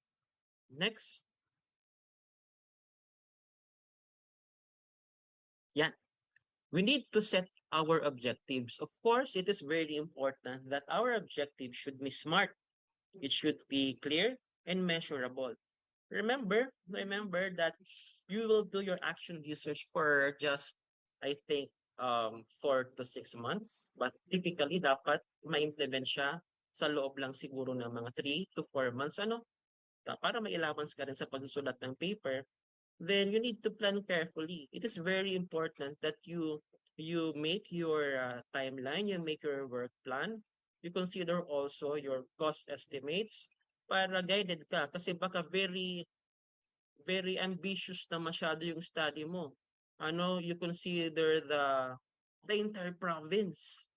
Next. Yeah. We need to set our objectives. Of course, it is very important that our objectives should be smart. It should be clear and measurable. Remember that you will do your action research for just, I think, 4 to 6 months. But typically, dapat ma-implement siya sa loob lang siguro ng mga 3 to 4 months. Para may allowance ka rin sa pagsusulat ng paper. Then you need to plan carefully. It is very important that you make your timeline, you make your work plan. You consider also your cost estimates para guided ka. Kasi baka very very ambitious na masyado yung study mo. You consider the entire province.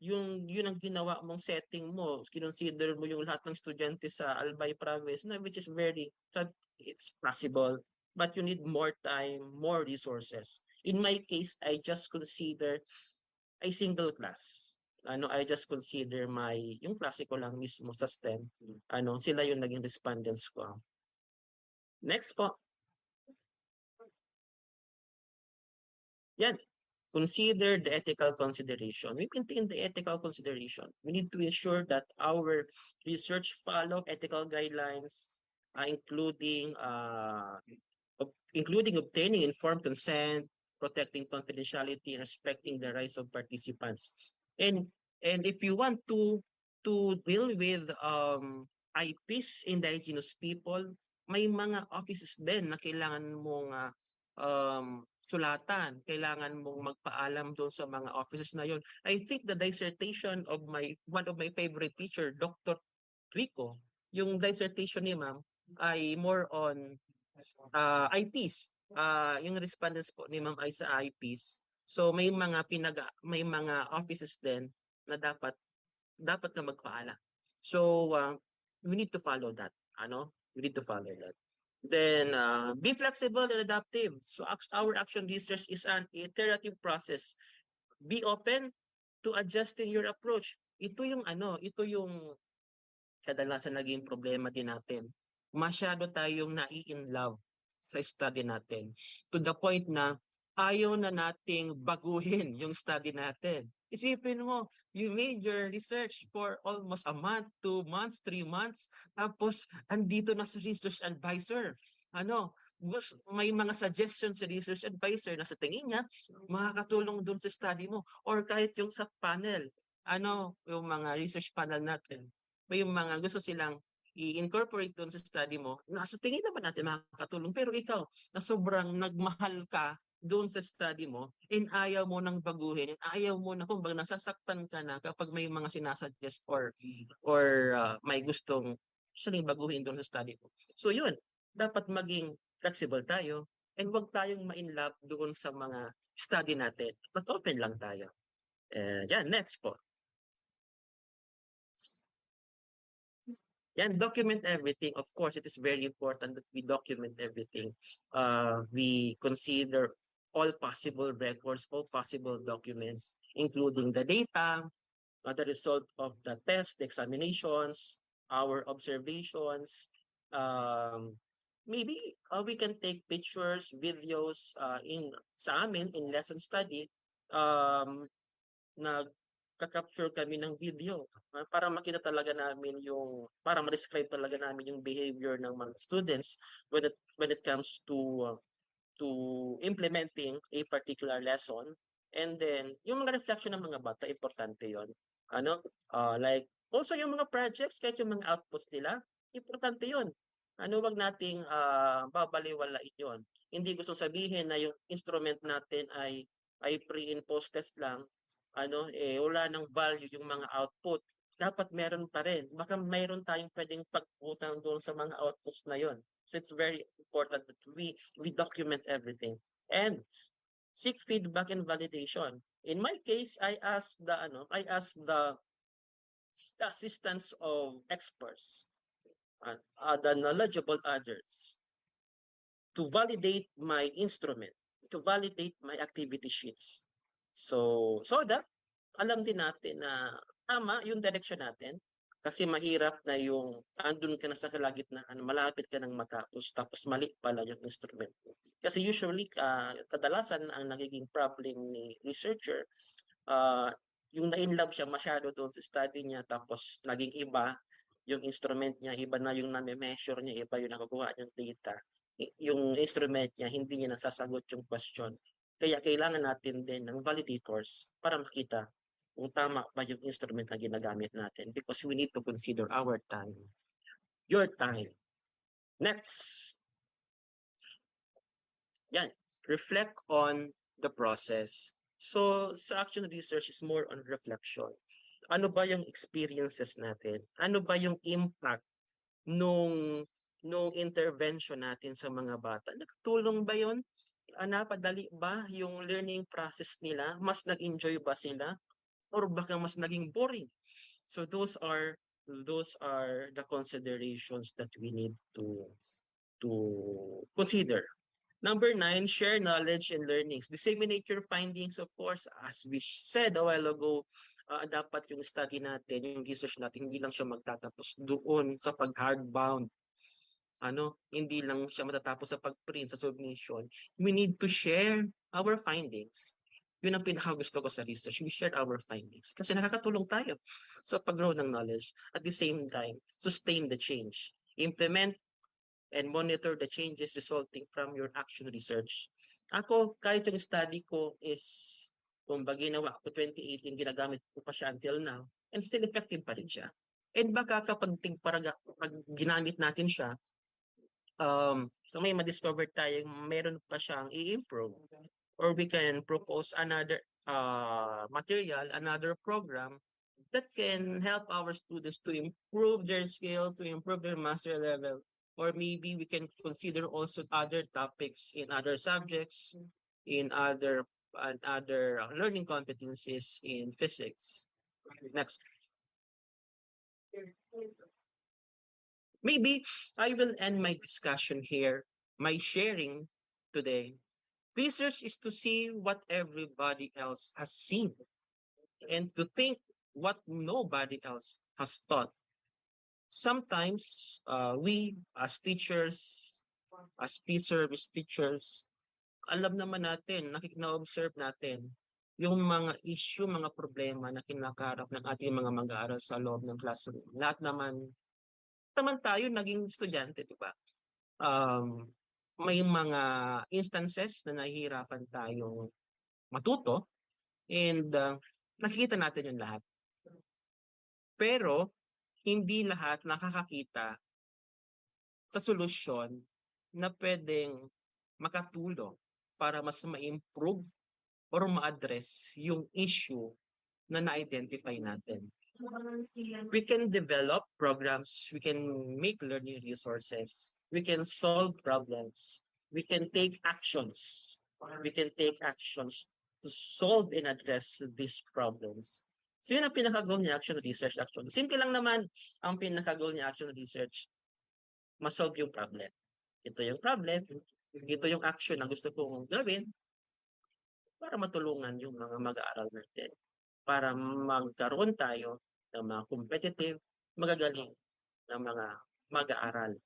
Yun ang ginawa mong setting mo. Kinonsider mo yung lahat ng estudyante sa Albay province, which is it's possible, but you need more time, more resources. In my case, I just consider a single class. I just consider yung klase ko lang mismo sa STEM. Sila yung naging respondents ko. Next po. Yan. Consider the ethical consideration. We maintain the ethical consideration. We need to ensure that our research follow ethical guidelines, including obtaining informed consent, protecting confidentiality, respecting the rights of participants. And if you want to deal with IPs, indigenous people, may mga offices din na kailangan mong sulatan, kailangan mong magpaalam doon sa mga offices na yon. I think the dissertation of one of my favorite teacher, Dr. Rico, yung dissertation ni ma'am ay more on IPs. Yung respondents po ni ma'am ay sa IPs. So may mga offices din na dapat ka magpaalam. So we need to follow that. We need to follow that. Then be flexible and adaptive. So our action research is an iterative process. Be open to adjusting your approach. Ito yung kadalasan naging problema din natin. Masyado tayong nai-in-love sa study natin. To the point na ayaw na nating baguhin yung study natin. Isipin mo, you made your research for almost a month, 2 months, 3 months, tapos andito na sa research advisor. May mga suggestions sa research advisor na sa tingin niya, makakatulong dun sa study mo. Or kahit yung sa panel, yung mga research panel natin, may mga gusto silang i-incorporate doon sa study mo, nasa tingin naman natin makakatulong. Pero ikaw, na sobrang nagmahal ka doon sa study mo, ayaw mo nang baguhin, ayaw mo na, kumbaga nasasaktan ka na kapag may mga sinasuggest or may gustong baguhin doon sa study mo. So yun, dapat maging flexible tayo and wag tayong ma-inlove doon sa mga study natin. But open lang tayo. Yan, next po. Yan, document everything. Of course, it is very important that we document everything. We consider all possible records, all possible documents, including the data, the result of the test, the examinations, our observations. Maybe we can take pictures, videos sa amin in lesson study. Nagka-capture kami ng video para makita talaga namin para ma-describe talaga namin yung behavior ng mga students when it comes to implementing a particular lesson. And then, yung mga reflection ng mga bata, importante yon. Like, also yung mga projects, kahit yung mga outputs nila, importante yon. Wag nating babaliwalain yon. Hindi gusto sabihin na yung instrument natin ay pre and post test lang, wala nang value yung mga output. Dapat meron pa rin. Baka mayroon tayong pwedeng pag-utang doon sa mga outputs na yon. So it's very important that we document everything and seek feedback and validation. In my case, I ask the assistance of experts, the knowledgeable others, to validate my instrument, to validate my activity sheets. So that alam din natin na tama yung direction natin. Kasi mahirap na yung andun ka na sa kalagitnaan, malapit ka nang matapos, tapos mali pala yung instrument. Kasi usually, kadalasan ang nagiging problem ni researcher, yung na-inlove siya masyado doon sa study niya, tapos naging iba yung instrument niya, iba na yung nami-measure niya, iba yung nakukuha niyang data. Yung instrument niya, hindi niya nasasagot yung question. Kaya kailangan natin din ng validators para makita kung tama ba yung instrument na ginagamit natin because we need to consider our time, your time. Next. Yan. Reflect on the process. So, sa action research is more on reflection. Ano ba yung experiences natin? Ano ba yung impact nung intervention natin sa mga bata? Nagtulong ba yun? Napadali ba yung learning process nila? Mas nag-enjoy ba sila? Or baka mas naging boring? So those are the considerations that we need to consider. Number 9, share knowledge and learnings. Disseminate your findings, of course. As we said a while ago, dapat yung study natin, yung research natin, hindi lang siya magtatapos doon sa pag-hardbound. Hindi lang siya matatapos sa pag-print, sa submission. We need to share our findings. Yun ang pinakagusto ko sa research. We share our findings. Kasi nakakatulong tayo sa pag-grow ng knowledge. At the same time, sustain the change. Implement and monitor the changes resulting from your action research. Ako, kahit yung study ko is, kung ginawa ko 2018, ginagamit ko pa siya until now, and still effective pa rin siya. And baka kapag pag ginamit natin siya, so may ma-discover tayo, meron pa siyang i-improve. Or we can propose another material, another program that can help our students to improve their skill, to improve their mastery level. Or maybe we can consider also other topics in other subjects, in other learning competencies in physics. Next. Maybe I will end my discussion here, my sharing today. Research is to see what everybody else has seen and to think what nobody else has thought. Sometimes we as teachers, as pre-service teachers, alam naman natin, na-observe natin yung mga issue, mga problema na kinakaharap ng ating mga mag-aaral sa loob ng classroom. Lahat naman tayo naging estudyante, di ba? May mga instances na nahihirapan tayong matuto and nakikita natin yung lahat. Pero hindi lahat nakakakita sa solusyon na pwedeng makatulong para mas ma-improve or ma-address yung issue na na-identify natin. We can develop programs, we can make learning resources, we can solve problems, we can take actions. We can take actions to solve and address these problems. So yun ang pinaka-goal ni action research actually. Simple lang naman ang pinaka-goal ni action research, ma-solve yung problem. Ito yung problem, ito yung action na gusto kong gawin para matulungan yung mga mag-aaral natin. Para magkaroon tayo ng mga competitive, magagaling na mga mag-aaral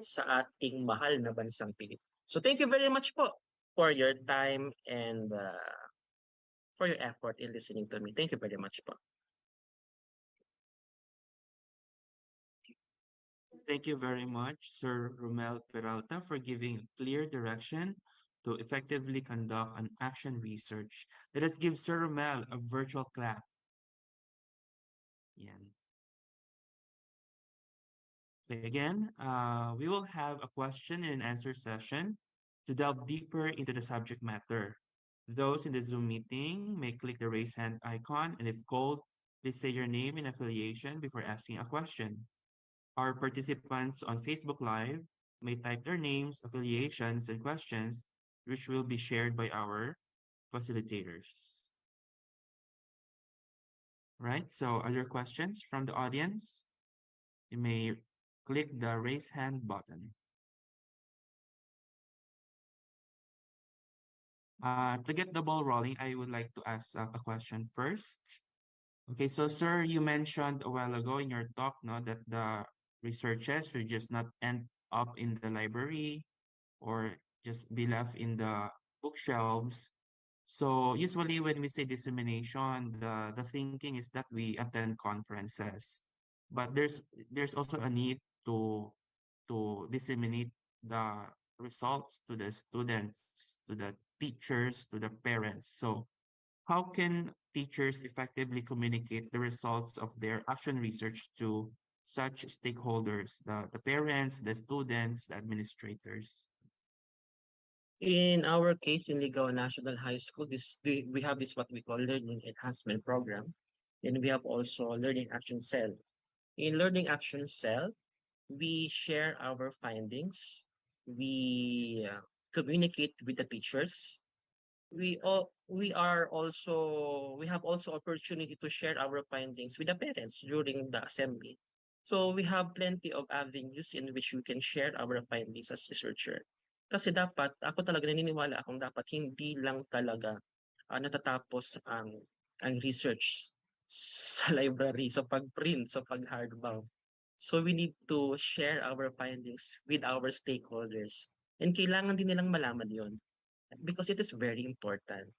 sa ating mahal na bansang Pilipinas. So thank you very much po for your time and for your effort in listening to me. Thank you very much po. Thank you very much, Sir Romel Peralta, for giving clear direction to effectively conduct an action research. Let us give Sir Romel a virtual clap. Yan. Okay, again, we will have a question and answer session to delve deeper into the subject matter. Those in the Zoom meeting may click the raise hand icon, and if called, please say your name and affiliation before asking a question. Our participants on Facebook Live may type their names, affiliations, and questions, which will be shared by our facilitators. Right, so other questions from the audience? You may click the raise hand button. To get the ball rolling, I would like to ask a question first. Okay, so sir, you mentioned a while ago in your talk, no, that the researches should just not end up in the library or just be left in the bookshelves. So usually when we say dissemination, the thinking is that we attend conferences, but there's also a need to disseminate the results to the students, to the teachers, to the parents. So how can teachers effectively communicate the results of their action research to such stakeholders, the parents, the students, the administrators? In our case, in Ligaw National High School, we have this what we call Learning Enhancement Program. And we have also Learning Action Cell. In Learning Action Cell, we share our findings. We communicate with the teachers. We have also opportunity to share our findings with the parents during the assembly. So we have plenty of avenues in which we can share our findings as researcher. Kasi dapat, ako talaga naniniwala akong dapat hindi lang talaga natatapos ang research sa library, sa pag-print, sa pag-hardbound. So we need to share our findings with our stakeholders. And kailangan din nilang malaman yon because it is very important.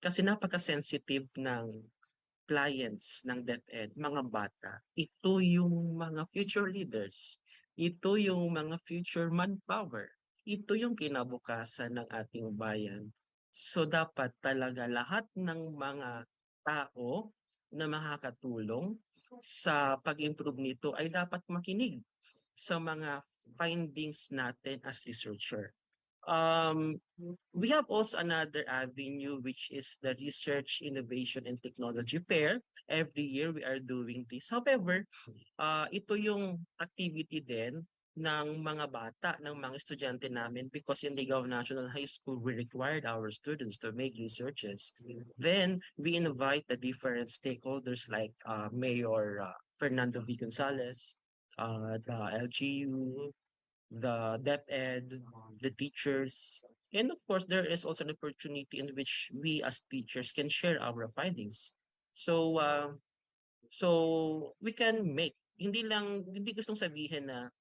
Kasi napaka-sensitive ng clients ng DepEd, mga bata. Ito yung mga future leaders. Ito yung mga future manpower. Ito yung kinabukasan ng ating bayan. So dapat talaga lahat ng mga tao na makakatulong sa pag-improve nito ay dapat makinig sa mga findings natin as researcher. We have also another avenue, which is the Research, Innovation, and Technology Fair. Every year we are doing this. However, ito yung activity din ng mga bata, ng mga estudyante namin because in Ligaw National High School, we required our students to make researches. Then, we invite the different stakeholders like Mayor Fernando V. Gonzalez, the LGU, the DepEd, the teachers, and of course, there is also an opportunity in which we as teachers can share our findings. So we can make, hindi gustong sabihin na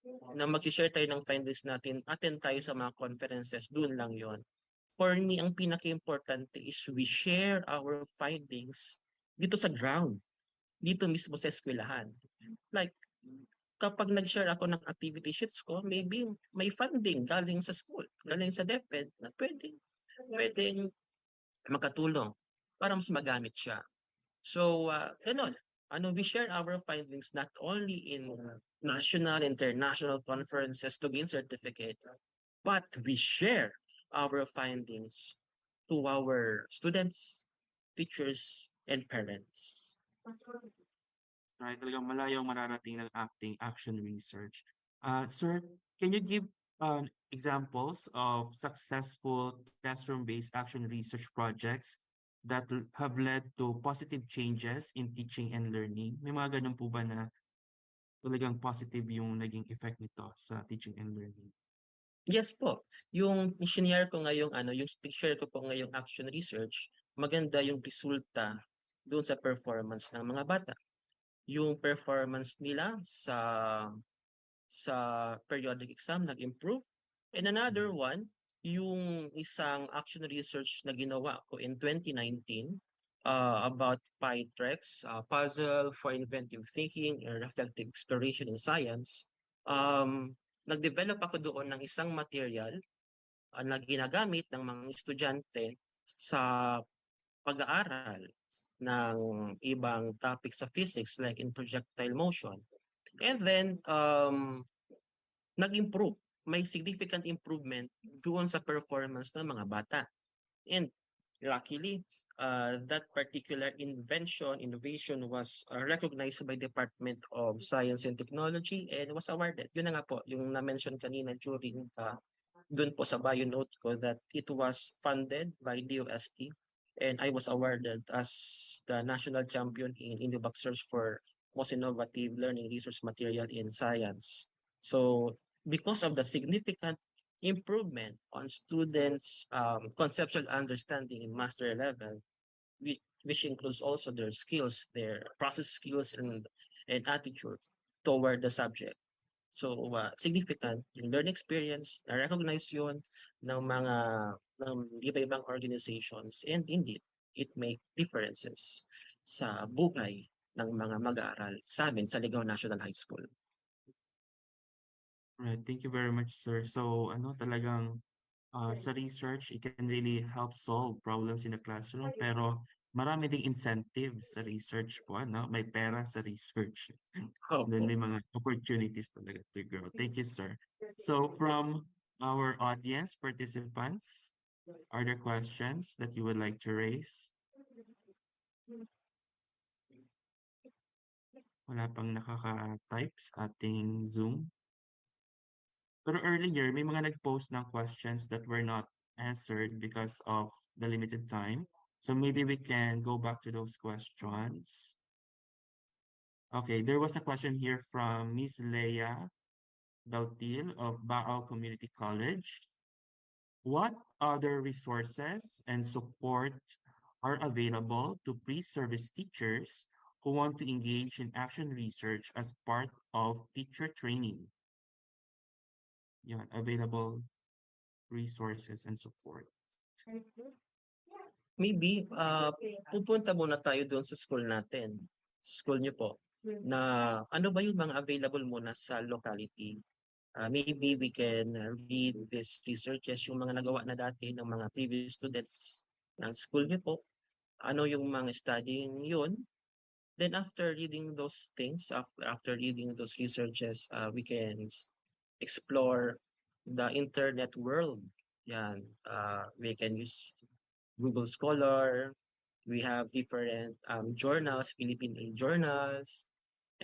mag-share tayo ng findings natin, attend tayo sa mga conferences, doon lang yon. For me, ang pinaka-importante is we share our findings dito sa ground, dito mismo sa eskwelahan. Like, kapag nag-share ako ng activity sheets ko, maybe may funding galing sa school, galing sa DepEd na pwedeng makatulong para mas magamit siya. So, ganun. We share our findings not only in national, international conferences to gain certificate, but we share our findings to our students, teachers, and parents. Right, talagang malayong mararating ng action research. Sir, can you give examples of successful classroom-based action research projects that have led to positive changes in teaching and learning? May mga ganun po ba na talagang positive yung naging effect nito sa teaching and learning? Yes po. Yung i-shinare ko ngayong yung share ko po ngayong action research, maganda yung resulta doon sa performance ng mga bata. Yung performance nila sa periodic exam nag-improve. And another one, yung isang action research na ginawa ko in 2019 about PyTrex, Puzzle for Inventive Thinking and Reflective Exploration in Science. Nag-develop ako doon ng isang material na ginagamit ng mga estudyante sa pag-aaral ng ibang topics sa physics like in projectile motion. And then, nag-improve. May significant improvement doon sa performance ng mga bata. And luckily, that particular innovation was recognized by Department of Science and Technology and was awarded. Yun na nga po, yung na-mention kanina during doon po sa bio note ko that it was funded by DOST and I was awarded as the national champion in Indibak Search for most innovative learning resource material in science. So because of the significant improvement on students' conceptual understanding in master level, which includes also their skills, their process skills and attitudes toward the subject. So significant yung learning experience, na-recognize yun ng iba-ibang organizations and indeed, it make differences sa buhay ng mga mag-aaral sa amin sa Ligaw National High School. Right, thank you very much, sir. So, talagang sa research, it can really help solve problems in the classroom, pero marami ding incentives sa research po, May pera sa research. Then may mga opportunities talaga to grow. Thank you, sir. So, from our audience participants, are there questions that you would like to raise? Wala pang nakaka-type sa ating Zoom. Pero earlier, may mga nag-post ng questions that were not answered because of the limited time. So maybe we can go back to those questions. Okay, there was a question here from Miss Leia Dautil of Baao Community College. What other resources and support are available to pre-service teachers who want to engage in action research as part of teacher training? Yeah, available resources and support. Maybe pupunta muna tayo doon sa school natin, school niyo po, na ano ba yung mga available muna sa locality. Maybe we can read these researches, yung mga nagawa na dati ng mga previous students ng school niyo po. Ano yung mga studying yun. Then after reading those things, after reading those researches, we can explore the internet world. Yan, we can use Google Scholar. We have different journals, Philippine journals,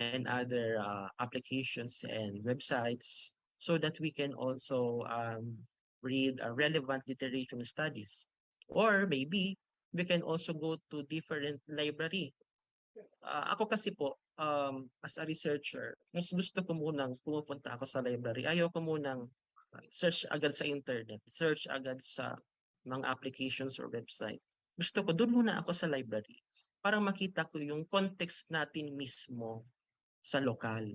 and other applications and websites so that we can also read relevant literature studies. Or maybe we can also go to different library. Ako kasi po, as a researcher, mas gusto ko munang pumupunta ako sa library. Ayaw ko munang search agad sa internet, search agad sa mga applications or website. Gusto ko, doon muna ako sa library para makita ko yung context natin mismo sa lokal.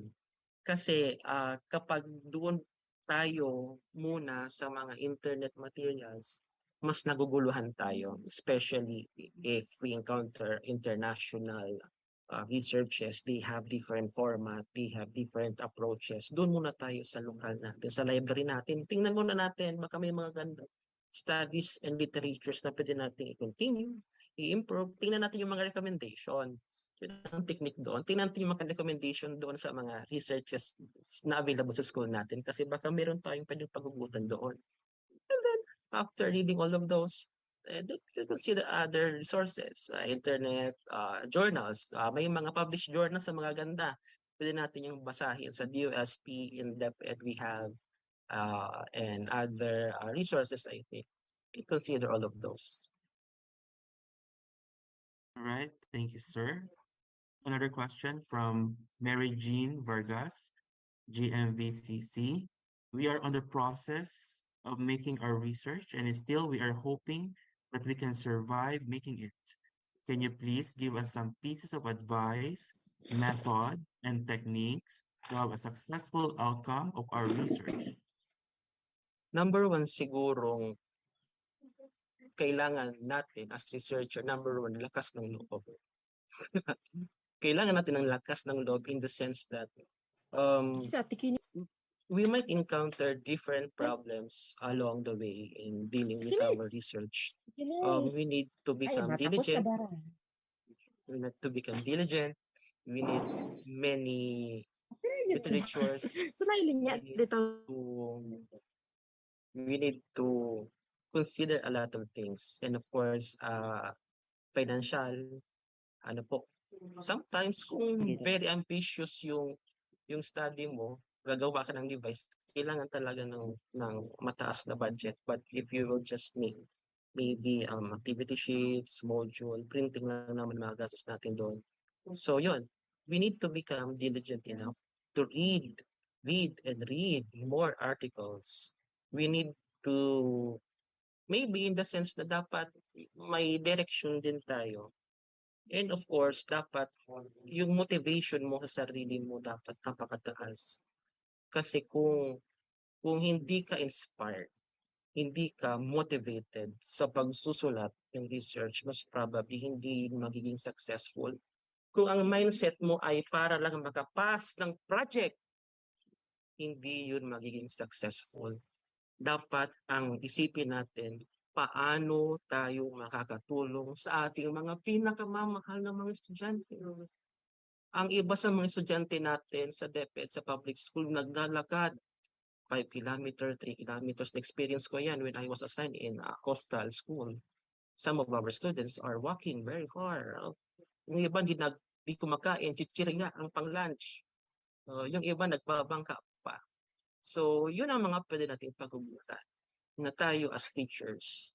Kasi kapag doon tayo muna sa mga internet materials, mas naguguluhan tayo, especially if we encounter international researches. They have different format, they have different approaches. Doon muna tayo sa lokal natin, sa library natin. Tingnan muna natin, baka may mga ganda studies and literatures na pwede natin i-continue, i-improve. Tingnan natin yung mga recommendation. Yun ang technique doon. Tingnan natin yung mga recommendation doon sa mga researches na available sa school natin kasi baka meron tayong pwedeng pagugutan doon. And then, after reading all of those, consider other resources, internet, journals. May mga published journals sa mga ganda. Pwede natin yung basahin sa DOST in-depth and we have and other resources, I think. Consider all of those. All right, thank you, sir. Another question from Mary Jean Vargas, GMVCC. We are on the process of making our research and still we are hoping that we can survive making it. Can you please give us some pieces of advice, method, and techniques to have a successful outcome of our research? Number one sigurong kailangan natin as researcher, number one, lakas ng loob. Kailangan natin ng lakas ng loob in the sense that we might encounter different problems along the way in dealing with our research. We need to become diligent. We need to become diligent. We need many literatures. We need to consider a lot of things. And of course, financial, ano po, sometimes kung very ambitious yung study mo, gagawa ka ng device, kailangan talaga ng mataas na budget. But if you will just make maybe activity sheets, module, printing lang naman magagastos natin doon. So yun, we need to become diligent enough to read and read more articles. We need to, maybe in the sense na dapat may direction din tayo. And of course, dapat yung motivation mo sa sarili mo dapat napakataas. Kasi kung hindi ka inspired, hindi ka motivated sa pagsusulat ng research, most probably hindi magiging successful. Kung ang mindset mo ay para lang makapass ng project, hindi yun magiging successful. Dapat ang isipin natin, paano tayo makakatulong sa ating mga pinakamamahal na mga estudyante. Ang iba sa mga estudyante natin sa DepEd, sa public school, naglalakad 5 kilometers, 3 kilometers. Na-experience ko yan when I was assigned in a coastal school. Some of our students are walking very far. Yung iba di kumakain, chichirya ang pang-lunch. Yung iba nagbabangka pa. So, yun ang mga pwede nating pag-ugutan. Na tayo as teachers,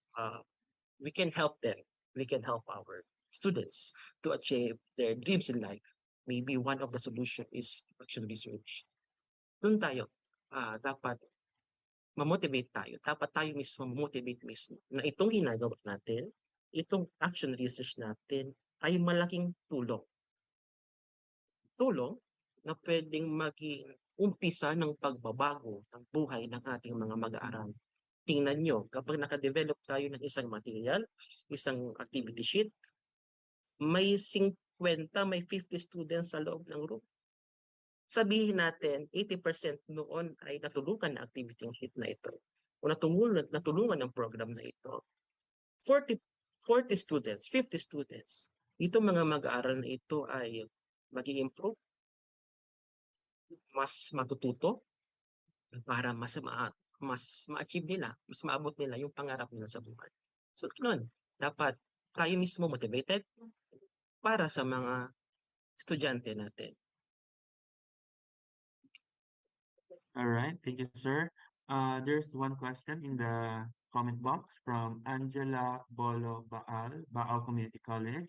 we can help them. We can help our students to achieve their dreams in life. Maybe one of the solution is action research. Doon tayo, dapat ma-motivate tayo. Dapat tayo mismo ma-motivate mismo na itong ginagawa natin, itong action research natin ay malaking tulong. Tulong na pwedeng maging umpisa ng pagbabago ng buhay ng ating mga mag-aaral. Tingnan nyo, kapag nakadevelop tayo ng isang material, isang activity sheet, may 50, may 50 students sa loob ng room. Sabihin natin, 80% noon ay natulungan na activity sheet na ito. O natulungan ng program na ito. 40 students, 50 students. Ito mga mag-aaral na ito ay mag-i-improve, mas matututo, para mas ma-achieve nila, mas maabot nila yung pangarap nila sa buhay. So, nun, dapat tayo mismo motivated para sa mga estudyante natin. All right, thank you, sir. There's one question in the comment box from Angela Bolo Baal Community College.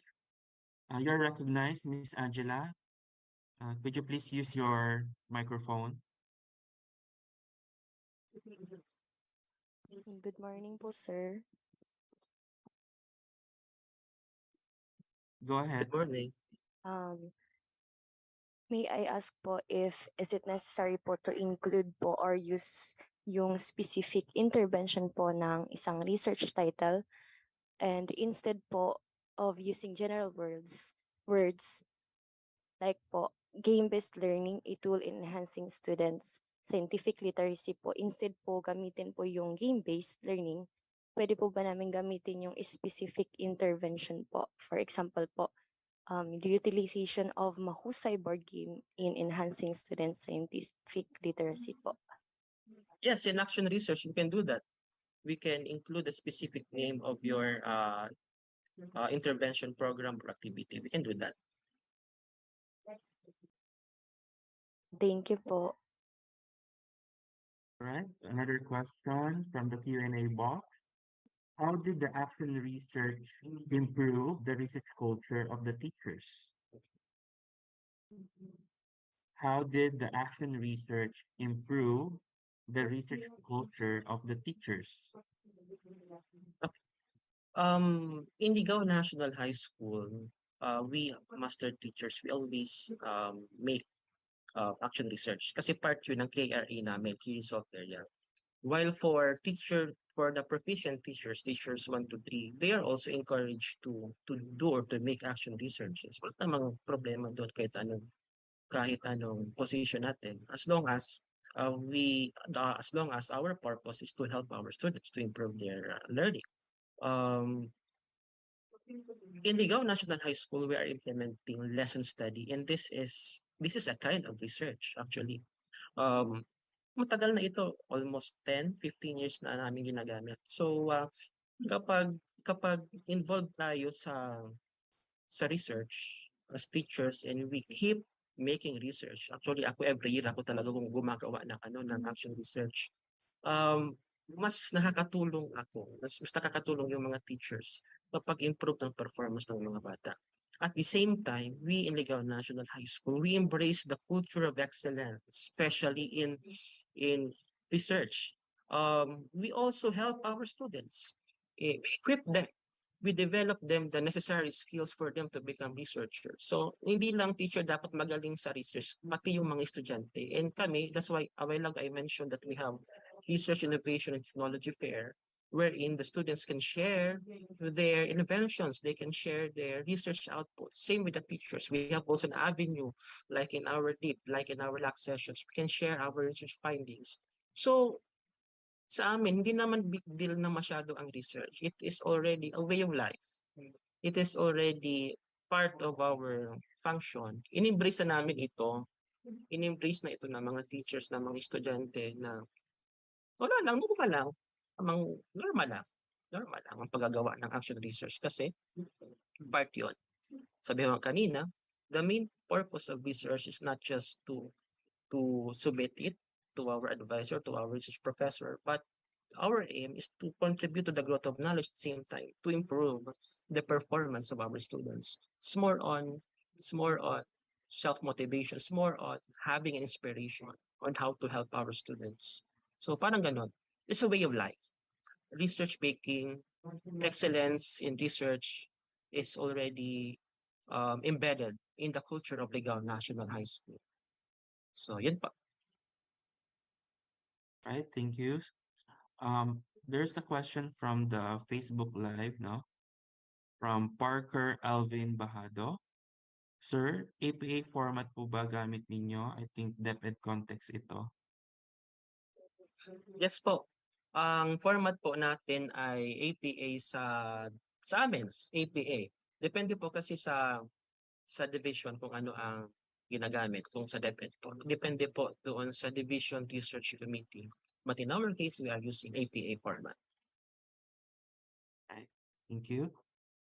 You're recognized, Miss Angela. Could you please use your microphone? Good morning po, sir. Go ahead. Good morning. May I ask po if is it necessary po to include po or use yung specific intervention po ng isang research title and instead po of using general words like po game-based learning, a tool in enhancing students' scientific literacy po. Instead po gamitin po yung game-based learning, pwede po ba namin gamitin yung specific intervention po? For example po, the utilization of mahusay board game in enhancing students' scientific literacy po. Yes, in action research, you can do that. We can include a specific name of your intervention program or activity. We can do that. Thank you po. All right, another question from the Q&A box. How did the action research improve the research culture of the teachers? How did the action research improve the research culture of the teachers? In Ligao National High School, we master teachers, we always make action research kasi part yun ng KRA namin, key result area. While for the proficient teachers, teachers 1 to 3, they are also encouraged to do or to make action researches. Wala namang problema doon kahit anong position natin, as long as as long as our purpose is to help our students to improve their learning. In Ligao National High School, we are implementing lesson study, and this is a kind of research actually. Matagal na ito, almost 10, 15 years na namin ginagamit. So kapag involved tayo sa research as teachers, and we keep making research. Actually, ako every year ako talaga gumagawa ng action research. Mas nakakatulong mas nakakatulong yung mga teachers kapag improve ng performance ng mga bata. At the same time, we in Ligao National High School, we embrace the culture of excellence, especially in research. We also help our students. We equip them. We develop them the necessary skills for them to become researchers. So, hindi lang teacher dapat magaling sa research, pati yung mga estudyante. And kami, that's why a while ago I mentioned that we have Research, Innovation, and Technology Fair, wherein the students can share their inventions, they can share their research outputs. Same with the teachers. We have also an avenue, like in our DIP, like in our LAC sessions, we can share our research findings. So, sa amin, hindi naman big deal na masyado ang research. It is already a way of life. It is already part of our function. In-embrace na namin ito. In-embrace na ito ng mga teachers, ng mga estudyante na wala lang, normal lang. Normal lang ang paggagawa ng action research kasi part yun. Sabi mo kanina, the main purpose of research is not just to submit it to our advisor, to our research professor, but our aim is to contribute to the growth of knowledge at the same time, to improve the performance of our students. It's more on self-motivation. It's more on having an inspiration on how to help our students. So parang ganon. It's a way of life. Research making, excellence in research is already embedded in the culture of Ligao National High School. So yun pa. Right, thank you. There's a question from the Facebook Live, no? From Parker Alvin Bahado. Sir, APA format po ba gamit ninyo? I think DepEd context ito. Yes po. Ang format po natin ay APA sa amin, APA. Depende po kasi sa division kung ano ang ginagamit, kung sa DepEd po. Depende po doon sa Division Research Committee. But in our case, we are using APA format. Okay, thank you.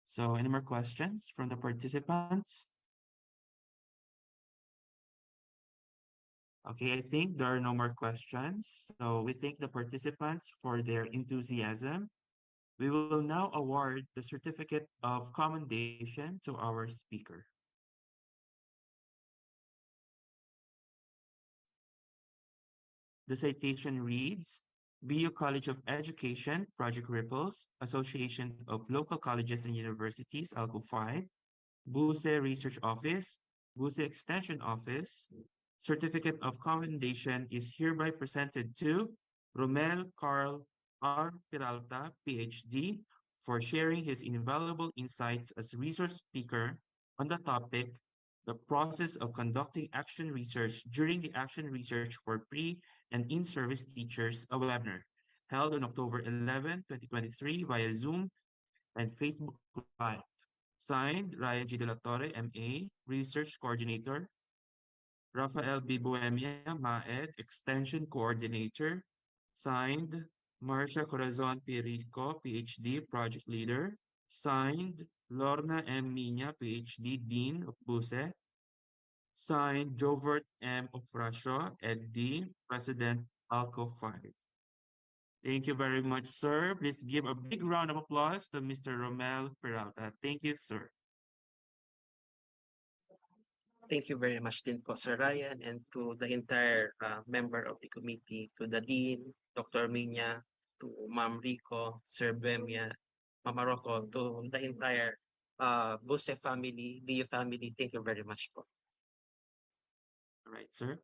So any more questions from the participants? Okay, I think there are no more questions. So we thank the participants for their enthusiasm. We will now award the certificate of commendation to our speaker. The citation reads, BU College of Education, Project Ripples, Association of Local Colleges and Universities, ALCO5, BUSE Research Office, BUSE Extension Office. Certificate of commendation is hereby presented to Romel Carl R. Peralta, PhD, for sharing his invaluable insights as resource speaker on the topic, the process of conducting action research during the Action Research for Pre- and In-Service Teachers, a webinar, held on October 11, 2023 via Zoom and Facebook Live. Signed, Ryan G. De La Torre, MA, Research Coordinator, Rafael B. Bohemia, MAED, Extension Coordinator. Signed, Marcia Corazon Perico, PhD, Project Leader. Signed, Lorna M. Minya, PhD, Dean of BUSE. Signed, Jovert M. Ofrasio, ED, President, ALCO 5. Thank you very much, sir. Please give a big round of applause to Mr. Romel Peralta. Thank you, sir. Thank you very much din po, Sir Ryan, and to the entire member of the committee, to the Dean, Dr. Minya, to Ma'am Rico, Sir Bemia, Mama Rocco, to the entire Buse family, Leo family. Thank you very much po. All right, sir.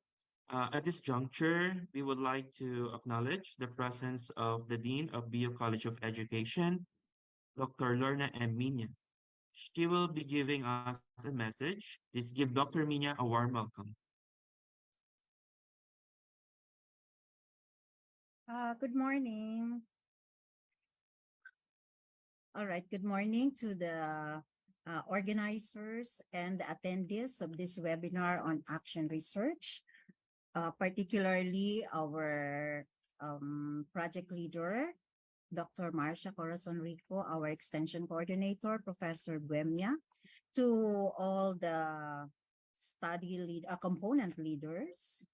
At this juncture, we would like to acknowledge the presence of the Dean of BU College of Education, Dr. Lorna M. Minya. She will be giving us a message. Please give Dr. Minya a warm welcome. Good morning. All right, good morning to the organizers and the attendees of this webinar on action research, particularly our project leader, Dr. Marcia Corazon Rico, our extension coordinator, Professor Buemia, to all the component leaders,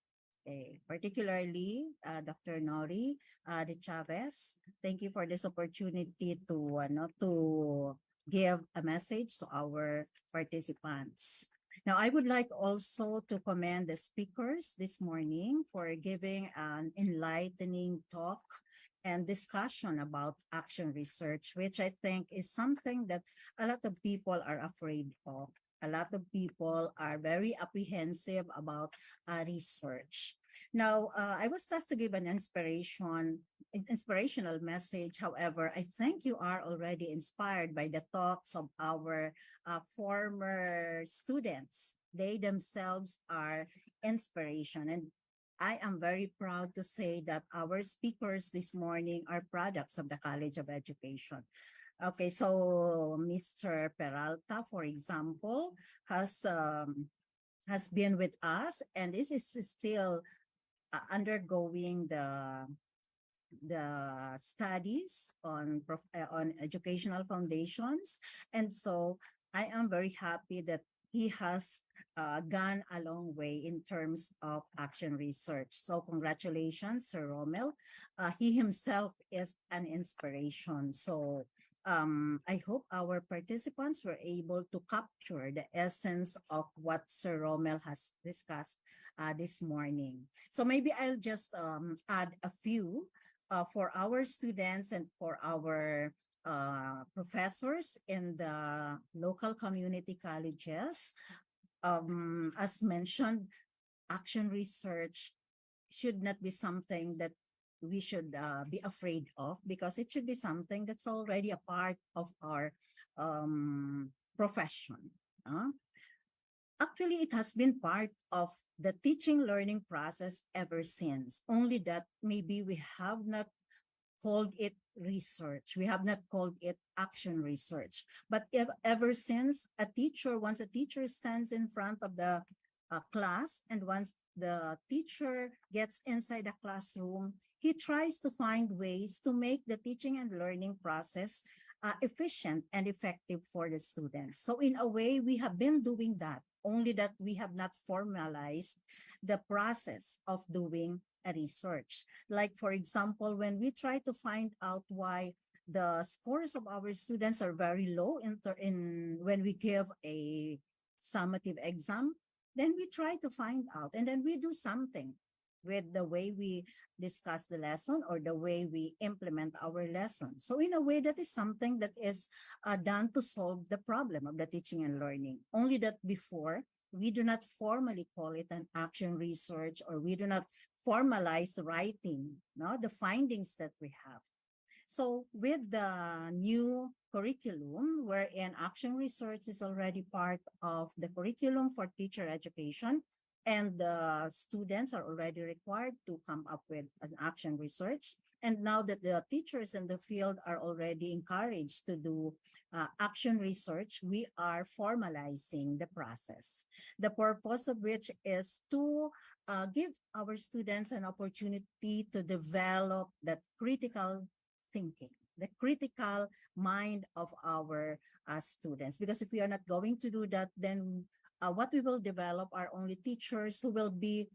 particularly Dr. Nori de Chavez. Thank you for this opportunity to give a message to our participants. Now, I would like also to commend the speakers this morning for giving an enlightening talk and discussion about action research, which I think is something that a lot of people are afraid of. A lot of people are very apprehensive about research. Now, I was tasked to give an inspirational message. However, I think you are already inspired by the talks of our former students. They themselves are inspiration. And I am very proud to say that our speakers this morning are products of the College of Education. Okay, so Mr. Peralta, for example, has been with us, and this is still undergoing the studies on educational foundations, and so I am very happy that he has gone a long way in terms of action research. So congratulations, Sir Romel. He himself is an inspiration. So I hope our participants were able to capture the essence of what Sir Romel has discussed this morning. So maybe I'll just add a few for our students and for our professors in the local community colleges. As mentioned, action research should not be something that we should be afraid of, because it should be something that's already a part of our profession. Actually, it has been part of the teaching learning process ever since, only that maybe we have not called it research. We have not called it action research. But ever since once a teacher stands in front of the class, and once the teacher gets inside the classroom, he tries to find ways to make the teaching and learning process efficient and effective for the students. So in a way, we have been doing that, only that we have not formalized the process of doing a research. Like, for example, when we try to find out why the scores of our students are very low when we give a summative exam, then we try to find out, and then we do something with the way we discuss the lesson or the way we implement our lesson. So in a way, that is something that is done to solve the problem of the teaching and learning. Only that before, we do not formally call it an action research, or we do not formalize writing the findings that we have. So with the new curriculum, wherein action research is already part of the curriculum for teacher education, and the students are already required to come up with an action research. And now that the teachers in the field are already encouraged to do action research, we are formalizing the process. The purpose of which is to give our students an opportunity to develop that critical thinking, the critical mind of our students. Because if we are not going to do that, then what we will develop are only teachers who will be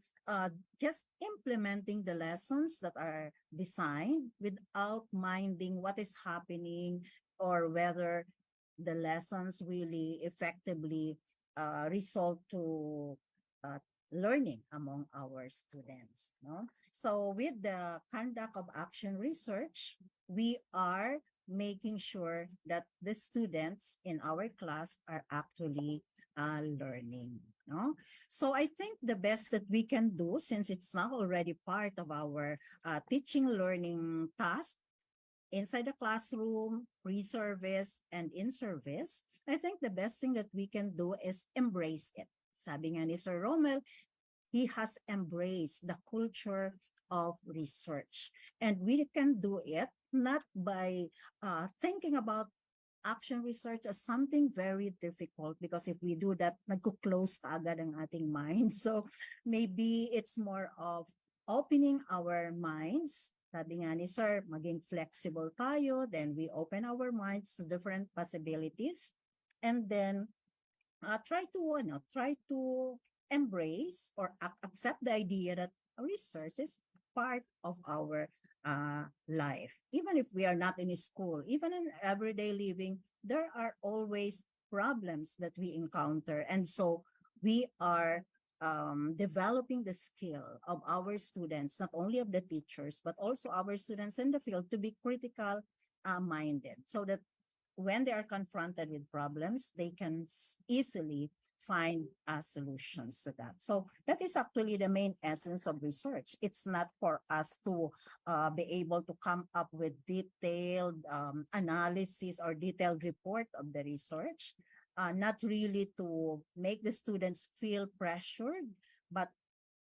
just implementing the lessons that are designed without minding what is happening or whether the lessons really effectively result to uh, learning among our students. No? So with the conduct of action research, we are making sure that the students in our class are actually learning. No? So I think the best that we can do, since it's now already part of our teaching learning task, inside the classroom, pre-service, and in-service, I think the best thing that we can do is embrace it. Sabi nga ni Sir Romel, he has embraced the culture of research. And we can do it not by thinking about action research as something very difficult, because if we do that, nagko-close agad ang ating mind. So maybe it's more of opening our minds. Sabi nga ni Sir, maging flexible tayo, then we open our minds to different possibilities, and then try to embrace or accept the idea that research is part of our life. Even if we are not in school, even in everyday living, there are always problems that we encounter. And so we are developing the skill of our students, not only of the teachers, but also our students in the field, to be critical minded, so that when they are confronted with problems, they can easily find solutions to that. So that is actually the main essence of research. It's not for us to be able to come up with detailed analysis or detailed report of the research, not really to make the students feel pressured, but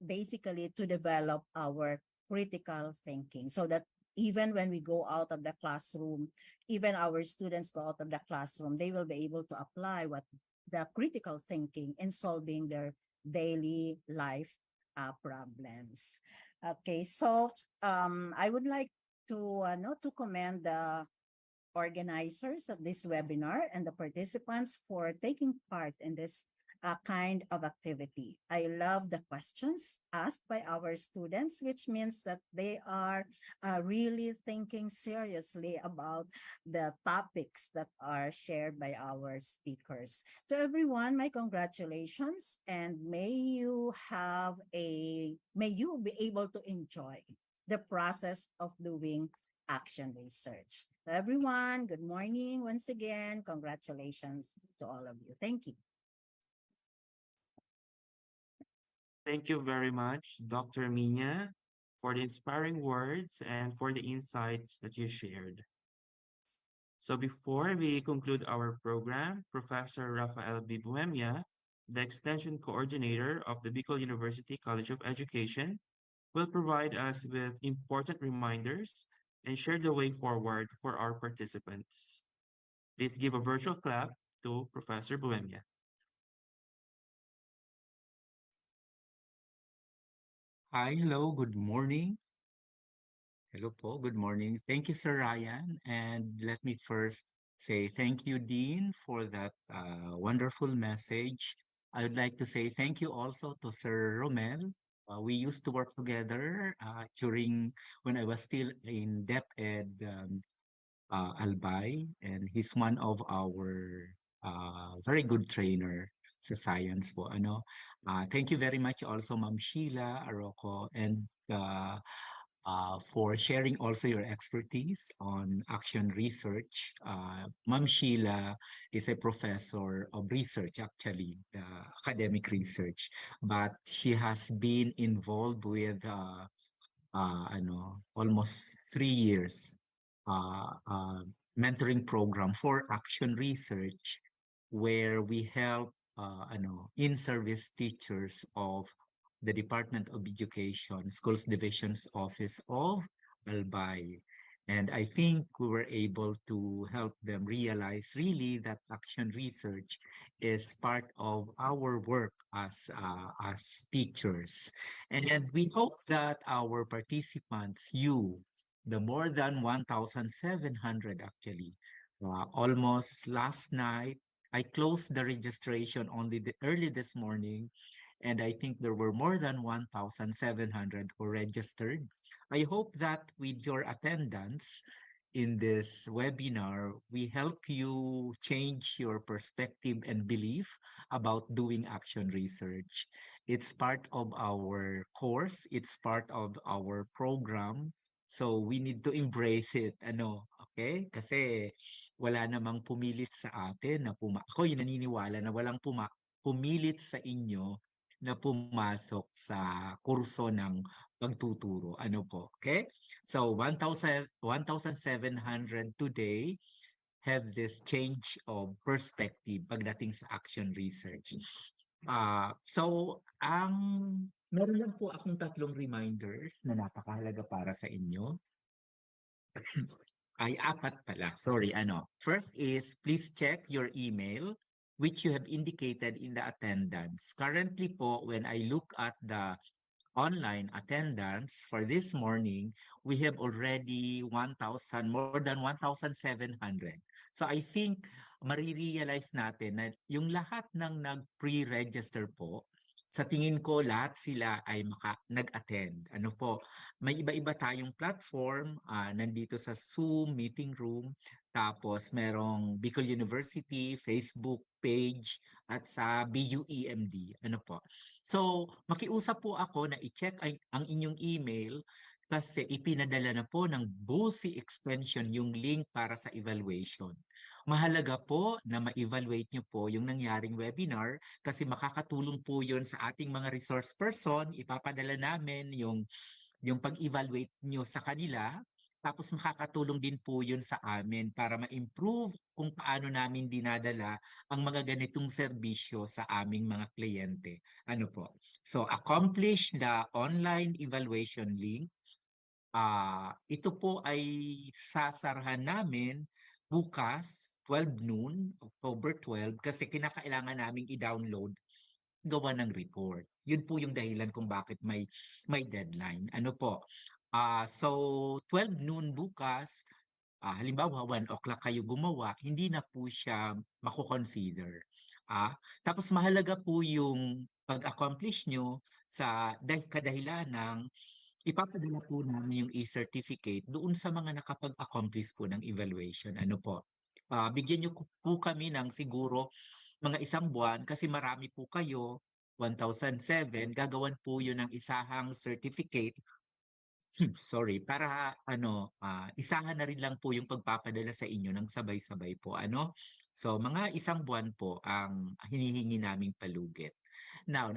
basically to develop our critical thinking, so that even when we go out of the classroom, even our students go out of the classroom, they will be able to apply what the critical thinking in solving their daily life problems. Okay, so I would like to to commend the organizers of this webinar and the participants for taking part in this kind of activity. I love the questions asked by our students, which means that they are really thinking seriously about the topics that are shared by our speakers. To everyone, my congratulations, and may you be able to enjoy the process of doing action research. So everyone, good morning once again. Congratulations to all of you. Thank you. Thank you very much, Dr. Mina, for the inspiring words and for the insights that you shared. So before we conclude our program, Professor Rafael B. Buemia, the Extension Coordinator of the Bicol University College of Education, will provide us with important reminders and share the way forward for our participants. Please give a virtual clap to Professor Buemia. Hi, hello, good morning. Hello po, good morning. Thank you, Sir Ryan. And let me first say thank you, Dean, for that wonderful message. I would like to say thank you also to Sir Romel. We used to work together during when I was still in DepEd Albay, and he's one of our very good trainer sa science po. Thank you very much also, Ma'am Sheila Arroco, and for sharing also your expertise on action research. Ma'am Sheila is a professor of research, actually, academic research, but she has been involved with almost 3 years mentoring program for action research, where we help in-service teachers of the Department of Education, Schools Divisions Office of Albay. And I think we were able to help them realize really that action research is part of our work as teachers. And we hope that our participants, the more than 1,700 actually, almost last night, I closed the registration only early this morning, and I think there were more than 1,700 who registered. I hope that with your attendance in this webinar, we help you change your perspective and belief about doing action research. It's part of our course, it's part of our program. So we need to embrace it, okay? Kasi wala namang pumilit sa atin na ako yung naniniwala na walang pumilit sa inyo na pumasok sa kurso ng pagtuturo. Ano po, okay? So 1,700 today have this change of perspective pagdating sa action research. So meron lang po akong tatlong reminder na napakahalaga para sa inyo. Ay, apat pala. Sorry, First is, please check your email which you have indicated in the attendance. Currently po, when I look at the online attendance for this morning, we have already more than 1,700. So I think marirealize natin na yung lahat ng nag-pre-register po, sa tingin ko lahat sila ay nag-attend. Ano po, may iba-iba tayong platform, nandito sa Zoom, meeting room, tapos merong Bicol University, Facebook page, at sa BUEMD. Ano po. So, makiusap po ako na i-check ang inyong email kasi ipinadala na po ng BOSI extension yung link para sa evaluation. Mahalaga po na ma-evaluate nyo po yung nangyaring webinar kasi makakatulong po yun sa ating mga resource person. Ipapadala namin yung pag-evaluate nyo sa kanila. Tapos makakatulong din po yun sa amin para ma-improve kung paano namin dinadala ang mga ganitong serbisyo sa aming mga kliyente. Ano po? So, accomplish the online evaluation link. Ito po ay sasarhan namin bukas, 12 noon, October 12, kasi kinakailangan naming i-download gawa ng report. Yun po yung dahilan kung bakit may deadline. Ano po? So 12 noon bukas, halimbawa 1 o'clock kayo gumawa, hindi na po siya mako-consider. Tapos mahalaga po yung pag-accomplish nyo sa kadahilan ng ipapadala po namin yung e-certificate doon sa mga nakapag-accomplish po ng evaluation. Ano po? Bigyan nyo po kami ng siguro mga isang buwan kasi marami po kayo, 1,007, gagawan po yun ng isahang certificate. Sorry, para isahan na rin lang po yung pagpapadala sa inyo ng sabay-sabay po. So mga isang buwan po ang hinihingi naming palugit. Now,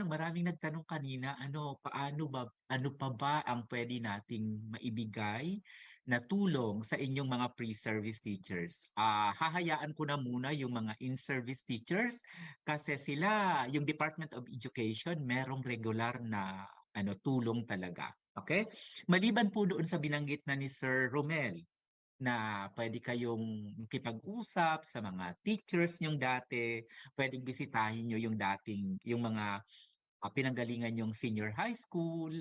maraming nagtanong kanina, ano pa ba ang pwede nating maibigay na tulong sa inyong mga pre-service teachers? Hahayaan ko na muna yung mga in-service teachers kasi sila, yung Department of Education, merong regular na tulong talaga. Okay? Maliban po doon sa binanggit na ni Sir Romel, na pwede kayong makipag-usap sa mga teachers nyong dati, pwedeng bisitahin nyo yung mga pinanggalingan yung senior high school,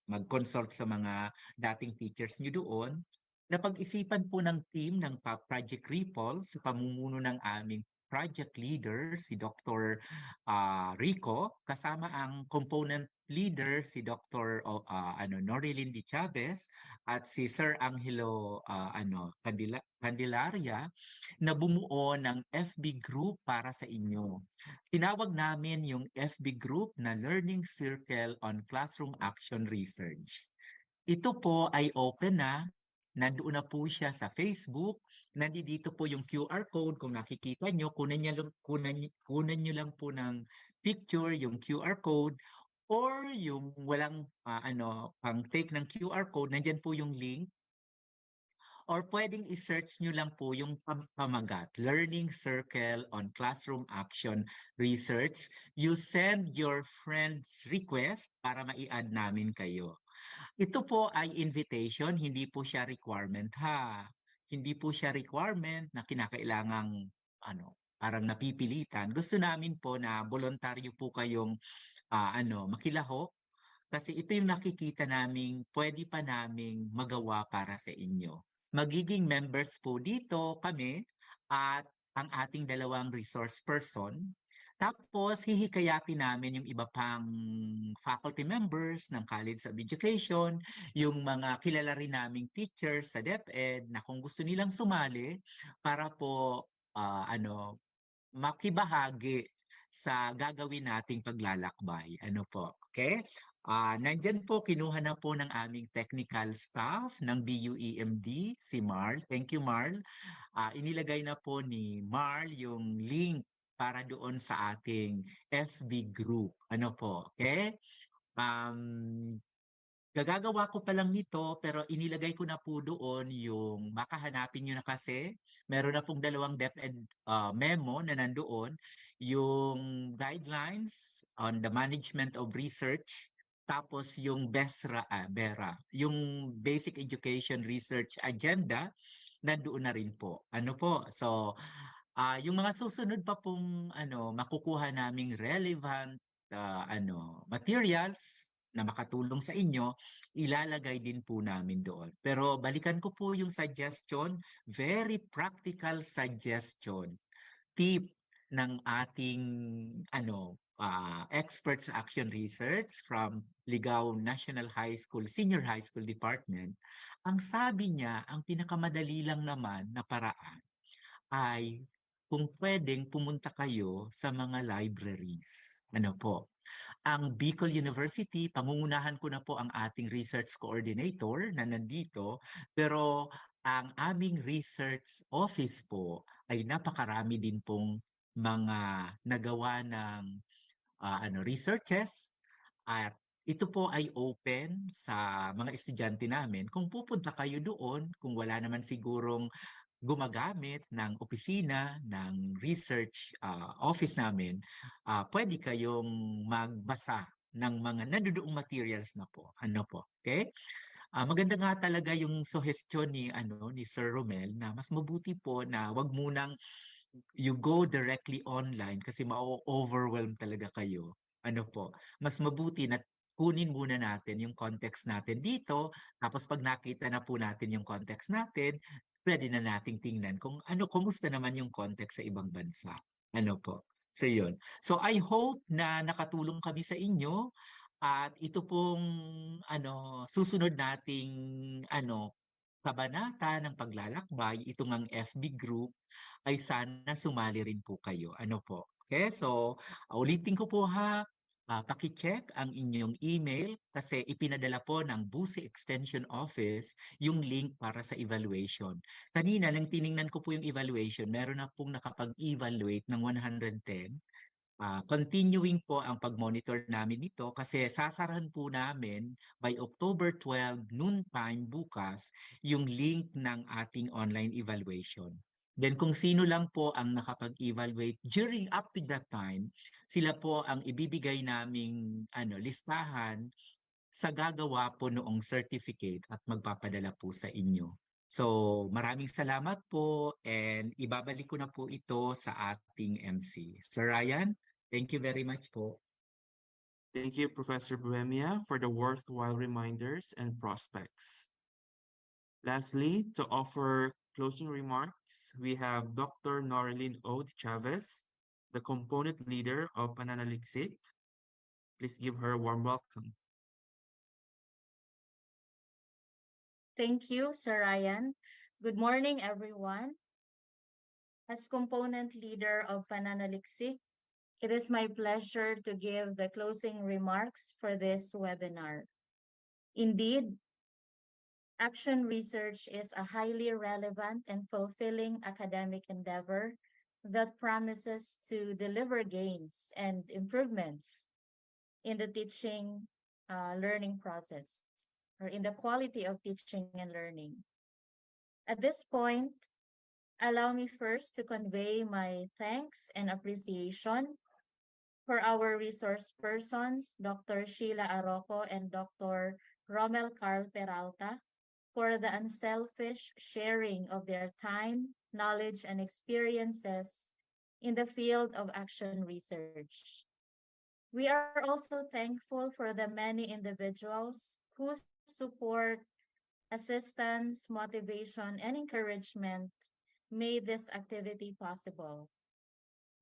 mag-consult sa mga dating teachers nyo doon. Napag-isipan po ng team ng Project Ripple sa pamumuno ng aming project leader, si Dr. Rico, kasama ang component leader, si Dr. Norilyn Di Chavez, at si Sir Angelo Candelaria, na bumuo ng FB group para sa inyo. Tinawag namin yung FB group na Learning Circle on Classroom Action Research. Ito po ay open na. Nandoon na po siya sa Facebook. Nandito po yung QR code. Kung nakikita nyo, kunan nyo lang po ng picture, yung QR code, or yung walang pang-take ng QR code, nandyan po yung link. Or pwedeng i-search nyo lang po yung pamagat, Learning Circle on Classroom Action Research. You send your friend's request para mai-add namin kayo. Ito po ay invitation, hindi po siya requirement ha. Hindi po siya requirement na kinakailangang parang napipilitan. Gusto namin po na voluntaryo po kayong makilahok kasi ito yung nakikita naming pwede pa naming magawa para sa inyo. Magiging members po dito kami at ang ating dalawang resource person. Tapos, hihikayatin namin yung iba pang faculty members ng College of Education, yung mga kilala rin naming teachers sa DepEd na kung gusto nilang sumali para po makibahagi sa gagawin nating paglalakbay. Ano po, okay? Nandyan po, kinuha na po ng aming technical staff ng BUEMD, si Marl. Thank you, Marl. Inilagay na po ni Marl yung link para doon sa ating FB group. Ano po, okay? Gagagawa ko pa lang nito pero inilagay ko na po doon yung makahanapin nyo na kasi. Meron na pong dalawang DepEd memo na nandoon. Yung guidelines on the management of research, tapos yung BERA, yung Basic Education Research Agenda, nandoon na rin po. Ano po? So, yung mga susunod pa pong makukuha naming relevant materials na makatulong sa inyo, ilalagay din po namin doon. Pero balikan ko po yung suggestion, very practical suggestion, tip ng ating experts sa action research from Ligao National High School, Senior High School Department. Ang sabi niya, ang pinakamadali lang naman na paraan ay kung pwedeng pumunta kayo sa mga libraries. Ano po? Ang Bicol University, pangungunahan ko na po ang ating research coordinator na nandito, pero ang aming research office po ay napakarami din pong mga nagawa ng researches, at ito po ay open sa mga estudyante namin. Kung pupunta kayo doon, kung wala naman sigurong gumagamit ng opisina, ng research office namin, pwede kayong magbasa ng mga nandoong materials na po. Ano po? Okay? Maganda nga talaga yung suggestion ni Sir Romel na mas mabuti po na wag munang you go directly online kasi ma-overwhelm talaga kayo. Ano po? Mas mabuti na kunin muna natin yung context natin dito, tapos pag nakita na po natin yung context natin, pwede na nating tingnan kung kumusta naman yung context sa ibang bansa. Ano po? So yun. So I hope na nakatulong kami sa inyo at ito pong susunod nating kabanata ng paglalakbay, itong ang FB group, ay sana sumali rin po kayo. Ano po? Okay, so ulitin ko po ha, paki-check ang inyong email kasi ipinadala po ng BUSI Extension Office yung link para sa evaluation. Kanina, nang tiningnan ko po yung evaluation, meron na pong nakapag-evaluate ng 110. Continuing po ang pag-monitor namin nito kasi sasarahan po namin by October 12 noon time bukas yung link ng ating online evaluation. Then kung sino lang po ang nakapag-evaluate during up to that time, sila po ang ibibigay naming listahan sa gagawa po noong certificate at magpapadala po sa inyo. So maraming salamat po and ibabalik ko na po ito sa ating MC. Sir Ryan? Thank you very much po. Thank you, Professor Buemia, for the worthwhile reminders and prospects. Lastly, to offer closing remarks, we have Dr. Norilyn Ode Chavez, the component leader of Pananaliksik. Please give her a warm welcome. Thank you, Sir Ryan. Good morning, everyone. As component leader of Pananaliksik, it is my pleasure to give the closing remarks for this webinar. Indeed, action research is a highly relevant and fulfilling academic endeavor that promises to deliver gains and improvements in the teaching learning process, or in the quality of teaching and learning. At this point, allow me first to convey my thanks and appreciation for our resource persons, Dr. Sheila Arroco and Dr. Romel Carl Peralta, for the unselfish sharing of their time, knowledge, and experiences in the field of action research. We are also thankful for the many individuals whose support, assistance, motivation, and encouragement made this activity possible.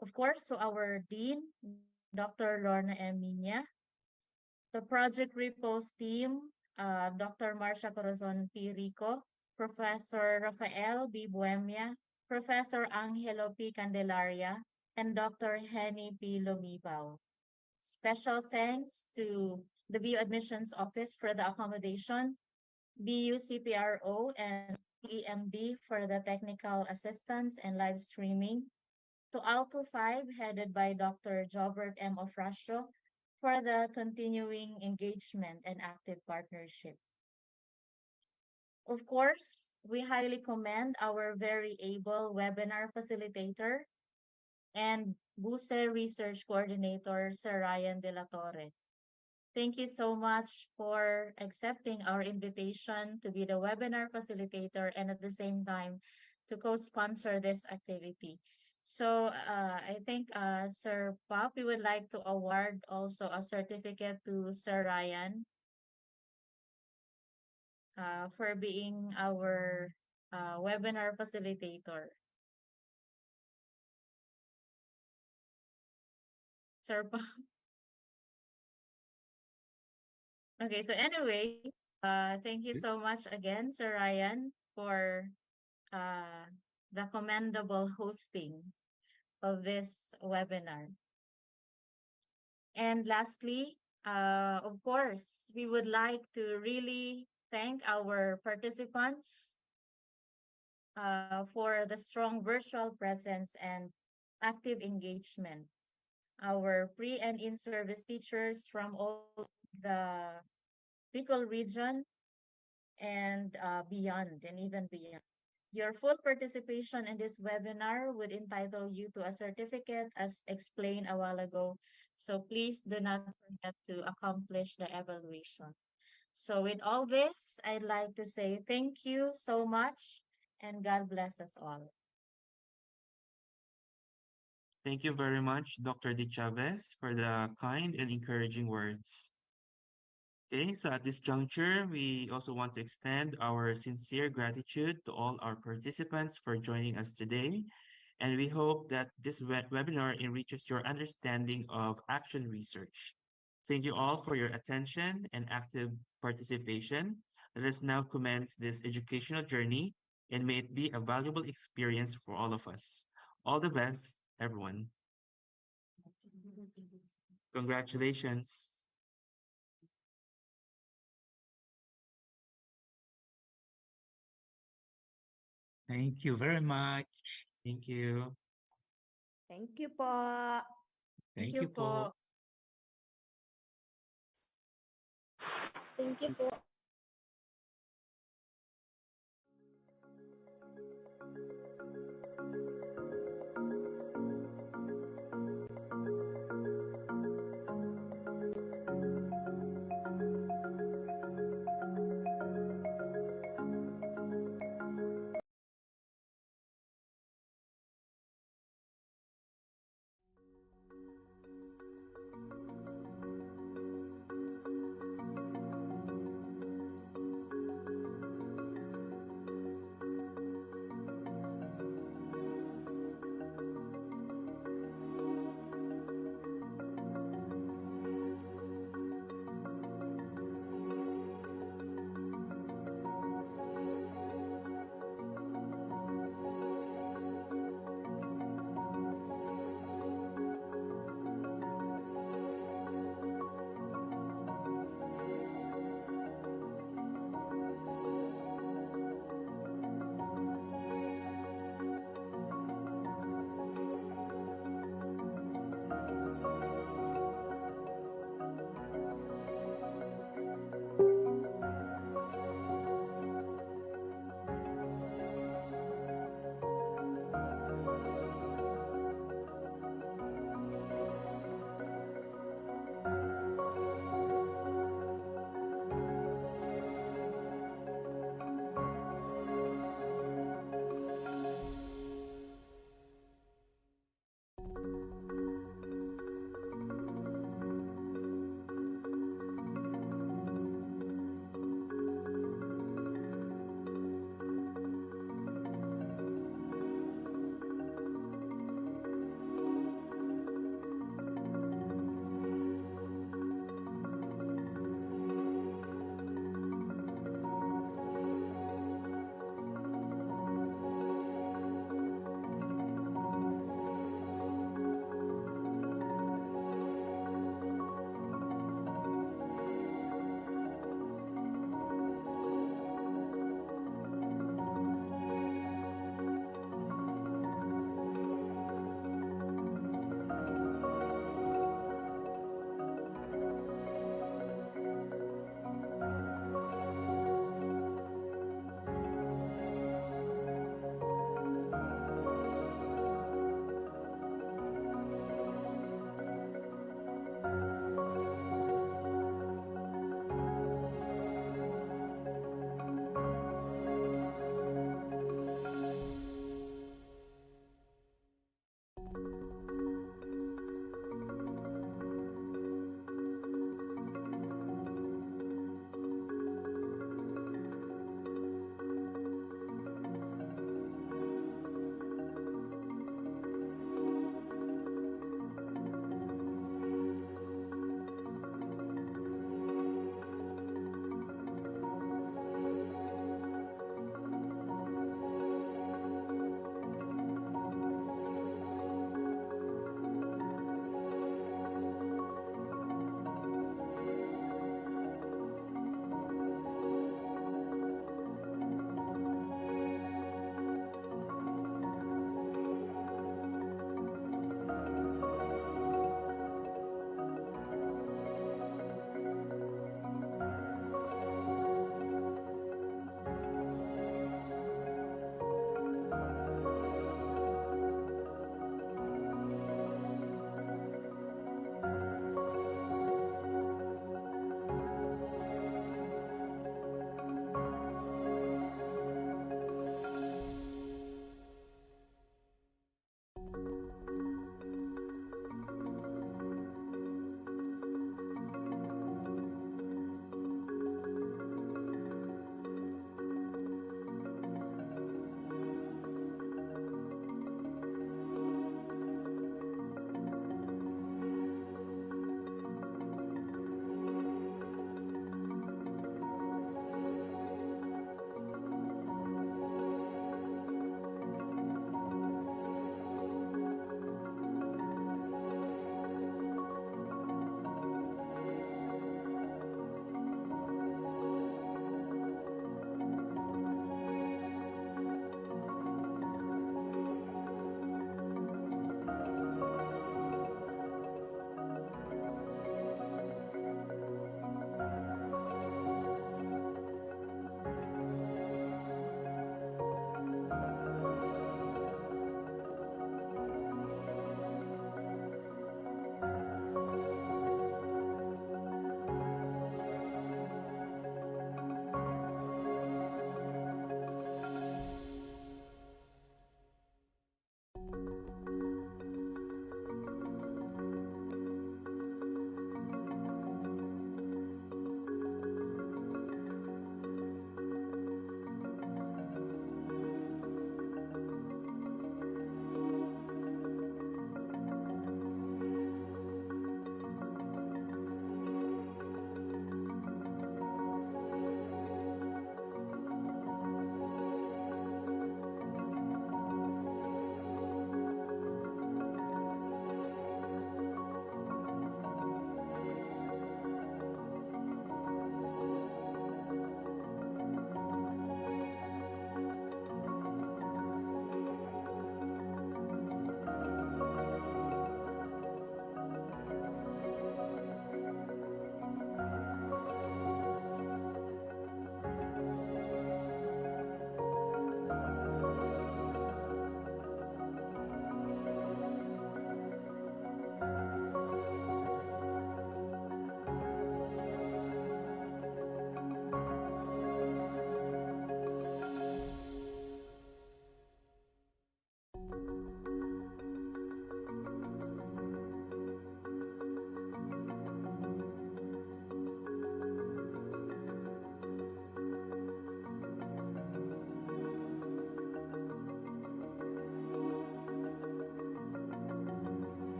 Of course, to our Dean, Dr. Lorna M. Minya, the Project Ripples team, Dr. Marcia Corazon P. Rico, Professor Rafael B. Buemia, Professor Angelo P. Candelaria, and Dr. Henny P. Lumibao. Special thanks to the BU Admissions Office for the accommodation, BU CPRO, and EMD for the technical assistance and live streaming, to ALCO 5, headed by Dr. Jobert M. Ofrasio, for the continuing engagement and active partnership. Of course, we highly commend our very able webinar facilitator and BUSE Research Coordinator, Sir Ryan De La Torre. Thank you so much for accepting our invitation to be the webinar facilitator and at the same time to co-sponsor this activity. So I think Sir Pop, we would like to award also a certificate to Sir Ryan for being our webinar facilitator. Sir Pop. Okay, so anyway, thank you so much again, Sir Ryan, for the commendable hosting of this webinar. And lastly, of course, we would like to really thank our participants for the strong virtual presence and active engagement. Our pre and in-service teachers from all the Bicol region and beyond, and even beyond. Your full participation in this webinar would entitle you to a certificate as explained a while ago. So please do not forget to accomplish the evaluation. So with all this, I'd like to say thank you so much and God bless us all. Thank you very much, Dr. De Chavez, for the kind and encouraging words. Okay, so at this juncture, we also want to extend our sincere gratitude to all our participants for joining us today. And we hope that this webinar enriches your understanding of action research. Thank you all for your attention and active participation. Let us now commence this educational journey and may it be a valuable experience for all of us. All the best, everyone. Congratulations. Thank you very much. Thank you. Thank you po. Thank you po. Thank you po.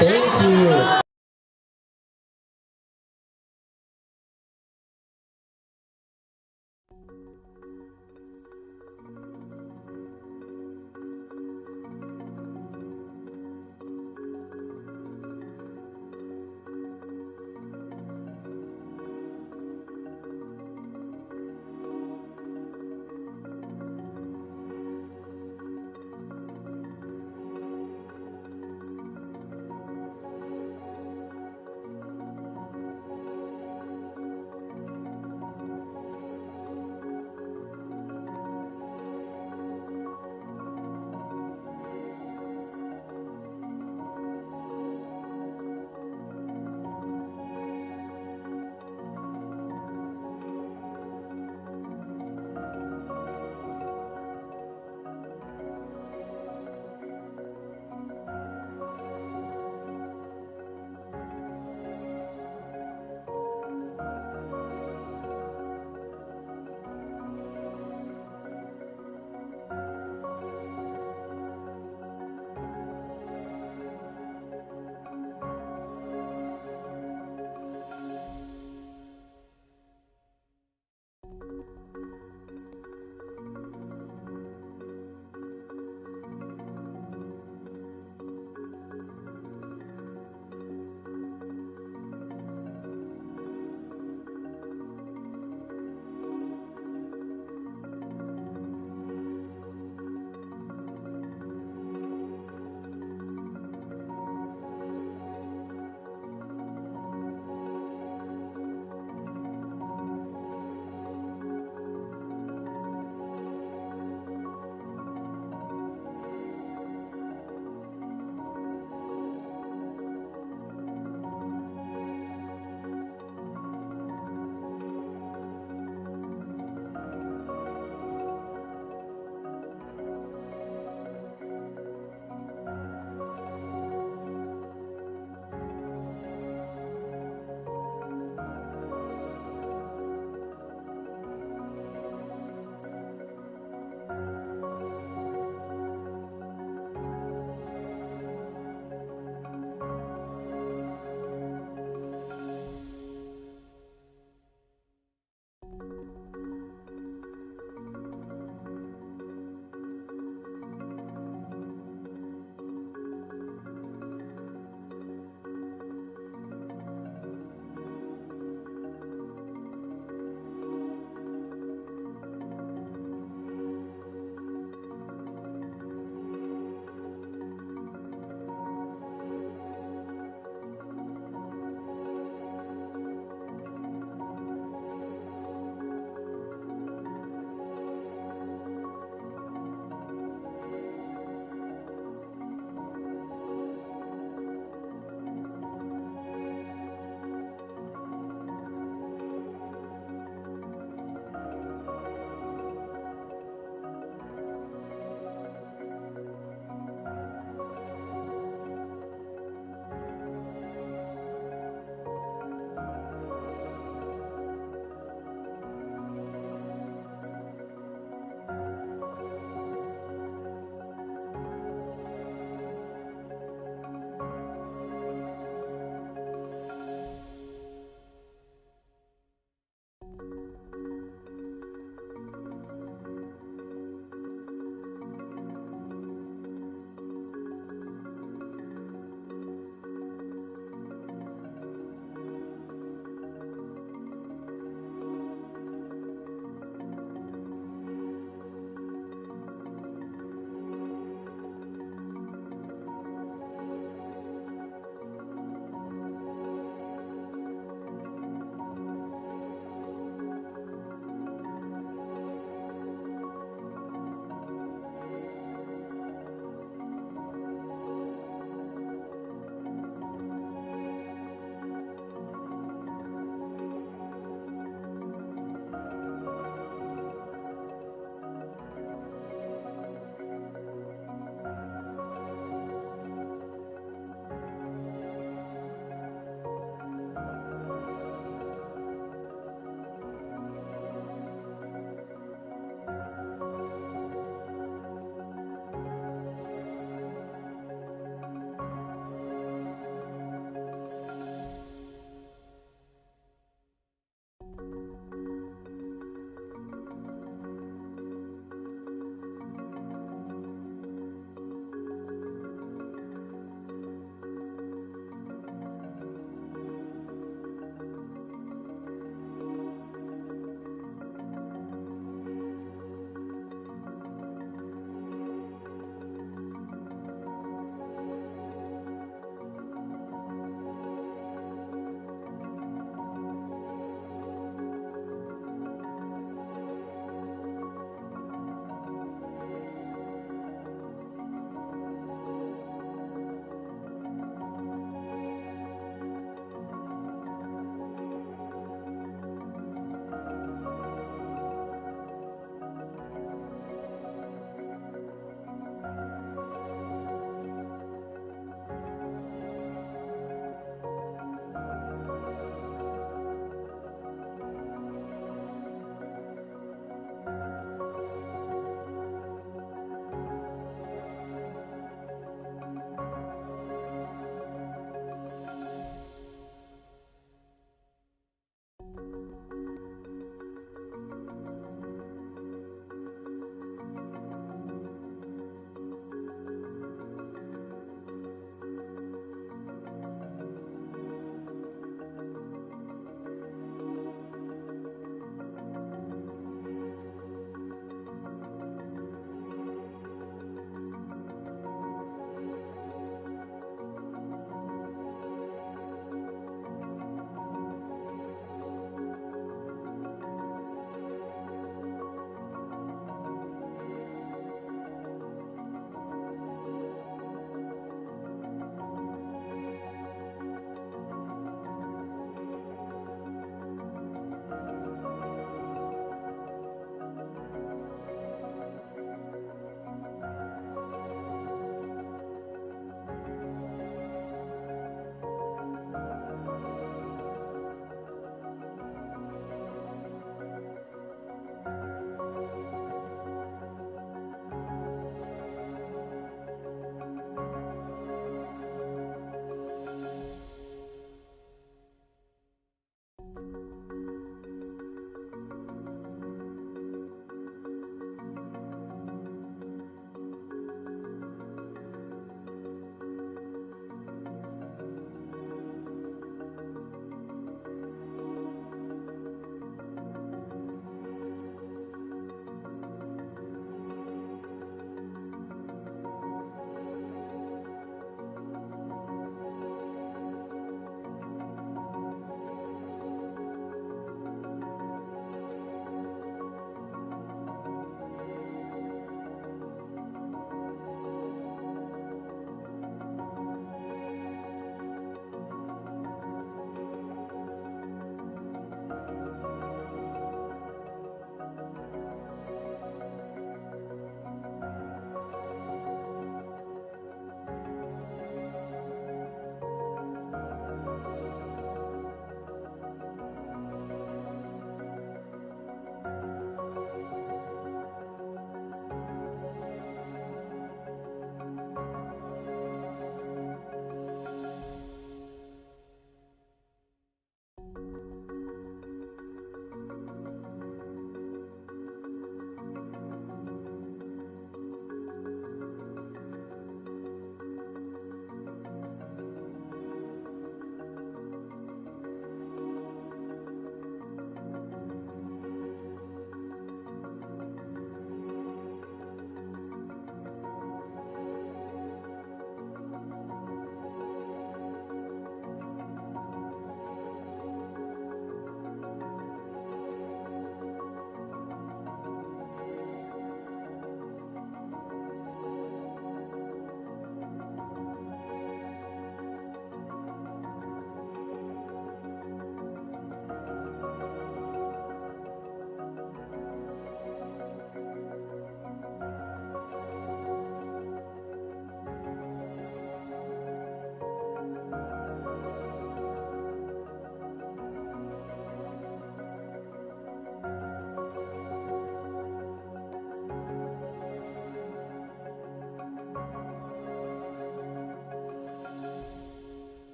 Thank you.